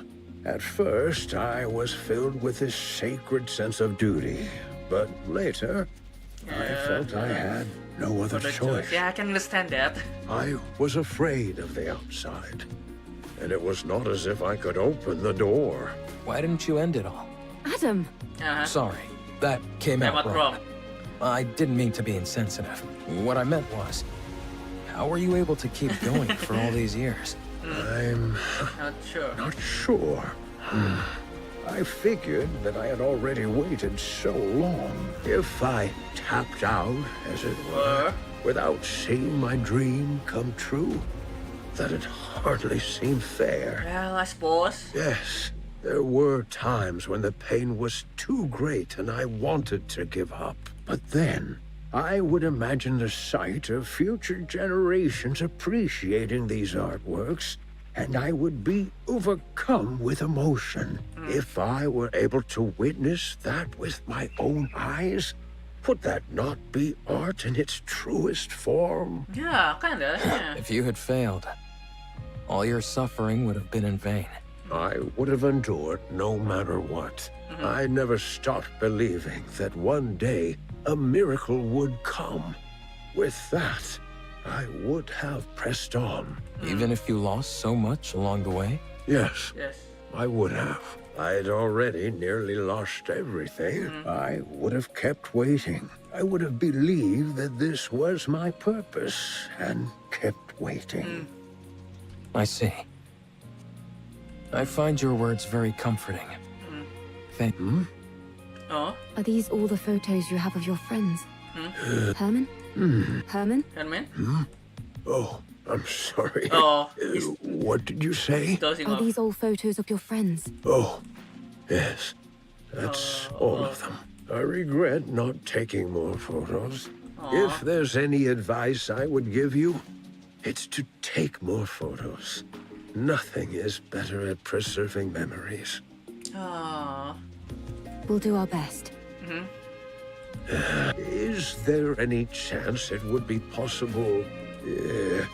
at first I was filled with this sacred sense of duty. But later, I felt I had no other choice. Yeah, I can understand that. I was afraid of the outside. And it was not as if I could open the door. Why didn't you end it all? Adam! Sorry, that came out wrong. I didn't mean to be insensitive. What I meant was, how were you able to keep going for all these years? I'm not sure. I figured that I had already waited so long. If I tapped out, as it were, without seeing my dream come true, that it hardly seemed fair. Well, I suppose. Yes, there were times when the pain was too great and I wanted to give up. But then, I would imagine the sight of future generations appreciating these artworks, and I would be overcome with emotion. If I were able to witness that with my own eyes, would that not be art in its truest form? Yeah, kinda, yeah. If you had failed, all your suffering would have been in vain. I would have endured no matter what. I never stopped believing that one day a miracle would come. With that, I would have pressed on. Even if you lost so much along the way? Yes. Yes. I would have. I'd already nearly lost everything. I would have kept waiting. I would have believed that this was my purpose and kept waiting. I see. I find your words very comforting. Thank you. Oh? Are these all the photos you have of your friends? Herman? Herman? Herman? Oh, I'm sorry. Oh. What did you say? Are these all photos of your friends? Oh, yes. That's all of them. I regret not taking more photos. If there's any advice I would give you, it's to take more photos. Nothing is better at preserving memories. Oh. We'll do our best. Is there any chance it would be possible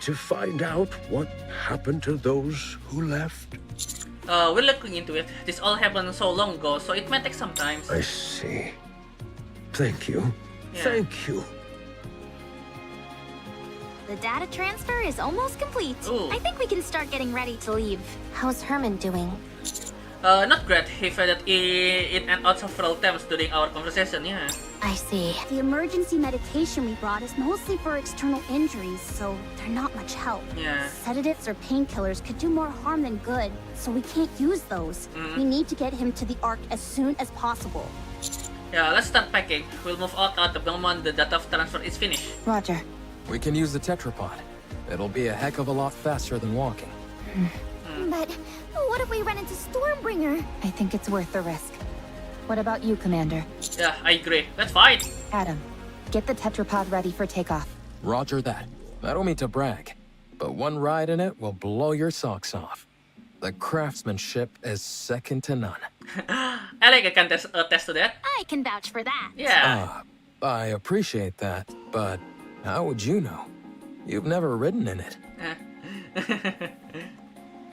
to find out what happened to those who left? We're looking into it. This all happened so long ago, so it might take some time. I see. Thank you. Yeah. Thank you. The data transfer is almost complete. Ooh. I think we can start getting ready to leave. How's Herman doing? Not great. He faded in and out several times during our conversation, yeah. I see. The emergency medication we brought is mostly for external injuries, so they're not much help. Yeah. Sedatives or painkillers could do more harm than good, so we can't use those. We need to get him to the Ark as soon as possible. Yeah, let's start packing. We'll move out at the moment the data transfer is finished. Roger. We can use the tetrapod. It'll be a heck of a lot faster than walking. But what if we run into Stormbringer? I think it's worth the risk. What about you, Commander? Yeah, I agree. Let's fight. Adam, get the tetrapod ready for takeoff. Roger that. I don't mean to brag, but one ride in it will blow your socks off. The craftsmanship is second to none. Alec can attest to that. I can vouch for that. Yeah. I appreciate that, but how would you know? You've never ridden in it.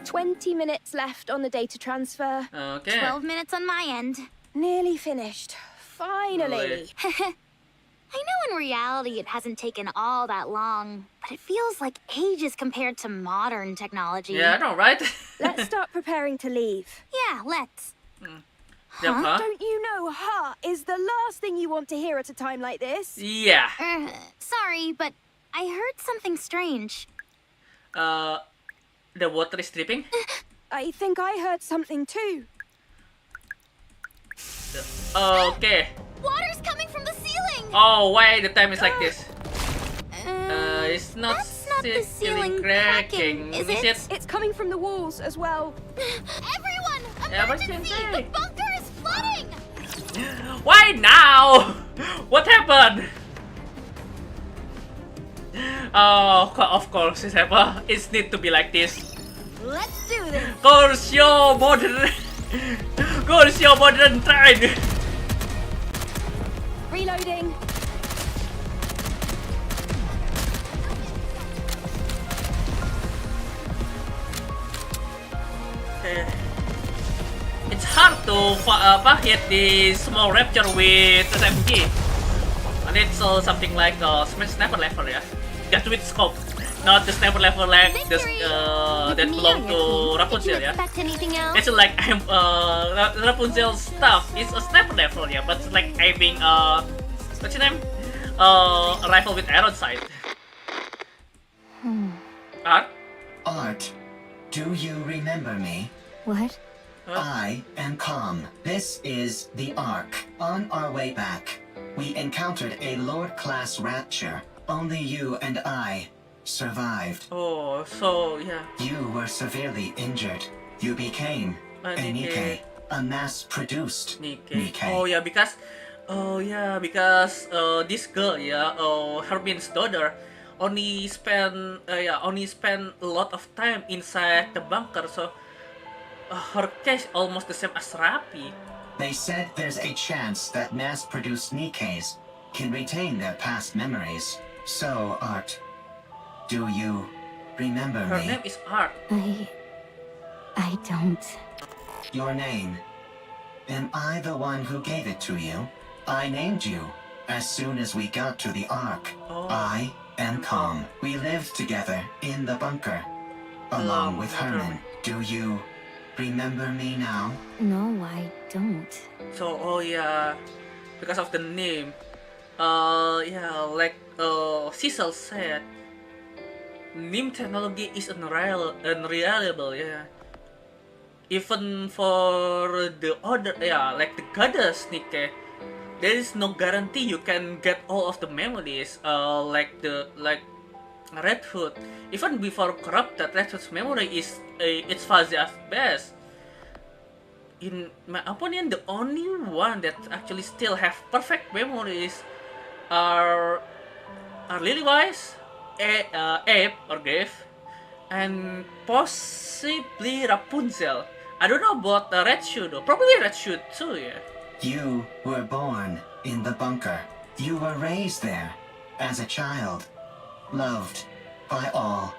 20 minutes left on the data transfer. Okay. 12 minutes on my end. Nearly finished. Finally. I know in reality it hasn't taken all that long, but it feels like ages compared to modern technology. Yeah, I know, right? Let's start preparing to leave. Yeah, let's. Huh? Don't you know "ha" is the last thing you want to hear at a time like this? Yeah. Sorry, but I heard something strange. The water is dripping? I think I heard something too. Okay. Water's coming from the ceiling! Oh, why the time is like this? It's not That's not the ceiling cracking, is it? It's coming from the walls as well. Everyone! Yeah, what's Emergency! in The bunker is flooding! Why now? What happened? Oh, of course, it need to be like this. Let's do this! Course your modern train! Reloading. It's hard to hit the small rapture with SMG. And it's something like sniper level, yeah. Just with scope, not the sniper level like that belong to Rapunzel, yeah. It's like Rapunzel's stuff. It's a sniper level, yeah, but it's like aiming what's your name? A rifle with arrow sight. Art? Art, do you remember me? What? I am Calm. This is the Ark. On our way back, we encountered a Lord-class rapture. Only you and I survived. Oh, so yeah. You were severely injured. You became a NIKKE, a mass-produced NIKKE. Oh yeah, because this girl, yeah, Hermine's daughter, only spend a lot of time inside the bunker, so her case almost the same as Rapi. They said there's a chance that mass-produced NIKKEs can retain their past memories. So, Art, do you remember me? Her name is Art. I don't. Your name. Am I the one who gave it to you? I named you as soon as we got to the Ark. I am Calm. We lived together in the bunker, along with Herman. Do you remember me now? No, I don't. So, oh yeah, because of the name. Like Cecil said, name technology is unreliable, yeah. Even for the other, like the goddess NIKKE, there is no guarantee you can get all of the memories. Like Red Hood, even before corrupted, Red Hood's memory is it's fuzzy at best. In my opinion, the only one that actually still have perfect memories are Lillywise, Abe or Grave, and possibly Rapunzel. I don't know about the Red Shoe though. Probably Red Shoe too, yeah. You were born in the bunker. You were raised there as a child, loved by all.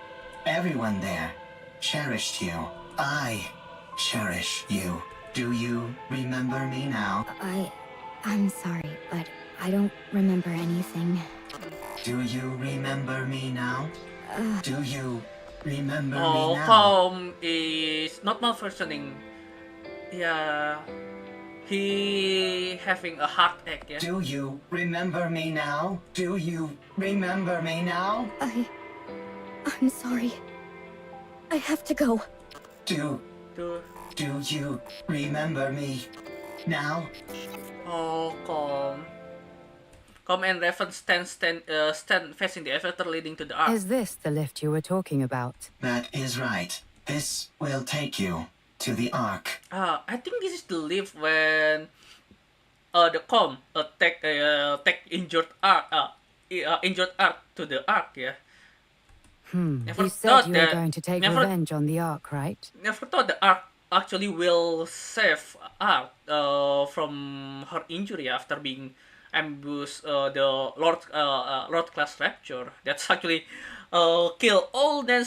Everyone there cherished you. I cherish you. Do you remember me now? I'm sorry, but I don't remember anything. Do you remember me now? Do you remember me now? Calm is not malfunctioning. Yeah. He having a heartache, yeah? Do you remember me now? Do you remember me now? I'm sorry. I have to go. Do you remember me now? Oh, Come and Raven stand facing the elevator leading to the ark. Is this the lift you were talking about? That is right. This will take you to the ark. I think this is the lift when the take injured ark to the ark, yeah. You said you were going to take revenge on the ark, right? Never thought the ark actually will save ark from her injury after being ambushed the Lord class rapture. That's actually kill all the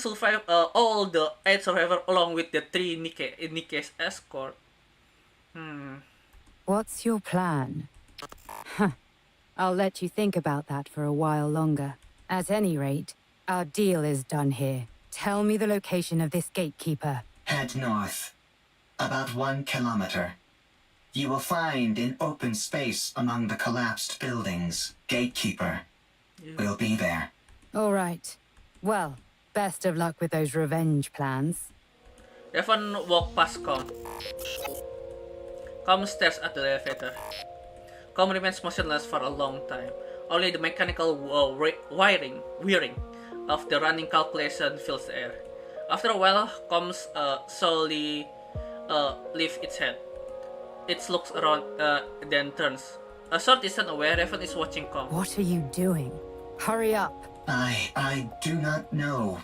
8 survivors along with the 3 NIKKE's escort. What's your plan? I'll let you think about that for a while longer. At any rate, our deal is done here. Tell me the location of this gatekeeper. Head north. About 1 kilometer. You will find in open space among the collapsed buildings. Gatekeeper will be there. All right. Well, best of luck with those revenge plans. Raven walk past Com. Com stares at the elevator. Com remains motionless for a long time. Only the mechanical whirring of the running calculation fills the air. After a while, Com slowly lifts its head. It looks around, then turns. A short distance away, Raven is watching Com. What are you doing? Hurry up. I do not know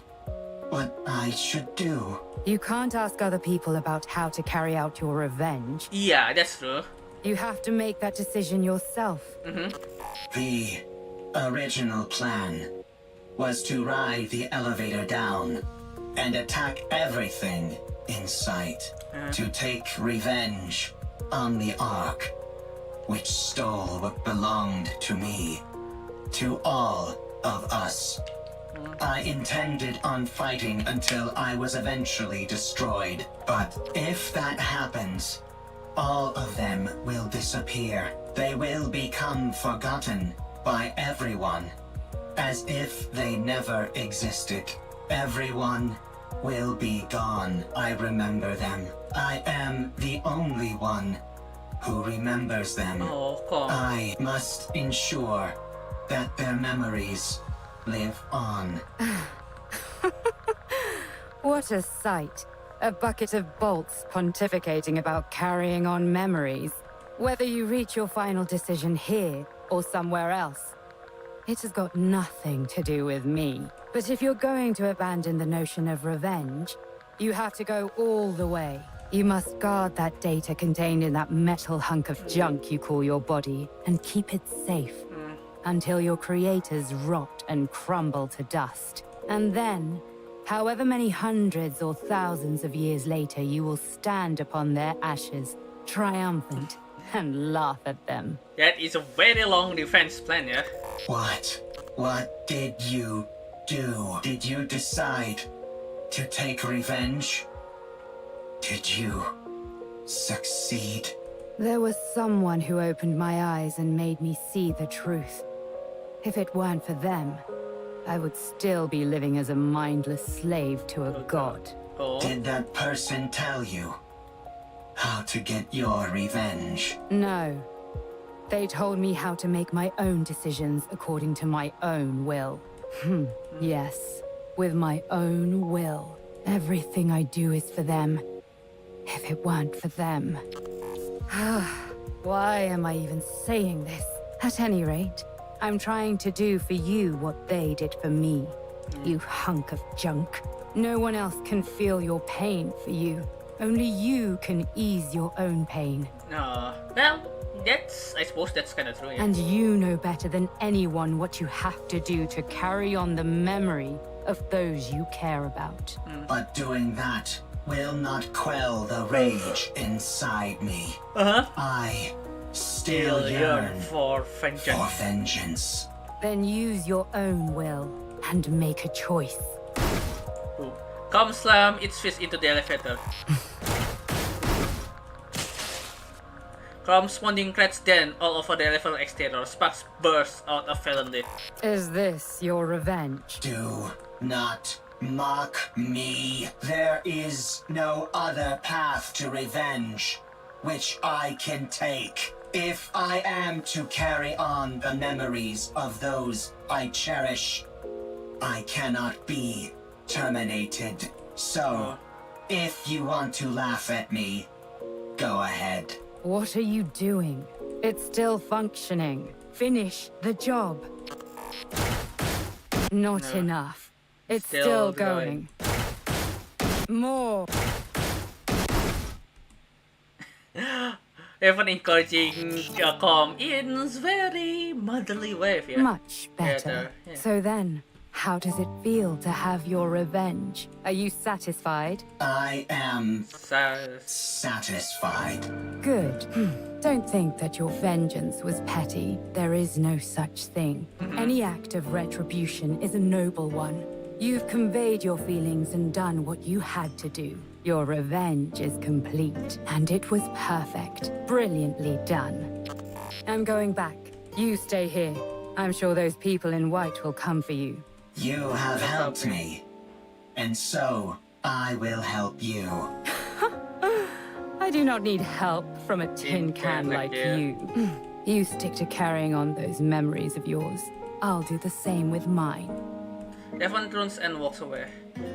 what I should do. You can't ask other people about how to carry out your revenge. Yeah, that's true. You have to make that decision yourself. The original plan was to ride the elevator down and attack everything in sight. To take revenge on the Ark, which stole what belonged to me, to all of us. I intended on fighting until I was eventually destroyed. But if that happens, all of them will disappear. They will become forgotten by everyone, as if they never existed. Everyone will be gone. I remember them. I am the only one who remembers them. I must ensure that their memories live on. What a sight. A bucket of bolts pontificating about carrying on memories. Whether you reach your final decision here or somewhere else, it has got nothing to do with me. But if you're going to abandon the notion of revenge, you have to go all the way. You must guard that data contained in that metal hunk of junk you call your body and keep it safe until your creators rot and crumble to dust. And then, however many hundreds or thousands of years later, you will stand upon their ashes, triumphant, and laugh at them. That is a very long defense plan, yeah? What did you do? Did you decide to take revenge? Did you succeed? There was someone who opened my eyes and made me see the truth. If it weren't for them, I would still be living as a mindless slave to a god. Did that person tell you how to get your revenge? No. They told me how to make my own decisions according to my own will. Yes, with my own will. Everything I do is for them. If it weren't for them... Why am I even saying this? At any rate, I'm trying to do for you what they did for me. You hunk of junk. No one else can feel your pain for you. Only you can ease your own pain. Well, I suppose that's kind of true, yeah. And you know better than anyone what you have to do to carry on the memory of those you care about. But doing that will not quell the rage inside me. I still yearn for vengeance. Then use your own will and make a choice. Come slam its fist into the elevator. Corresponding cracks then all over the level exterior. Sparks burst out violently. Is this your revenge? Do not mock me. There is no other path to revenge which I can take. If I am to carry on the memories of those I cherish, I cannot be terminated. So, if you want to laugh at me, go ahead. What are you doing? It's still functioning. Finish the job. Not enough. It's still going. More. Even encouraging calm in very motherly way. Yeah? Much better. Yeah. So then, how does it feel to have your revenge? Are you satisfied? I am satisfied. Good. Don't think that your vengeance was petty. There is no such thing. Any act of retribution is a noble one. You've conveyed your feelings and done what you had to do. Your revenge is complete, and it was perfect. Brilliantly done. I'm going back. You stay here. I'm sure those people in white will come for you. You have helped me, and so I will help you. I do not need help from a tin can like you. You stick to carrying on those memories of yours. I'll do the same with mine. Devon turns and walks away.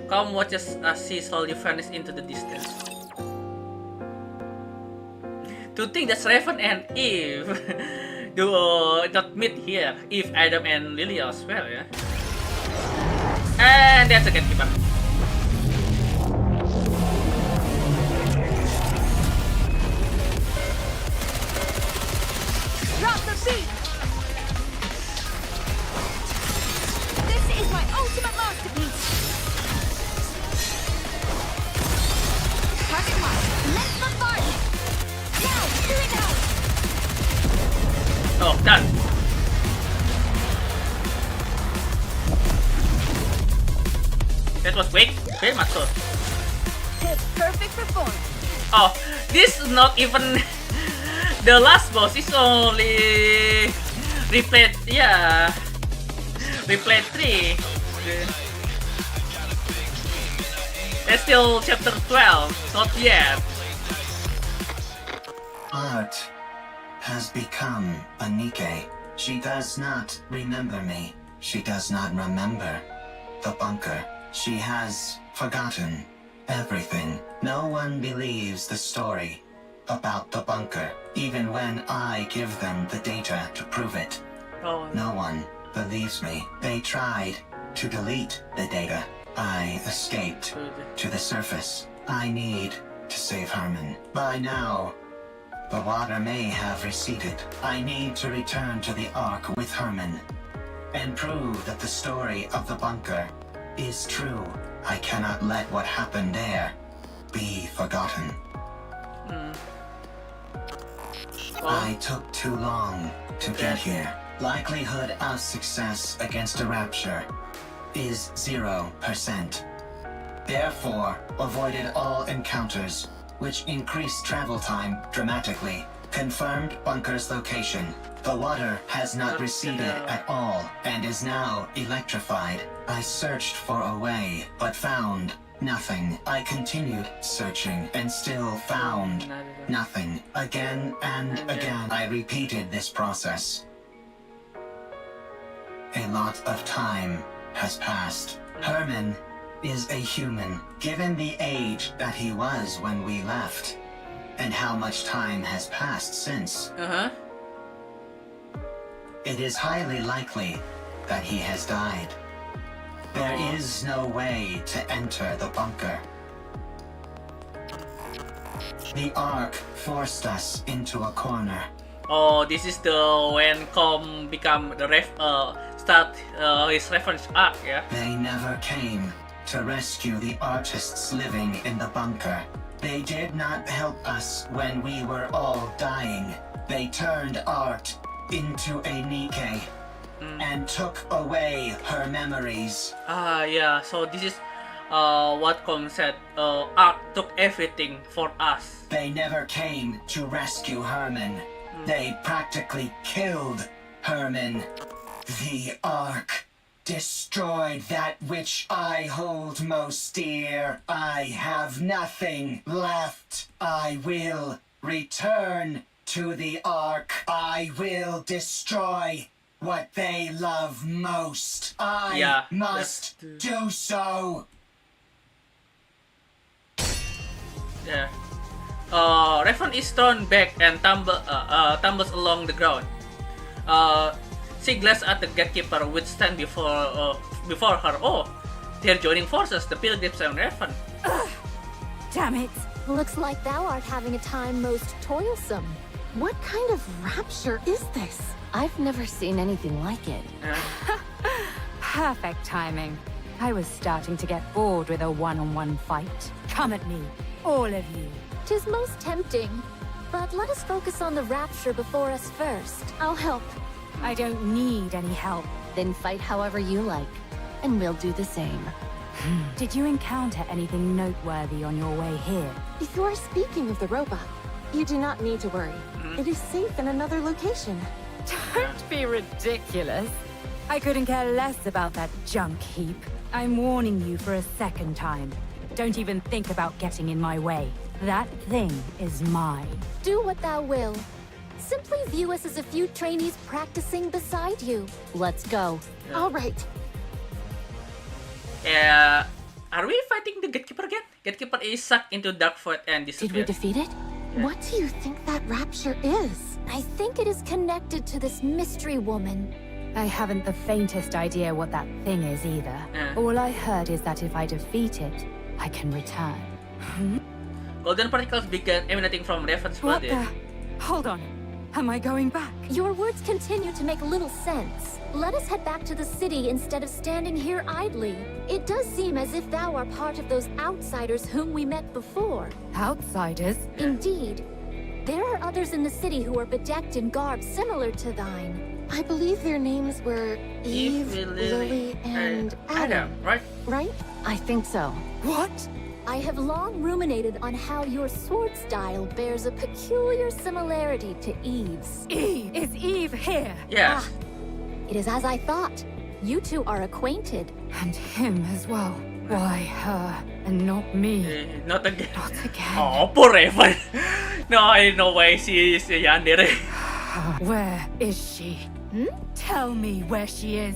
Calm watches as she slowly vanishes into the distance. To think that Raven and Eve do not meet here. Eve, Adam, and Lily as well, yeah? And that's a gatekeeper. Drop the beat! This is my ultimate masterpiece! Target mark! Let's bombard it! Now! Do it now! Oh, done! That was quick, very much so. It's perfect for form. Oh, this is not even the last boss. It's only replayed, yeah, replayed 3. It's still chapter 12, not yet. Art has become a NIKKE. She does not remember me. She does not remember the bunker. She has forgotten everything. No one believes the story about the bunker, even when I give them the data to prove it. Oh. No one believes me. They tried to delete the data. I escaped to the surface. I need to save Herman. By now, the water may have receded. I need to return to the Ark with Herman and prove that the story of the bunker is true. I cannot let what happened there be forgotten. I took too long to get here. Likelihood of success against a rapture is 0%. Therefore, avoided all encounters, which increased travel time dramatically. Confirmed bunker's location. The water has not receded at all and is now electrified. I searched for a way, but found nothing. I continued searching and still found nothing. Again and again, I repeated this process. A lot of time has passed. Herman is a human, given the age that he was when we left, and how much time has passed since. It is highly likely that he has died. There is no way to enter the bunker. The Ark forced us into a corner. Oh, this is the when Com become the start his revenge arc, yeah? They never came to rescue the artists living in the bunker. They did not help us when we were all dying. They turned art into a NIKKE and took away her memories. Yeah, so this is what Kong said, Ark took everything for us. They never came to rescue Herman. They practically killed Herman. The Ark destroyed that which I hold most dear. I have nothing left. I will return to the Ark. I will destroy what they love most. I must do so. Yeah. Raven is thrown back and tumbles along the ground. She glances at the gatekeeper, which stands before her. Oh, they're joining forces, the pilgrims and Raven. Damn it! Looks like thou art having a time most toilsome. What kind of rapture is this? I've never seen anything like it. Perfect timing. I was starting to get bored with a one-on-one fight. Come at me, all of you. 'Tis most tempting, but let us focus on the rapture before us first. I'll help. I don't need any help. Then fight however you like, and we'll do the same. Did you encounter anything noteworthy on your way here? If you are speaking of the robot, you do not need to worry. It is safe in another location. Don't be ridiculous. I couldn't care less about that junk heap. I'm warning you for a second time. Don't even think about getting in my way. That thing is mine. Do what thou will. Simply view us as a few trainees practicing beside you. Let's go. All right. Are we fighting the gatekeeper again? Gatekeeper is sucked into dark void and disappears. Did we defeat it? What do you think that rapture is? I think it is connected to this mystery woman. I haven't the faintest idea what that thing is either. All I heard is that if I defeat it, I can return. Golden particles began emanating from Raven's body. What the? Hold on. Am I going back? Your words continue to make little sense. Let us head back to the city instead of standing here idly. It does seem as if thou are part of those outsiders whom we met before. Outsiders? Indeed. There are others in the city who are bedecked in garb similar to thine. I believe their names were Eve, Lily, and Adam. Right? Right? I think so. What? I have long ruminated on how your sword style bears a peculiar similarity to Eve's. Eve? Is Eve here? Yes. It is as I thought. You two are acquainted. And him as well. Why her and not me? Not again. Not again. Oh, poor Raven. No, I know why she is yandere. Where is she? Tell me where she is.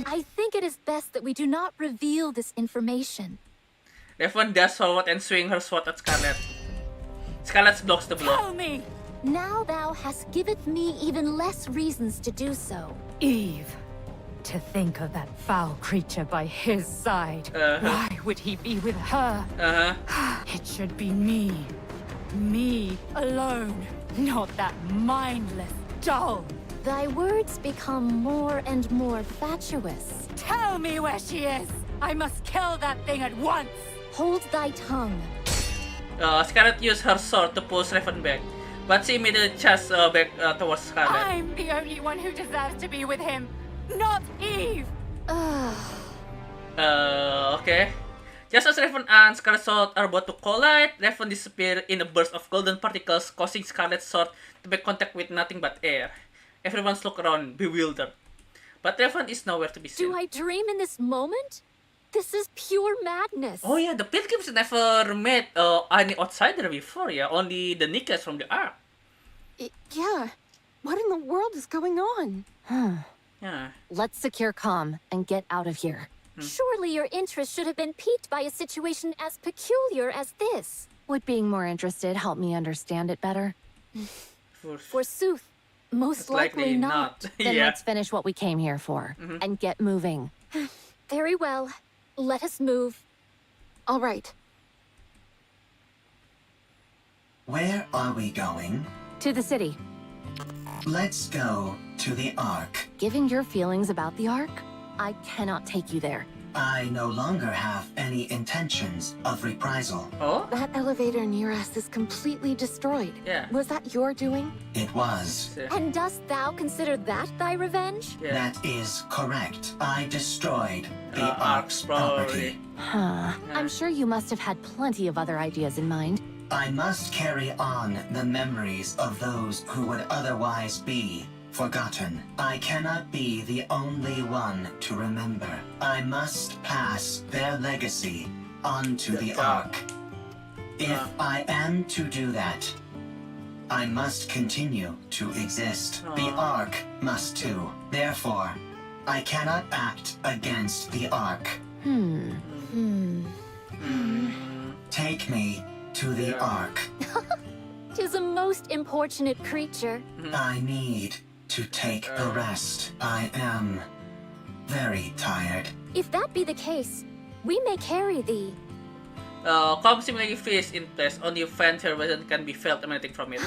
I think it is best that we do not reveal this information. Raven dashes forward and swings her sword at Scarlet. Scarlet blocks the blow. Tell me! Now thou hast giveth me even less reasons to do so. Eve. To think of that foul creature by his side. Why would he be with her? It should be me. Me alone. Not that mindless doll. Thy words become more and more fatuous. Tell me where she is! I must kill that thing at once! Hold thy tongue. Scarlet used her sword to push Raven back, but she immediately chased back towards Scarlet. I'm the only one who deserves to be with him, not Eve! Okay. Just as Raven and Scarlet's sword are about to collide, Raven disappears in a burst of golden particles, causing Scarlet's sword to make contact with nothing but air. Everyone's look around, bewildered. But Raven is nowhere to be seen. Do I dream in this moment? This is pure madness. Oh yeah, the pilgrims never met any outsider before, yeah? Only the NIKKE from the Ark. Yeah. What in the world is going on? Yeah. Let's secure comm and get out of here. Surely your interest should have been piqued by a situation as peculiar as this. Would being more interested help me understand it better? Forsooth. Most likely not. Then let's finish what we came here for and get moving. Very well. Let us move. All right. Where are we going? To the city. Let's go to the Ark. Given your feelings about the Ark, I cannot take you there. I no longer have any intentions of reprisal. Oh? That elevator near us is completely destroyed. Yeah. Was that your doing? It was. And dost thou consider that thy revenge? Yeah. That is correct. I destroyed the Ark's property. Huh. I'm sure you must have had plenty of other ideas in mind. I must carry on the memories of those who would otherwise be forgotten. I cannot be the only one to remember. I must pass their legacy onto the Ark. If I am to do that, I must continue to exist. The Ark must too. Therefore, I cannot act against the Ark. Take me to the Ark. 'Tis a most importunate creature. I need to take a rest. I am very tired. If that be the case, we may carry thee. Calm seemingly freeze in place. Only faint turbulence can be felt emanating from it.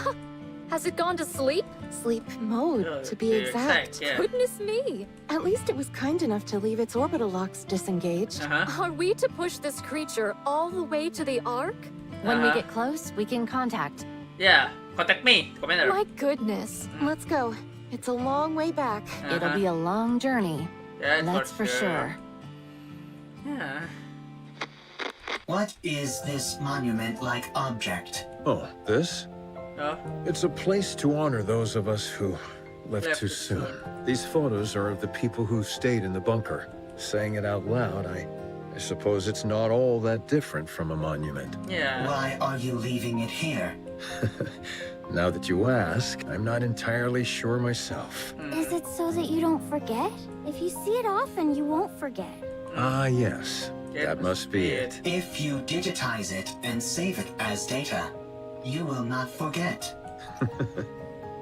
Has it gone to sleep? Sleep mode, to be exact. Yeah. Goodness me. At least it was kind enough to leave its orbital locks disengaged. Are we to push this creature all the way to the Ark? When we get close, we can contact. Yeah, contact me, Commander. My goodness. Let's go. It's a long way back. It'll be a long journey. Yeah, that's for sure. Yeah. What is this monument-like object? Oh, this? It's a place to honor those of us who left too soon. These photos are of the people who stayed in the bunker. Saying it out loud, I suppose it's not all that different from a monument. Yeah. Why are you leaving it here? Now that you ask, I'm not entirely sure myself. Is it so that you don't forget? If you see it often, you won't forget. Ah, yes. That must be it. If you digitize it and save it as data, you will not forget.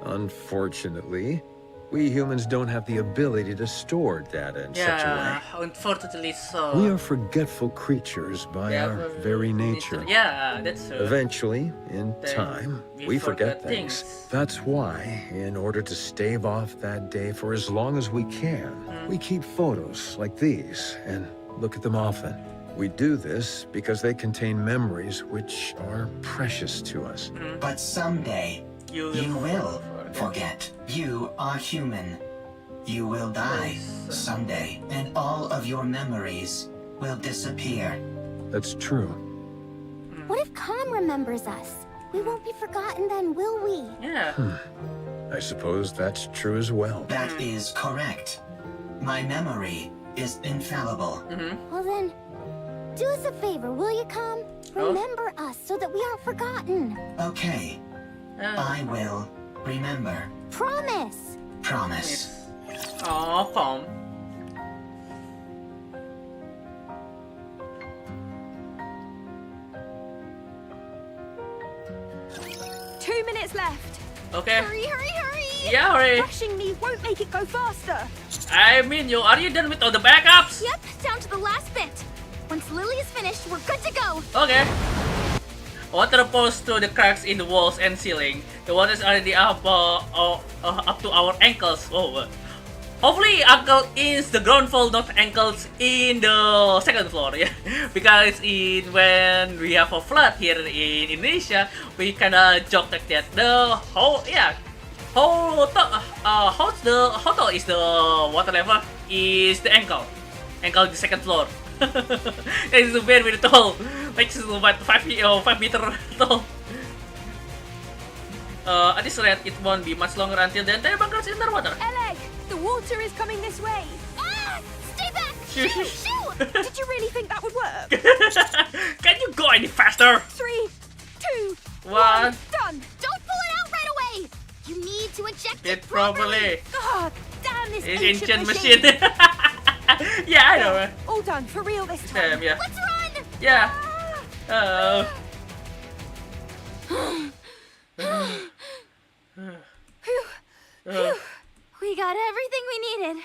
Unfortunately, we humans don't have the ability to store data in such a way. Yeah, unfortunately so. We are forgetful creatures by our very nature. Yeah, that's true. Eventually, in time, we forget things. things. That's why, in order to stave off that day for as long as we can, we keep photos like these and look at them often. We do this because they contain memories which are precious to us. But someday, you will forget. You are human. You will die someday, and all of your memories will disappear. That's true. What if Khan remembers us? We won't be forgotten then, will we? Yeah. I suppose that's true as well. That is correct. My memory is infallible. Well then, do us a favor, will you, Khan? Remember us so that we aren't forgotten. Okay. I will remember. Promise! Promise. Oh, calm. Two minutes left. Okay. Hurry, hurry, hurry! Yeah, hurry. Rushing me won't make it go faster. I mean, are you done with all the backups? Yep, down to the last bit. Once Lily is finished, we're good to go. Okay. Water pours through the cracks in the walls and ceiling. The water is already up to our ankles. Oh, hopefully ankle is the ground floor, not ankles in the second floor. Yeah, because when we have a flood here in Indonesia, we kinda joke like that. How tall is the water level? Is the ankle is the second floor. It's very, very tall. Like about 5 meter tall. At this rate, it won't be much longer until the entire bunker is underwater. Eleg, the water is coming this way. Ah! Stay back! Shoo! Shoo! Did you really think that would work? Can you go any faster? 3, 2, 1. Done. Don't pull it out right away! You need to eject it properly. God damn this ancient machine. Yeah, I know. All done, for real this time. Damn, yeah. Let's run! Yeah. We got everything we needed.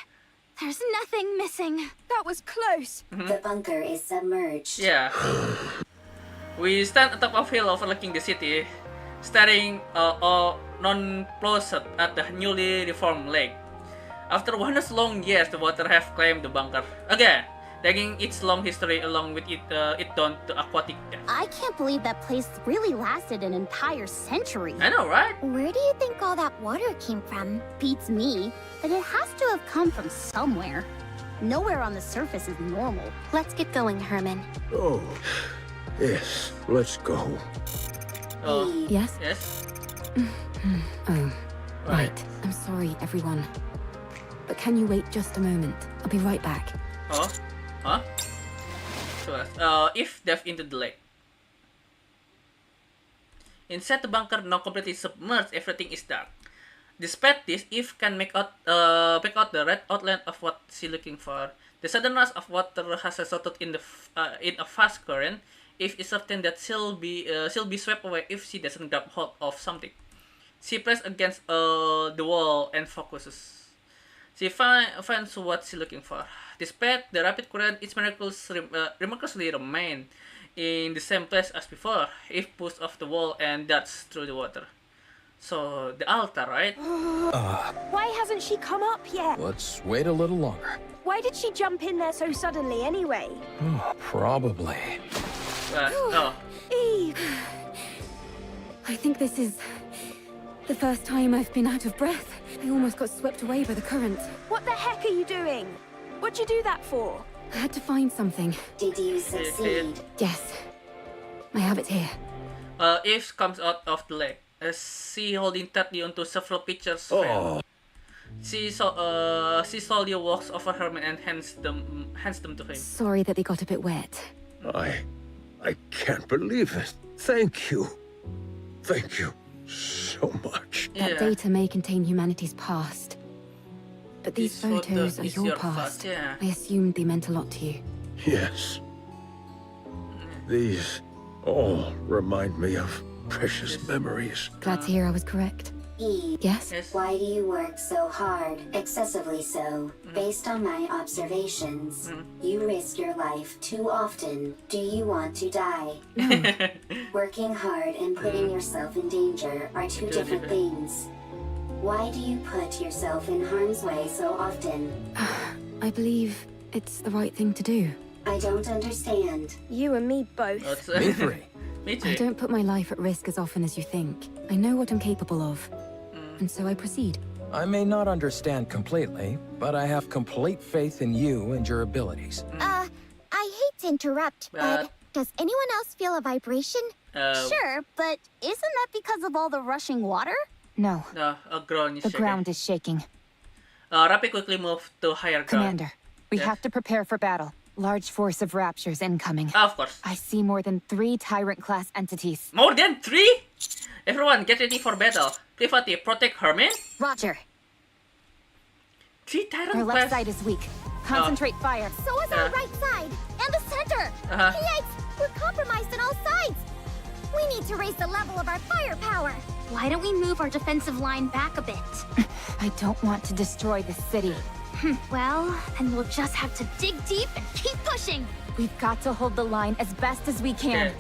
There's nothing missing. That was close. The bunker is submerged. Yeah. We stand atop a hill overlooking the city, staring non-plussed at the newly reformed lake. After 100 long years, the water have claimed the bunker again. tagging its long history along with it down to aquatic death. I can't believe that place really lasted an entire century. I know, right? Where do you think all that water came from? Beats me, but it has to have come from somewhere. Nowhere on the surface is normal. Let's get going, Herman. Oh, yes, let's go. Oh, yes? Yes? Oh, right. I'm sorry, everyone. But can you wait just a moment? I'll be right back. Oh? Huh? So, if dive into the lake. Inside the bunker, now completely submerged, everything is dark. Despite this, Eve can make out the red outline of what she's looking for. The sudden rush of water has resulted in a fast current. Eve is certain that she'll be swept away if she doesn't grab hold of something. She presses against the wall and focuses. She finds what she's looking for. Despite the rapid current, its miraculously remain in the same place as before. Eve pushes off the wall and darts through the water. So, the altar, right? Why hasn't she come up yet? Let's wait a little longer. Why did she jump in there so suddenly anyway? Probably. Eve! I think this is the first time I've been out of breath. I almost got swept away by the current. What the heck are you doing? What'd you do that for? I had to find something. Did you succeed? Yes. I have it here. Eve comes out of the lake. She holding tightly onto several pictures framed. She slowly walks over Herman and hands them to him. Sorry that they got a bit wet. I can't believe it. Thank you. Thank you so much. That data may contain humanity's past. But these photos are your past. I assumed they meant a lot to you. Yes. These all remind me of precious memories. Glad to hear I was correct. Eve, yes? Why do you work so hard, excessively so? Based on my observations, you risk your life too often. Do you want to die? No. Working hard and putting yourself in danger are two different things. Why do you put yourself in harm's way so often? I believe it's the right thing to do. I don't understand. You and me both. Me three. Me too. I don't put my life at risk as often as you think. I know what I'm capable of. And so I proceed. I may not understand completely, but I have complete faith in you and your abilities. I hate to interrupt, but does anyone else feel a vibration? Sure, but isn't that because of all the rushing water? No. The ground is shaking. Rapid quickly move to higher ground. Commander, we have to prepare for battle. Large force of raptures incoming. Of course. I see more than 3 Tyrant-class entities. More than 3? Everyone, get ready for battle. Private, protect Herman. Roger. 3 Tyrant Our left class. side is weak. Concentrate fire. So is our right side and the center. Yikes! We're compromised on all sides. We need to raise the level of our firepower. Why don't we move our defensive line back a bit? I don't want to destroy the city. Well, then we'll just have to dig deep and keep pushing. We've got to hold the line as best as we can.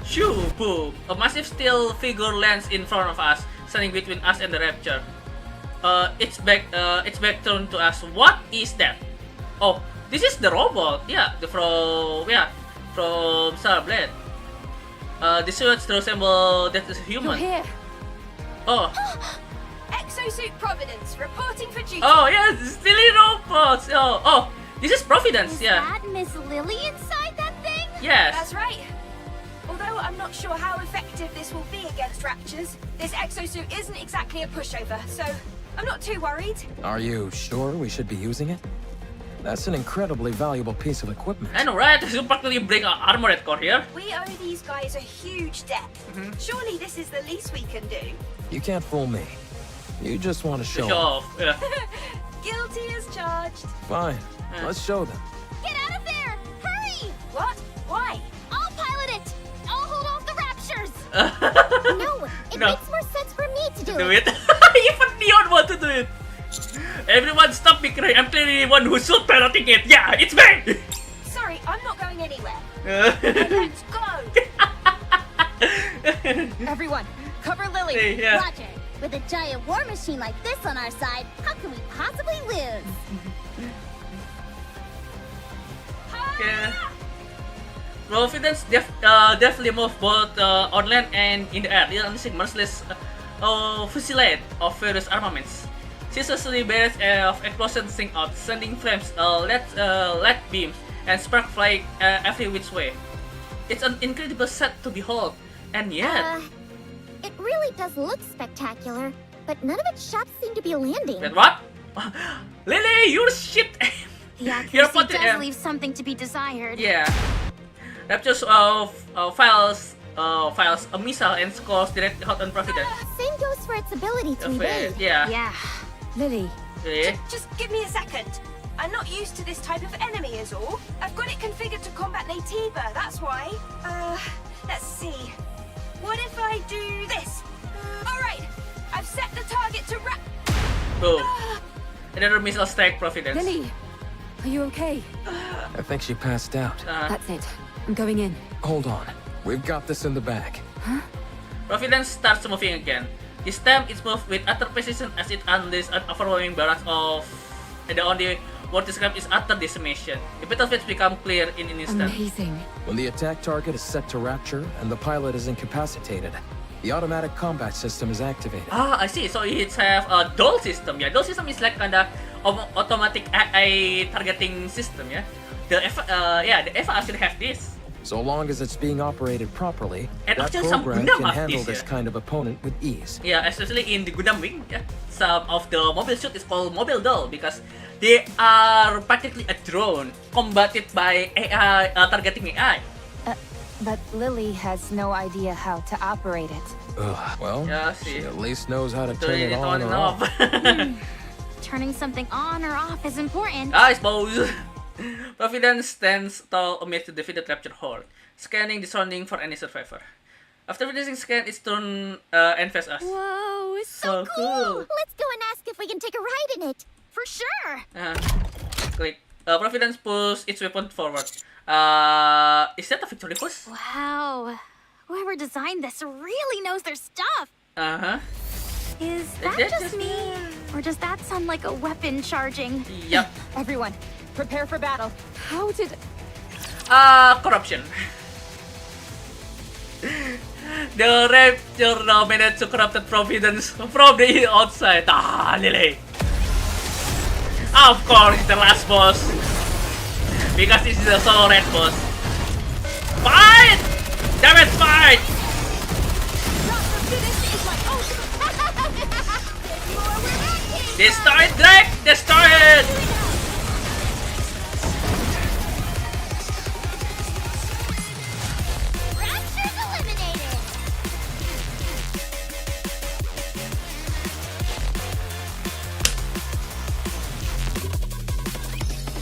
Shoo, boom! A massive steel figure lands in front of us, standing between us and the rapture. Its back turned to us. What is that? Oh, this is the robot. Yeah, from Starblade. The suits resemble that is human. You're here. Oh. Exosuit Providence reporting for duty. Oh yes, silly robots. Oh, this is Providence. Is that Miss Lily inside that thing? Yes. That's right. Although I'm not sure how effective this will be against raptures, this exosuit isn't exactly a pushover, so I'm not too worried. Are you sure we should be using it? That's an incredibly valuable piece of equipment. I know, right? You practically bring an armored core here. We owe these guys a huge debt. Surely this is the least we can do. You can't fool me. You just want to show off. Yeah. Guilty as charged. Fine. Let's show them. Get out of there! Hurry! What? Why? I'll pilot it! I'll hold off the raptures! No, it makes more sense for me to do it. Even Neon want to do it. Everyone stop me crying. I'm clearly the one who's still piloting it. Yeah, it's me! Sorry, I'm not going anywhere. Let's go! Everyone, cover Lily. Roger. With a giant war machine like this on our side, how can we possibly lose? Okay. Providence definitely move both on land and in the air, unleashing merciless fusillade of various armaments. Ceaselessly barrels of explosions sing out, sending flames, lead beams, and spark flying every which way. It's an incredible set to behold, and yet... it really does look spectacular, but none of its shots seem to be landing. Wait, what? Lily, your ship! The accuracy does leave something to be desired. Yeah. Rapture files a missile and scores directly out on Providence. Same goes for its ability to evade. Yeah. Yeah. Lily. Just give me a second. I'm not used to this type of enemy is all. I've got it configured to combat Nativa, that's why. Let's see. What if I do this? Alright, I've set the target to Boom. Another missile strike Providence. Lily, are you okay? I think she passed out. That's it. I'm going in. Hold on. We've got this in the bag. Huh? Providence starts moving again. This time it's moved with utter precision as it unleashes an overwhelming barrage of... And the only word described is utter decimation. The battlefields become clear in an instant. Amazing. When the attack target is set to rapture and the pilot is incapacitated, the automatic combat system is activated. Ah, I see. So it have a dual system. Yeah, dual system is like kinda automatic AI targeting system. Yeah, the EVA actually have this. So long as it's being operated properly, and that program can handle this kind of opponent with ease. Yeah, especially in the Gundam Wing. Yeah, some of the mobile suit is called mobile doll because they are practically a drone combated by AI targeting AI. But Lily has no idea how to operate it. Well, yeah, she at least knows how to turn it on or off. Turning something on or off is important. I suppose. Providence stands tall amidst the defeated Rapture Horde, scanning the surrounding for any survivor. After finishing scan, it's turn and face us. Whoa, it's so cool! Let's go and ask if we can take a ride in it. For sure! Click. Providence pushes its weapon forward. Is that a victory push? Wow. Whoever designed this really knows their stuff. Is that just me? Or does that sound like a weapon charging? Yep. Everyone, prepare for battle. How did... Corruption. The Rapture now managed to corrupt Providence from the outside. Lily. Of course, it's the last boss. Because this is a solo red boss. Fight! Damn it, fight! Destroy it, Drake! Destroy it! Rapture's eliminated!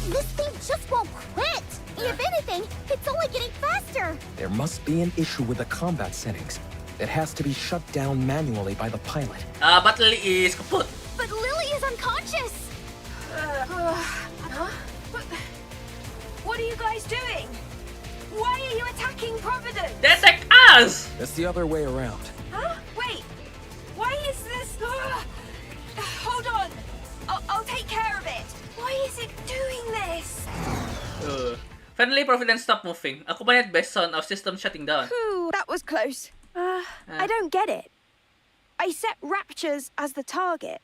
This thing just won't quit! If anything, it's only getting faster! There must be an issue with the combat settings. It has to be shut down manually by the pilot. But Lily is kaput. But Lily is unconscious! What are you guys doing? Why are you attacking Providence? They attack us! That's the other way around. Huh? Wait. Why is this... Hold on. I'll take care of it. Why is it doing this? Finally, Providence stopped moving, accompanied by sound of system shutting down. Ooh, that was close. I don't get it. I set Raptures as the target.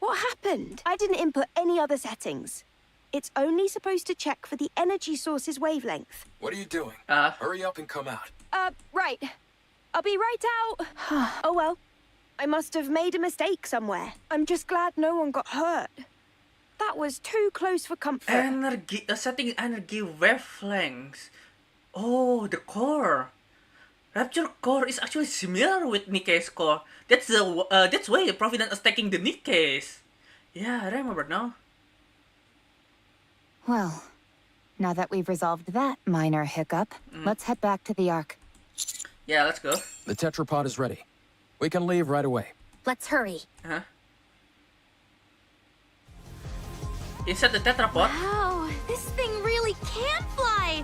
What happened? I didn't input any other settings. It's only supposed to check for the energy source's wavelength. What are you doing? Hurry up and come out. Right. I'll be right out. Oh well. I must have made a mistake somewhere. I'm just glad no one got hurt. That was too close for comfort. Setting energy wavelengths. Oh, the core. Rapture core is actually similar with NIKKE's core. That's why Providence is taking the NIKKE's. Yeah, I remember now. Well, now that we've resolved that minor hiccup, let's head back to the Ark. Yeah, let's go. The tetrapod is ready. We can leave right away. Let's hurry. Inside the tetrapod? Wow, this thing really can fly!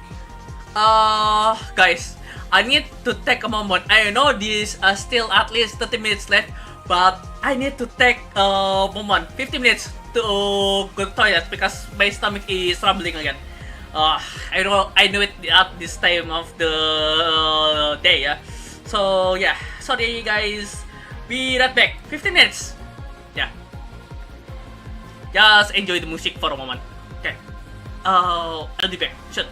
Guys, I need to take a moment. I know this still at least 30 minutes left, but I need to take a moment, 50 minutes to go to the toilet because my stomach is rumbling again. I knew it at this time of the day, yeah. So yeah, sorry guys. Be right back. 15 minutes. Yeah. Just enjoy the music for a moment. Okay. I'll be back. Shut.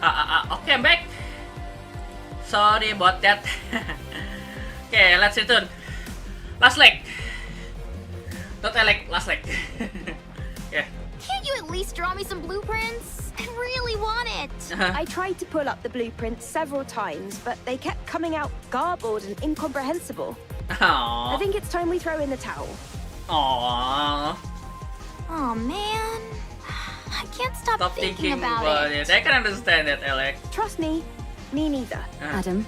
Okay, I'm back. Sorry about that. Okay, let's return. Last leg. Not a leg, last leg. Yeah. Can't you at least draw me some blueprints? I really want it. I tried to pull up the blueprints several times, but they kept coming out garbled and incomprehensible. Aww. I think it's time we throw in the towel. Aww. Oh man. I can't stop thinking about it. I can understand that, Alex. Trust me, me neither. Adam,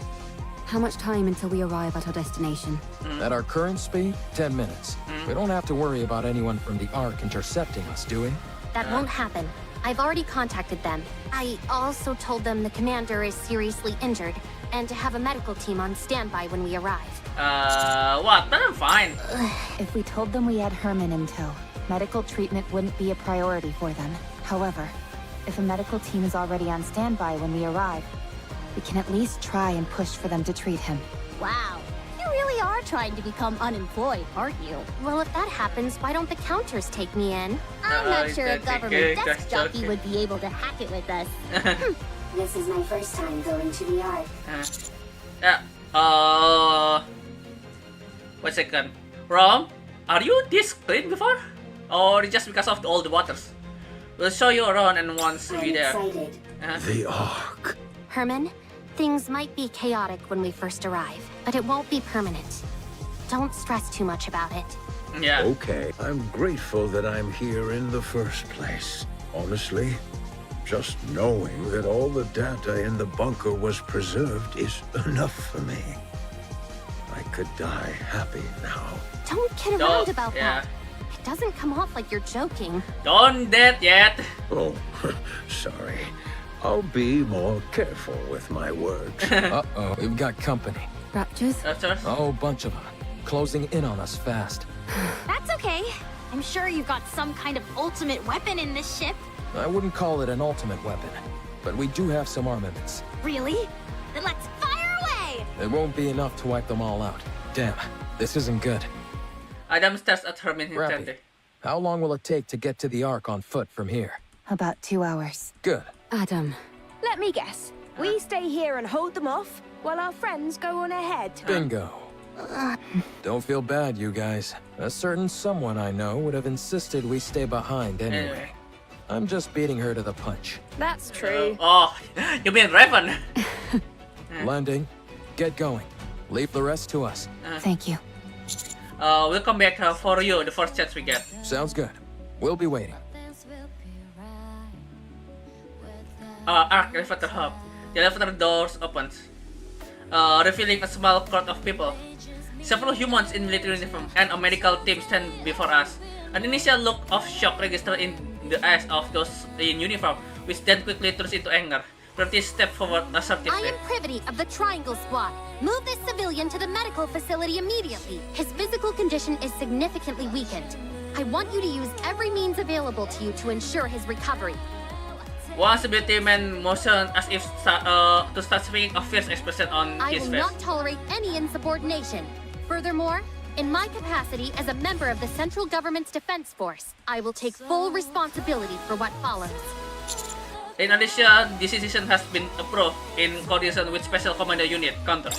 how much time until we arrive at our destination? At our current speed, 10 minutes. We don't have to worry about anyone from the Ark intercepting us, do we? That won't happen. I've already contacted them. I also told them the commander is seriously injured and to have a medical team on standby when we arrive. What? But I'm fine. If we told them we had Herman in tow, medical treatment wouldn't be a priority for them. However, if a medical team is already on standby when we arrive, we can at least try and push for them to treat him. Wow. You really are trying to become unemployed, aren't you? Well, if that happens, why don't the counters take me in? I'm not sure a government desk jockey would be able to hack it with us. This is my first time going to the Ark. Wait a second. Rom, are you this clean before? Or just because of all the waters? We'll show you around and once we're there. Excited. The Ark. Herman, things might be chaotic when we first arrive, but it won't be permanent. Don't stress too much about it. Yeah. Okay, I'm grateful that I'm here in the first place. Honestly, just knowing that all the data in the bunker was preserved is enough for me. I could die happy now. Don't kid around about that. It doesn't come off like you're joking. Don't dead yet. Oh, sorry. I'll be more careful with my words. Uh-oh, we've got company. Raptors? A whole bunch of them. Closing in on us fast. That's okay. I'm sure you've got some kind of ultimate weapon in this ship. I wouldn't call it an ultimate weapon, but we do have some armaments. Really? Then let's fire away! It won't be enough to wipe them all out. Damn, this isn't good. Adam stares at Herman intently. Rappy, how long will it take to get to the Ark on foot from here? About 2 hours. Good. Adam. Let me guess. We stay here and hold them off, while our friends go on ahead. Bingo. Don't feel bad, you guys. A certain someone I know would have insisted we stay behind anyway. I'm just beating her to the punch. That's true. Oh, you mean Raven? Landing. Get going. Leave the rest to us. Thank you. We'll come back for you the first chance we get. Sounds good. We'll be waiting. Ark elevator hub. The elevator doors opens, revealing a small crowd of people. Several humans in military uniform and a medical team stand before us. An initial look of shock registers in the eyes of those in uniform, which then quickly turns into anger. Privy step forward assertively. I am Privy of the Triangle Squad. Move this civilian to the medical facility immediately. His physical condition is significantly weakened. I want you to use every means available to you to ensure his recovery. One civilian man motioned as if to start speaking a fierce expression on his face. I will not tolerate any insubordination. Furthermore, in my capacity as a member of the central government's defense force, I will take full responsibility for what follows. In addition, this decision has been approved in coordination with Special Commander Unit Counters.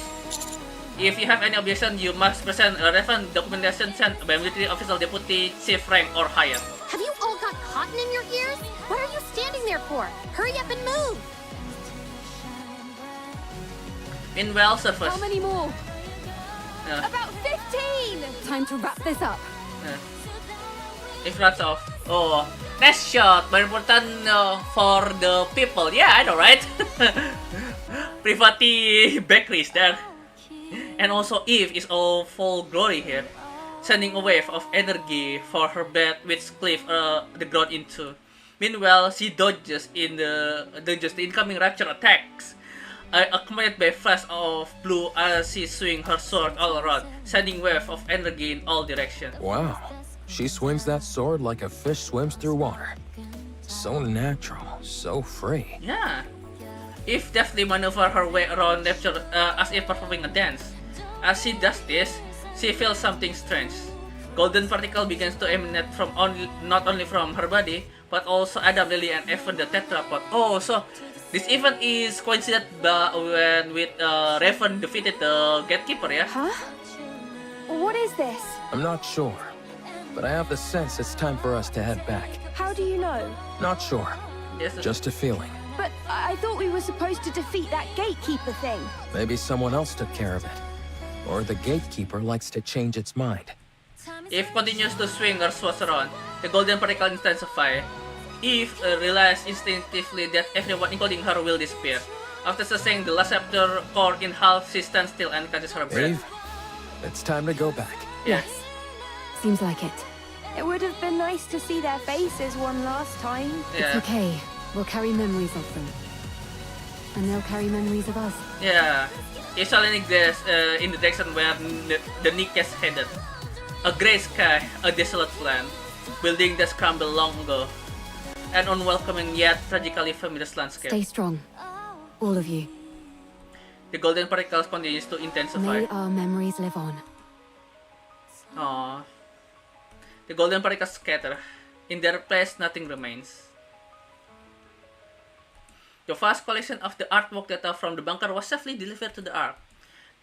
If you have any objection, you must present a relevant documentation sent by military official deputy chief rank or higher. Have you all got cotton in your ears? What are you standing there for? Hurry up and move! Meanwhile, surface. How many more? About 15! Time to wrap this up. If wraps off. Oh, nice shot. Very important for the people. Yeah, I know, right? Privati Bakery is there. And also Eve is all full glory here, sending a wave of energy for her bed, which cleave the ground into. Meanwhile, she dodges the incoming rapture attacks, accompanied by flash of blue as she swings her sword all around, sending wave of energy in all directions. Wow, she swings that sword like a fish swims through water. So natural, so free. Yeah. Eve deftly maneuvers her way around rapture as if performing a dance. As she does this, she feels something strange. Golden particle begins to emanate not only from her body, but also Adam, Lily, and even the tetrapod. Oh, so This event is coincided when Raven defeated the gatekeeper, yeah? Huh? What is this? I'm not sure, but I have the sense it's time for us to head back. How do you know? Not sure. Yes, just a feeling. But I thought we were supposed to defeat that gatekeeper thing. Maybe someone else took care of it. Or the gatekeeper likes to change its mind. If continues to swing or swash around, the golden particle intensifies. Eve realized instinctively that everyone, including her, will disappear. After sustained the last chapter core in half, she stands still and catches her breath. Eve, it's time to go back. Yes. Seems like it. It would have been nice to see their faces one last time. Yeah. It's okay. We'll carry memories of them. And they'll carry memories of us. Yeah. Usually in the direction where the NIKKE is headed. A grey sky, a desolate land, building that crumbled long ago. An unwelcoming yet tragically familiar landscape. Stay strong. All of you. The golden particles continues to intensify. May our memories live on. Aww. The golden particles scatter. In their place, nothing remains. The vast collection of the artwork data from the bunker was safely delivered to the Ark.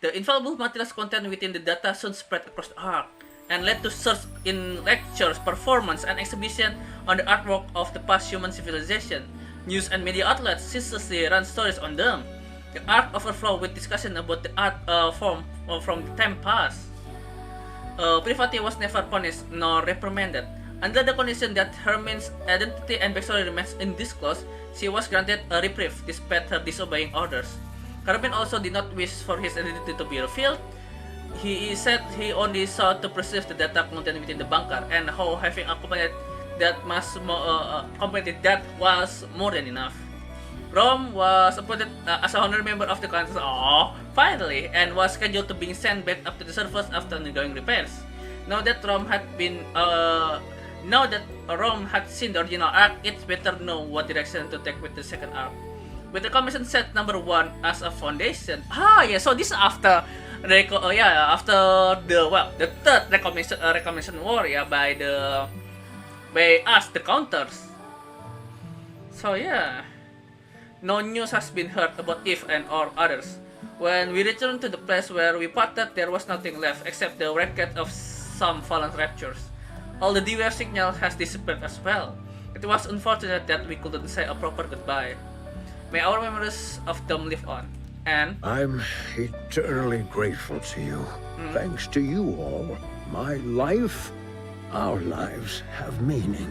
The invaluable materials contained within the data soon spread across the Ark, and led to surge in lectures, performance, and exhibition on the artwork of the past human civilization. News and media outlets ceaselessly ran stories on them. The Ark overflowed with discussion about the art form from the time past. Privity was never punished nor reprimanded. Under the condition that Hermine's identity and backstory remains undisclosed, she was granted a reprieve despite her disobeying orders. Hermine also did not wish for his identity to be revealed. He said he only sought to preserve the data contained within the bunker, and how having accompanied that was more than enough. Rome was appointed as an honorary member of the council, finally, and was scheduled to be sent back up to the surface after undergoing repairs. Now that Rome had seen the original Ark, it's better to know what direction to take with the second Ark. With the commission set number 1 as a foundation. So this is after the third recommission war, by us, the counters. So yeah, no news has been heard about Eve and or others. When we returned to the place where we parted, there was nothing left except the wreckage of some fallen raptures. All the DWF signal has disappeared as well. It was unfortunate that we couldn't say a proper goodbye. May our memories of them live on. And I'm eternally grateful to you. Thanks to you all, my life, our lives have meaning.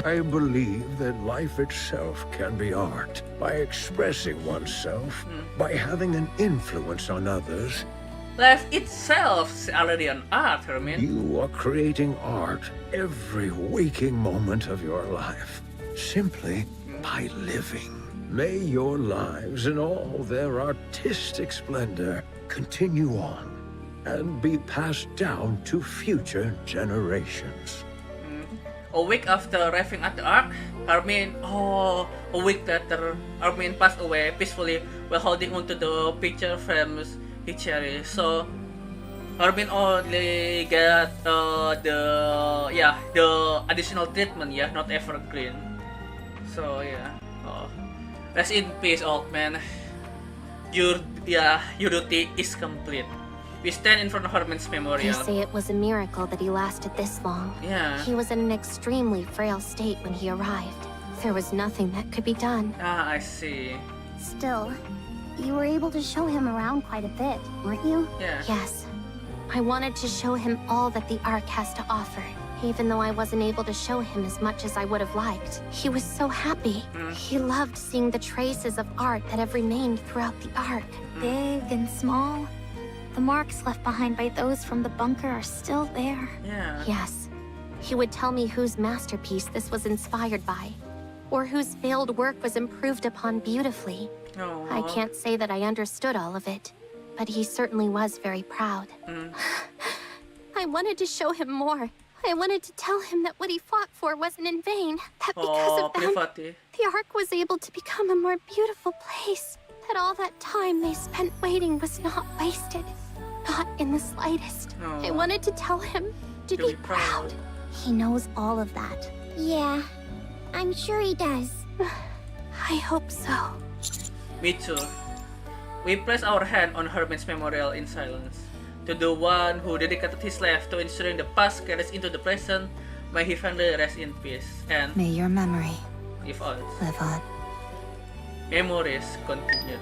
I believe that life itself can be art. By expressing oneself, by having an influence on others. Life itself is already an art, Hermine. You are creating art every waking moment of your life, simply by living. May your lives in all their artistic splendor continue on and be passed down to future generations. A week after arriving at the Ark, Hermine, a week later, Hermine passed away peacefully while holding onto the picture frames he cherished. So, Hermine only got the additional treatment, not evergreen. So yeah. Rest in peace, old man. Your duty is complete. We stand in front of Hermine's memorial. They say it was a miracle that he lasted this long. Yeah. He was in an extremely frail state when he arrived. There was nothing that could be done. I see. Still, you were able to show him around quite a bit, weren't you? Yeah. Yes. I wanted to show him all that the Ark has to offer. Even though I wasn't able to show him as much as I would have liked. He was so happy. He loved seeing the traces of art that have remained throughout the Ark. Big and small. The marks left behind by those from the bunker are still there. Yeah. Yes. He would tell me whose masterpiece this was inspired by, or whose failed work was improved upon beautifully. I can't say that I understood all of it, but he certainly was very proud. I wanted to show him more. I wanted to tell him that what he fought for wasn't in vain. That because of them, the Ark was able to become a more beautiful place. That all that time they spent waiting was not wasted. Not in the slightest. I wanted to tell him to be proud. He knows all of that. Yeah, I'm sure he does. I hope so. Me too. We place our hand on Herman's memorial in silence. To the one who dedicated his life to ensuring the past carries into the present, may he finally rest in peace. And may your memory live on. Memories continued.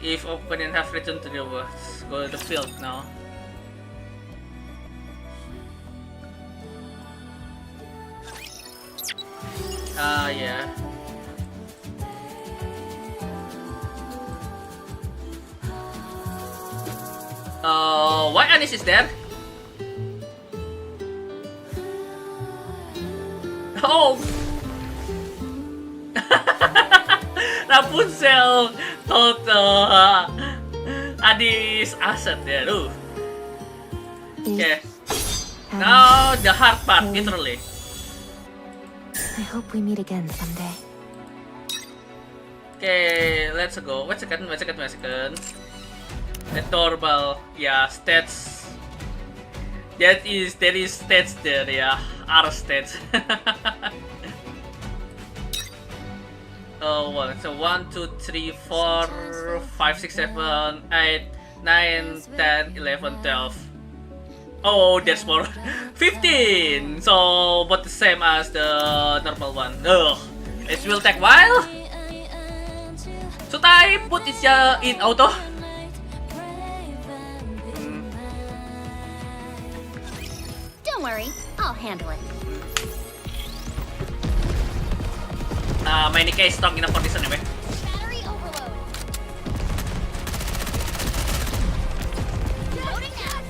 If opponent have returned to the woods, go to the field now. Yeah. Why Anis is there? Oh! Rapunzel thought Anis asset there. Okay. Now the hard part, literally. I hope we meet again someday. Okay, let's go. Wait a second. The doorbell, yeah, stats. There is stats there, yeah. Our stats. So 1, 2, 3, 4, 5, 6, 7, 8, 9, 10, 11, 12. Oh, there's more. 15! So, about the same as the normal one. Ugh. It will take a while. Should I put it in auto? Don't worry, I'll handle it. My NIKKE is strong enough for this anyway. Battery overload. Loading out.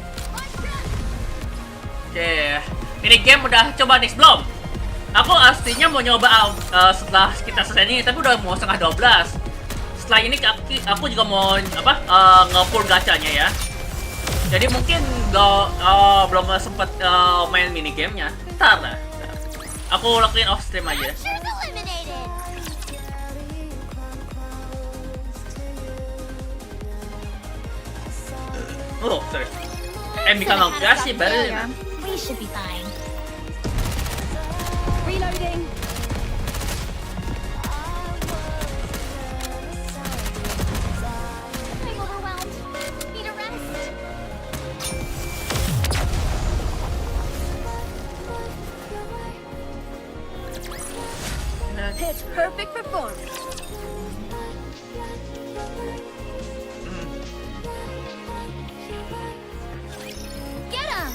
Oke, ini game udah coba next belum? Aku aslinya mau nyoba setelah kita selesai ini, tapi udah mau setengah 12. Setelah ini aku juga mau nge-pull gachanya ya. Jadi mungkin belum sempet main mini gamenya. Ntar lah. Aku lakuin off stream aja. Oh, sorry. Kalau kasih baru. We should be fine. Reloading. I'm overwhelmed. Need a rest. Pitch perfect performance. Get him!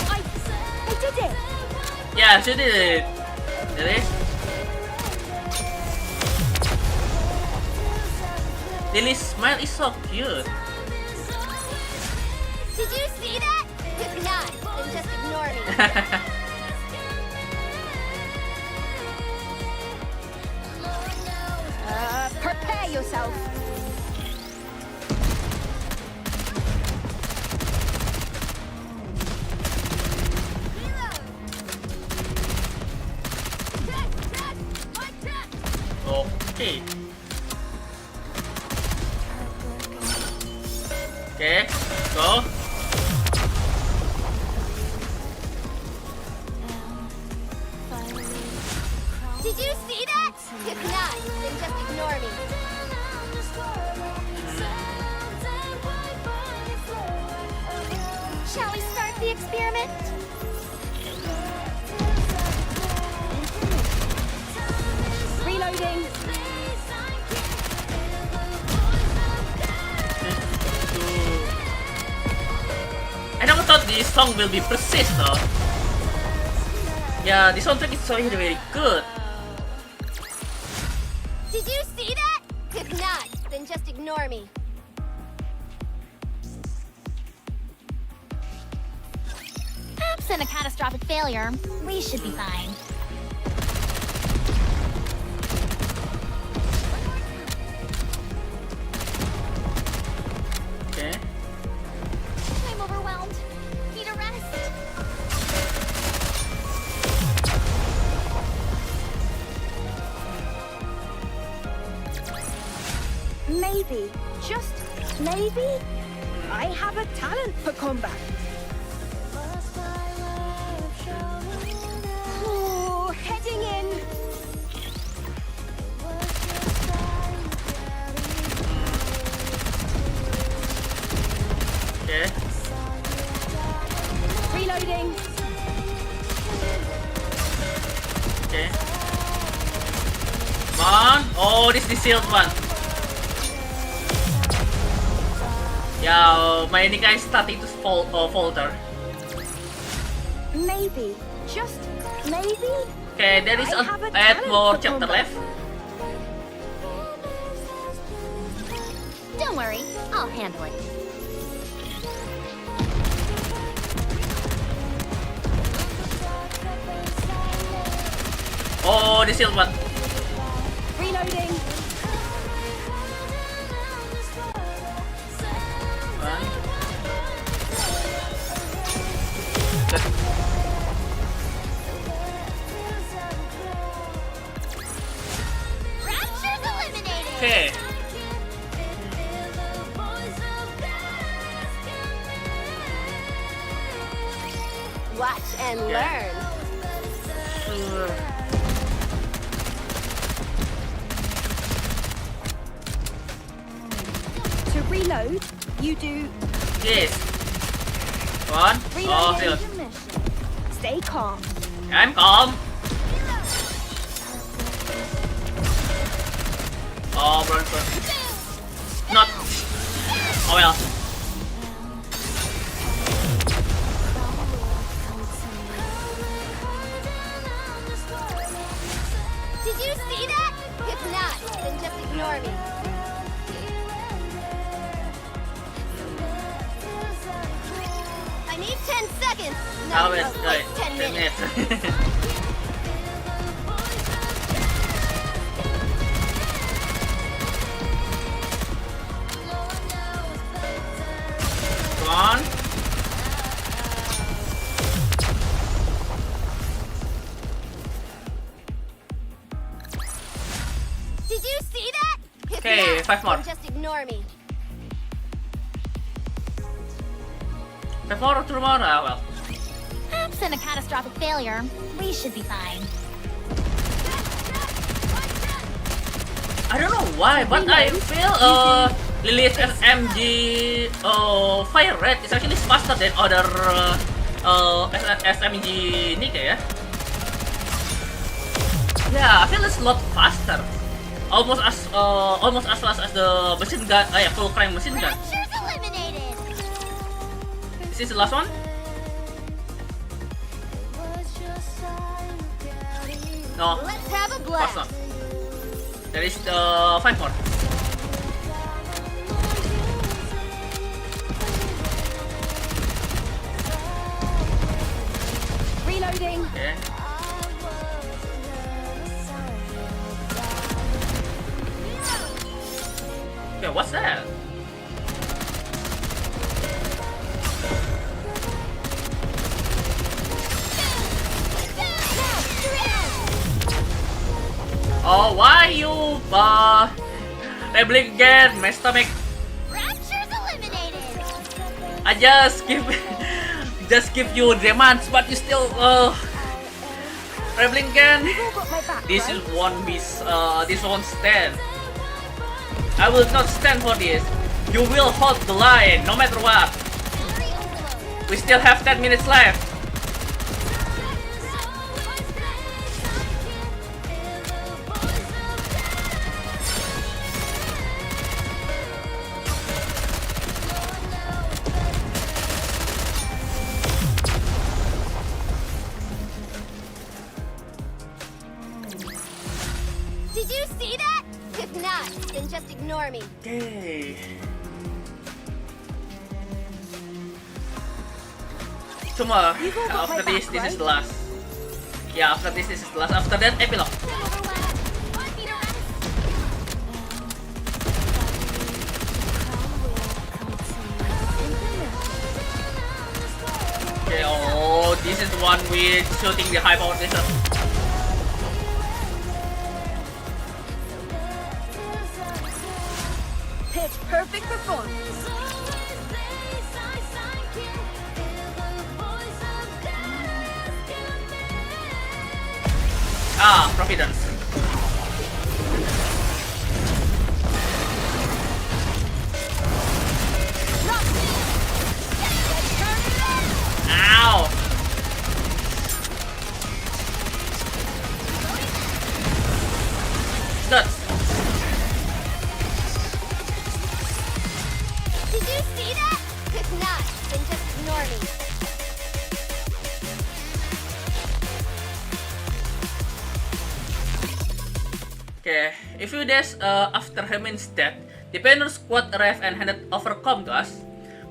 I did it! Yeah, she did it. Really? Lily's smile is so cute. Did you see that? If not, then just ignore me. Prepare yourself. Okay. Okay, go. Did you see that? If not, then just ignore me. Shall we start the experiment? Reloading. I never thought this song will be persist though. Yeah, the soundtrack is so very good. Did you see that? If not, then just ignore me. Absent a catastrophic failure, we should be fine. Okay. I'm overwhelmed. Need a rest. Maybe, just Maybe? I have a talent for combat. Oh, heading in. Okay. Reloading. Okay. Come on. Oh, this is the sealed one. Yeah, my NIKKE is starting to falter. Maybe. Just maybe? Okay, there is add more chapter left. Don't worry, I'll handle it. Oh, the sealed one. Reloading. Rapture's eliminated. Okay. Watch and learn. To reload, you do. Yes. One. Oh, Reloading. sealed. Stay calm. I'm calm. Oh, burn. Not. Oh well. Did you see that? If not, then just ignore me. I need 10 seconds. No, Oh, wait, like 10 minutes. Come on. Did you see that? If Okay, not, 5 more. then just ignore me. 5 more or 2 more? Ah, well. Absent a catastrophic failure, we should be fine. I don't know why, but I feel Lily's SMG fire rate is actually faster than other SMG NIKKE, yeah? Yeah, I feel it's a lot faster. Almost as fast as the machine gun, full crime machine gun. Rapture's eliminated. Is this the last one? No. Let's have a Last blast. one. There is 5 more. Reloading. Okay. Okay, what's that? Oh, why you labeling again? My stomach. Rapture's eliminated. I just give you demands, but you still labeling again. This is won't be this won't stand. I will not stand for this. You will hold the line no matter what. We still have 10 minutes left. Did you see that? If not, then just ignore me. Okay. Cuma after this is the last. Yeah, after this is the last. After that, epilogue. Okay, oh, this is the one with shooting the high power laser. Pip, pitch perfect performance. Ah, Providence. Ow! Nuts. Did you see that? If not, then just ignore me. Okay, a few days after Hermin's death, the Banner Squad arrived and handed over Com to us.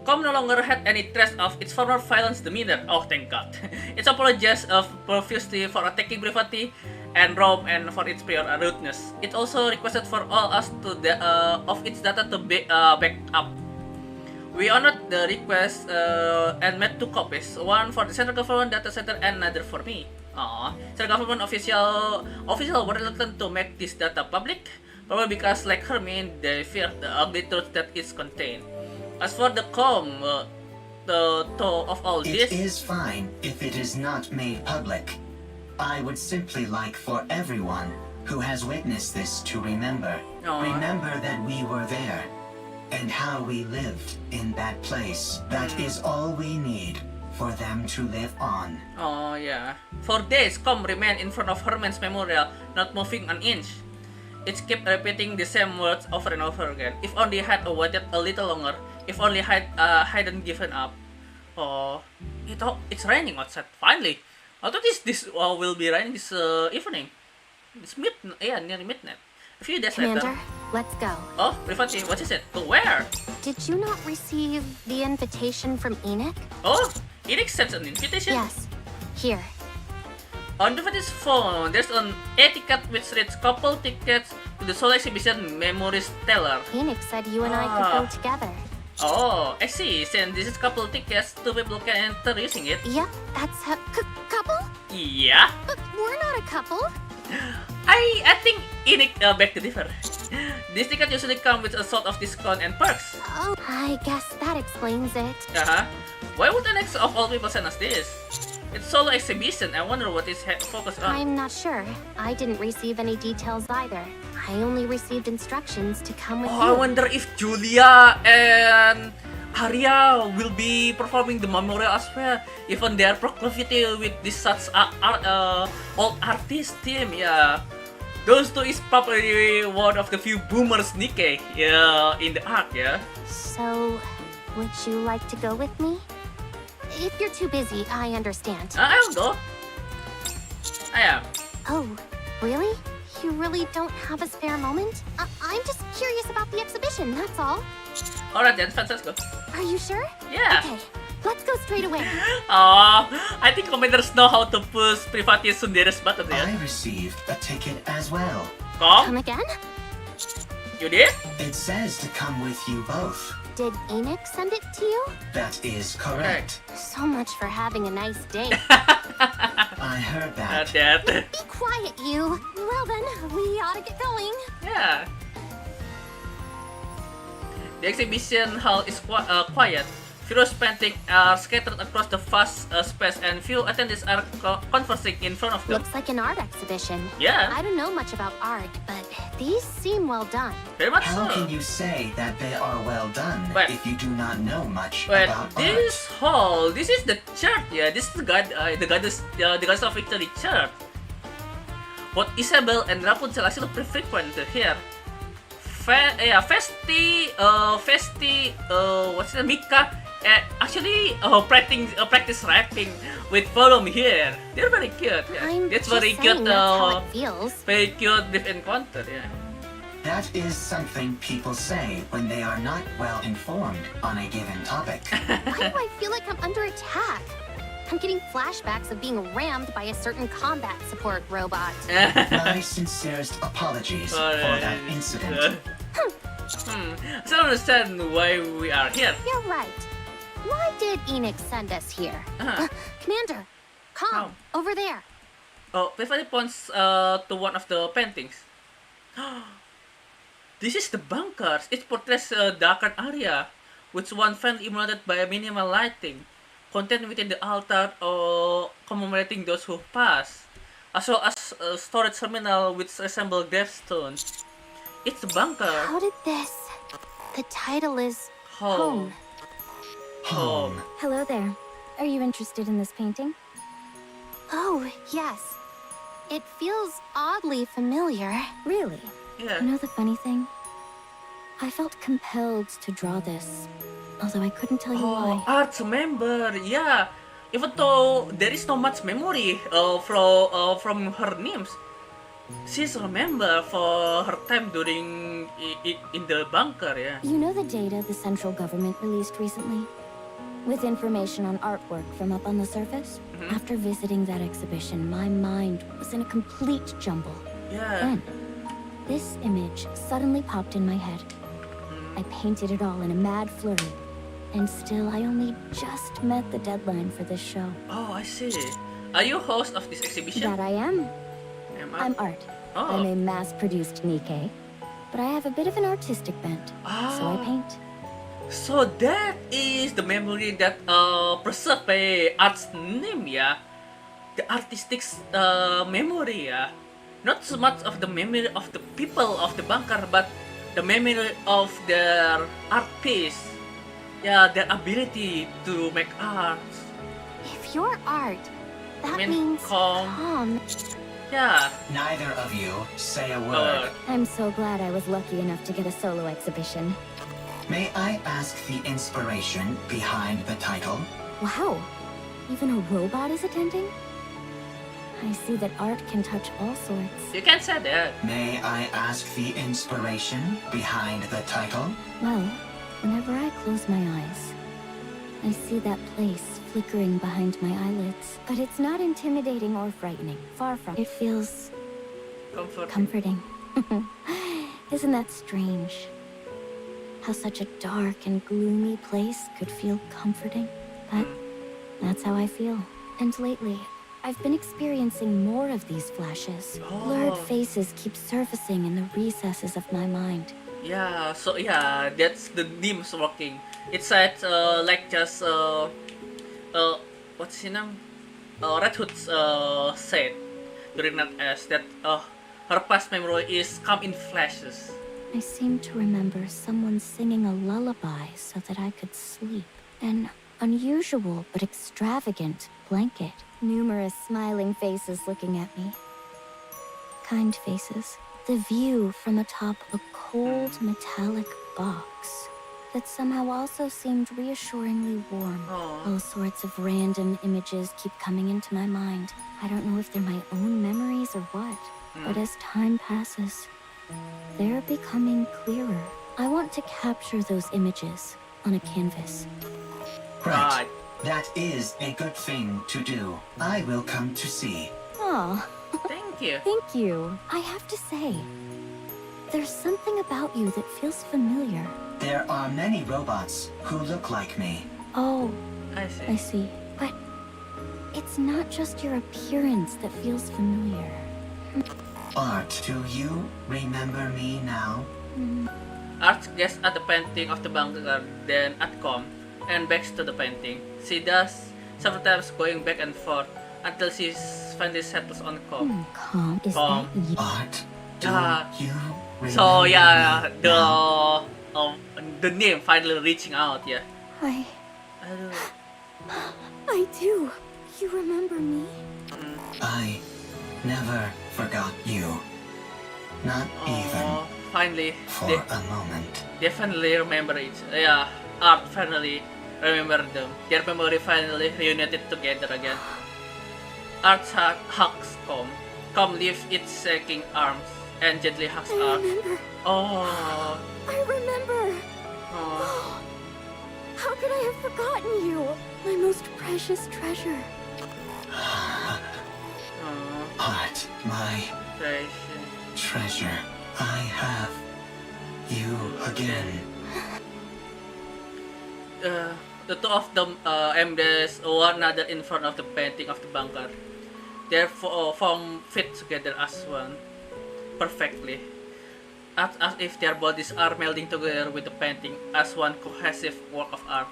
Com no longer had any trace of its former violence demeanor. Oh, thank God. It apologized profusely for attacking Brevity and Rome and for its prior rudeness. It also requested for all us to of its data to be backed up. We honored the request and made 2 copies, one for the central government data center and another for me. Central government official were reluctant to make this data public, probably because, like Hermin, they feared the ugly truth that is contained. As for the Com, of all this, it is fine if it is not made public. I would simply like for everyone who has witnessed this to remember that we were there and how we lived in that place. That is all we need for them to live on. Oh yeah. For days, Com remained in front of Herman's memorial, not moving an inch. It kept repeating the same words over and over again. If only I had waited a little longer. If only I hadn't given up. Oh, it's raining outside. Finally, I thought this will be raining this evening. It's nearly midnight. A few days Commander, later. Let's go. Oh, Brevity, what is it? To where? Did you not receive the invitation from Enoch? Oh, Enoch sent an invitation? Yes. Here. On Brevity's phone, there's an etiquette which reads couple tickets to the solo exhibition Memories Teller. Enoch said you and I could go together. Oh, I see. Since this is couple tickets, 2 people can enter using it. Yep, that's a couple? Yeah. But we're not a couple. I think Enoch beg to differ. This ticket usually come with a sort of discount and perks. Oh, I guess that explains it. Why would the next of all people send us this? It's solo exhibition. I wonder what it's focused on. I'm not sure. I didn't receive any details either. I only received instructions to come with you. I wonder if Julia and Arya will be performing the memorial as well. Even their proclivity with this such old artist team, yeah. Those 2 is probably one of the few boomers NIKKE in the arc, yeah. So, would you like to go with me? If you're too busy, I understand. I'll go. I am. Oh, really? You really don't have a spare moment? I'm just curious about the exhibition, that's all. Alright then, let's go. Are you sure? Yeah. Okay, let's go straight away. I think commanders know how to push Brevity Sundare's button, yeah. I received a ticket as well. Come again? You did? It says to come with you both. Did Enoch send it to you? That is correct. So much for having a nice day. I heard that. Be quiet, you. Well then, we ought to get going. Yeah. The exhibition hall is quiet. Furious painting are scattered across the vast space and few attendees are conversing in front of them. Looks like an art exhibition. Yeah. I don't know much about art, but these seem well done. Very much How so. can you say that they are well done if you do not know much But about this hall, this is the church, yeah. This is the goddess of victory church. Both Isabel and Rapunzel actually frequent here. What's the Mika? Actually, practice rapping with volume here. They're very cute. Yeah. That's very cute. Very cute brief encounter. Yeah. That is something people say when they are not well informed on a given topic. Why do I feel like I'm under attack? I'm getting flashbacks of being rammed by a certain combat support robot. My sincerest apologies for that incident. I don't understand why we are here. You're right. Why did Enoch send us here? Commander, come over there. Oh, Brevity points to one of the paintings. This is the bunkers. It portrays a darker area, which one finally illuminated by minimal lighting, contained within the altar or commemorating those who passed, as well as a storage terminal which resembles gravestones. It's a bunker. How did this? The title is Home. Home. Hello there. Are you interested in this painting? Oh, yes. It feels oddly familiar. Really? Yeah. You know the funny thing? I felt compelled to draw this, although I couldn't tell you why. Art's member, yeah. Even though there is not much memory from her names, she's remember for her time during in the bunker, yeah. You know the data the central government released recently? With information on artwork from up on the surface? After visiting that exhibition, my mind was in a complete jumble. Yeah. Then, this image suddenly popped in my head. I painted it all in a mad flurry. And still, I only just met the deadline for this show. Oh, I see. Are you host of this exhibition? That I am. I'm Art. Oh. I'm a mass-produced NIKKE, but I have a bit of an artistic bent, so I paint. So that is the memory that preserved by Art's name, yeah. The artistic memory, yeah. Not so much of the memory of the people of the bunker, but the memory of their art piece. Yeah, their ability to make art. If you're art, that means calm. Yeah. Neither of you say a word. I'm so glad I was lucky enough to get a solo exhibition. May I ask the inspiration behind the title? Wow, even a robot is attending? I see that art can touch all sorts. You can say that. May I ask the inspiration behind the title? Well, whenever I close my eyes, I see that place flickering behind my eyelids. But it's not intimidating or frightening. Far from it. It feels comforting. Isn't that strange? How such a dark and gloomy place could feel comforting. But that's how I feel. And lately, I've been experiencing more of these flashes. Blurred faces keep surfacing in the recesses of my mind. Yeah, so yeah, that's the name's working. It said like just what's his name? Red Hood said during that as that her past memory is come in flashes. I seem to remember someone singing a lullaby so that I could sleep. An unusual but extravagant blanket. Numerous smiling faces looking at me. Kind faces. The view from atop a cold metallic box that somehow also seemed reassuringly warm. All sorts of random images keep coming into my mind. I don't know if they're my own memories or what, but as time passes, they're becoming clearer. I want to capture those images on a canvas. Right. That is a good thing to do. I will come to see. Aw. Thank you. Thank you. I have to say, there's something about you that feels familiar. There are many robots who look like me. Oh, I see. But it's not just your appearance that feels familiar. Art, do you remember me now? Art gazes at the painting of the bunker, then at Com, and backs to the painting. She does several times, going back and forth until she finally settles on Com. Com, is that you? Art, do you remember so yeah, me the name finally reaching out, yeah. I do. You remember me? I never forgot you. Not even finally for a moment. They finally remember it. Yeah, Art finally remember them. Their memory finally reunited together again. Art hugs Com. Com lifts its shaking arms and gently hugs Art. Remember. Oh. I remember. Oh. How could I have forgotten you? My most precious treasure. Art, my treasure. I have you again. The two of them embrace one another in front of the painting of the bunker. Their form fit together as one perfectly. as if their bodies are melding together with the painting as one cohesive work of art.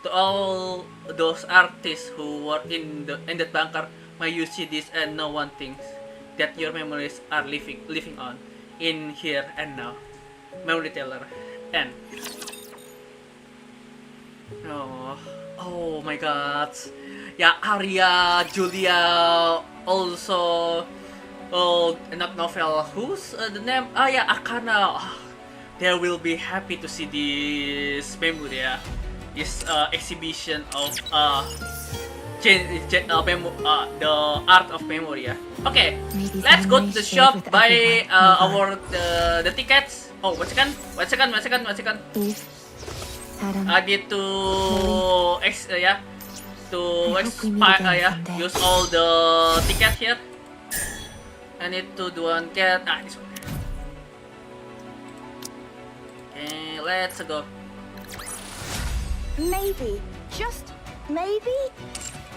To all those artists who were in that bunker, may you see this and no one thinks that your memories are living on in here and now. Memory teller. N. Oh my god. Yeah, Arya, Julia, also. Oh, not novel. Who's the name? Oh yeah, Akana. They will be happy to see this memory. Yeah, this exhibition of the art of memory. Yeah. Okay, let's go to the shop, buy the tickets. Oh, one second. I need to use all the tickets here. I need to do one get this one. Okay, let's go. Maybe, just maybe,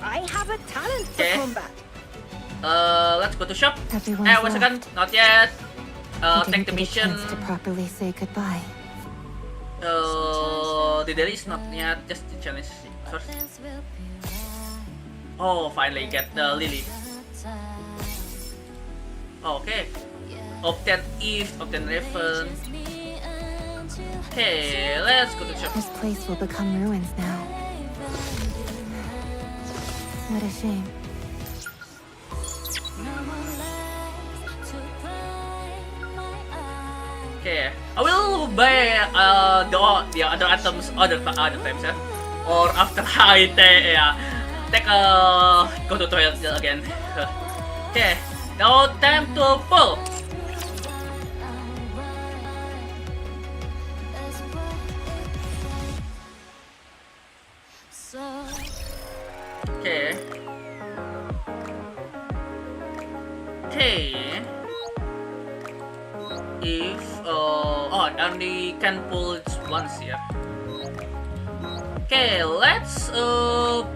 I have a talent for combat. Let's go to shop. One second, not yet. Take the mission. To properly say goodbye. The daily is not yet, just the challenge first. Oh, finally get the Lily. Okay. Obtain Eve, obtain Raven. Okay, let's go to the shop. This place will become ruins now. What a shame. Okay, I will buy the other items other times, yeah? Or after I take go to toilet again. Okay, now time to pull. Okay. If I only can pull it once here. Okay, let's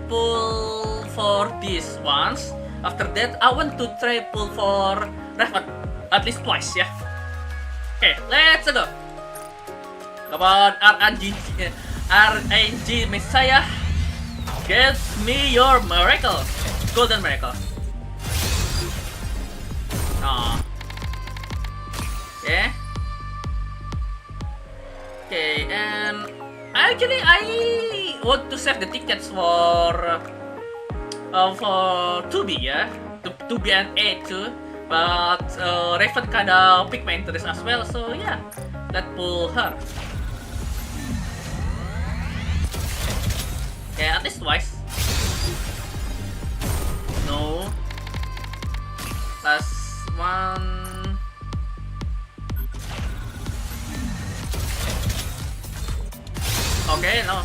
pull for this once. After that, I want to try pull for Raven at least twice, yeah. Okay, let's go. Come on, RNG Messiah, get me your miracle, golden miracle. Yeah. Okay, and actually I want to save the tickets for 2B, yeah, 2B and A too. But Raven kinda picked my interest as well, so yeah, let's pull her. Okay, at least twice. No. Last one. Okay, no.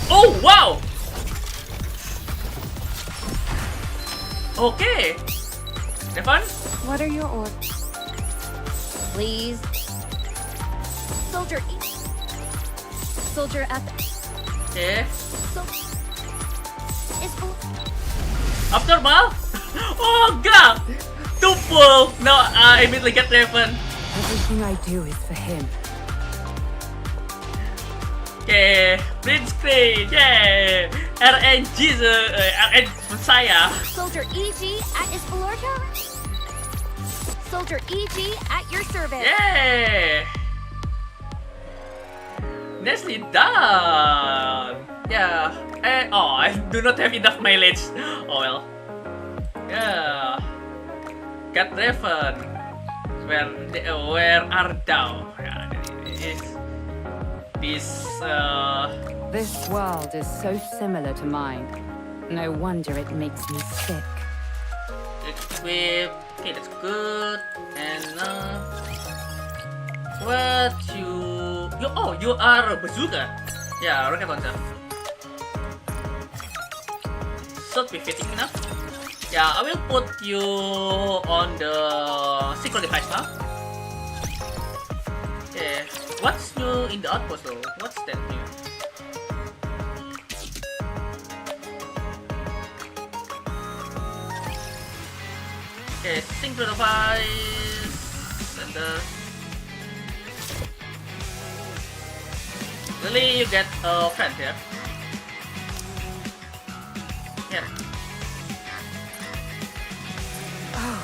Oh, wow! Okay. Stefan? What are your orders? Please. Soldier E. Soldier F. Okay. Is full. Abnormal? Oh, God! To pull! No, I immediately get Raven. Everything I do is for him. Okay, print screen, yeah! RNG, RNG Messiah. Soldier EG at Espelorta. Soldier EG at your service. Yeah! Nicely done! Yeah. I do not have enough mileage. Oh well. Yeah. Got Raven. Where are thou? Yeah, This world is so similar to mine. No wonder it makes me sick. Equip. Okay, that's good. And what you are a bazooka. Yeah, rocket launcher. Should be fitting enough. Yeah, I will put you on the secret device now. Okay, what's new in the outpost though? What's that new? Okay, synchro device and Really, you get a friend here. Yeah. Oh,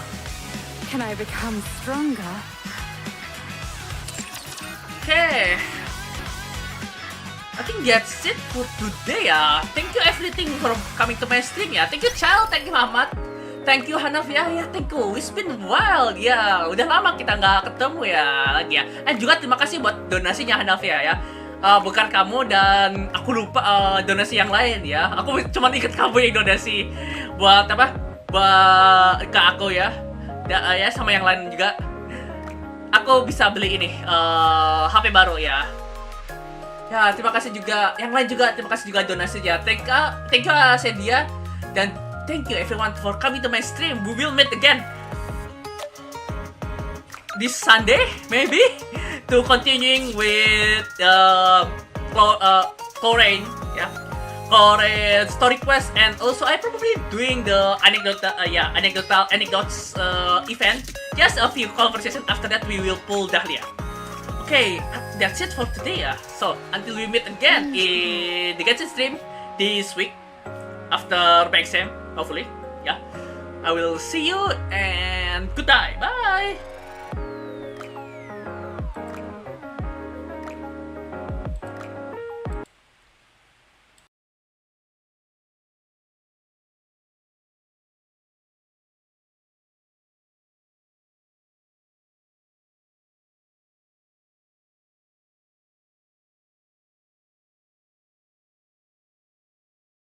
can I become stronger? Okay. I think that's it for today ya. Thank you everything for coming to my stream ya. Thank you Child, thank you Muhammad, thank you Hanaf ya, thank you. It's been a while ya. Udah lama kita nggak ketemu ya lagi ya. Juga terima kasih buat donasinya Hanaf ya. Bukan kamu dan aku lupa donasi yang lain ya. Aku cuma ingat kamu yang donasi buat apa? Buat ke aku ya. Ya sama yang lain juga. Aku bisa beli ini HP baru ya. Ya, terima kasih juga. Yang lain juga terima kasih juga donasinya. Thank you Sedia dan thank you everyone for coming to my stream. We will meet again this Sunday maybe to continuing with Korean Korean story quest, and also I probably doing the anecdotes event. Just a few conversations after that we will pull Dahlia. Okay, that's it for today ya. So, until we meet again in the Genshin stream this week after my exam, hopefully. Yeah, I will see you and goodbye. Bye.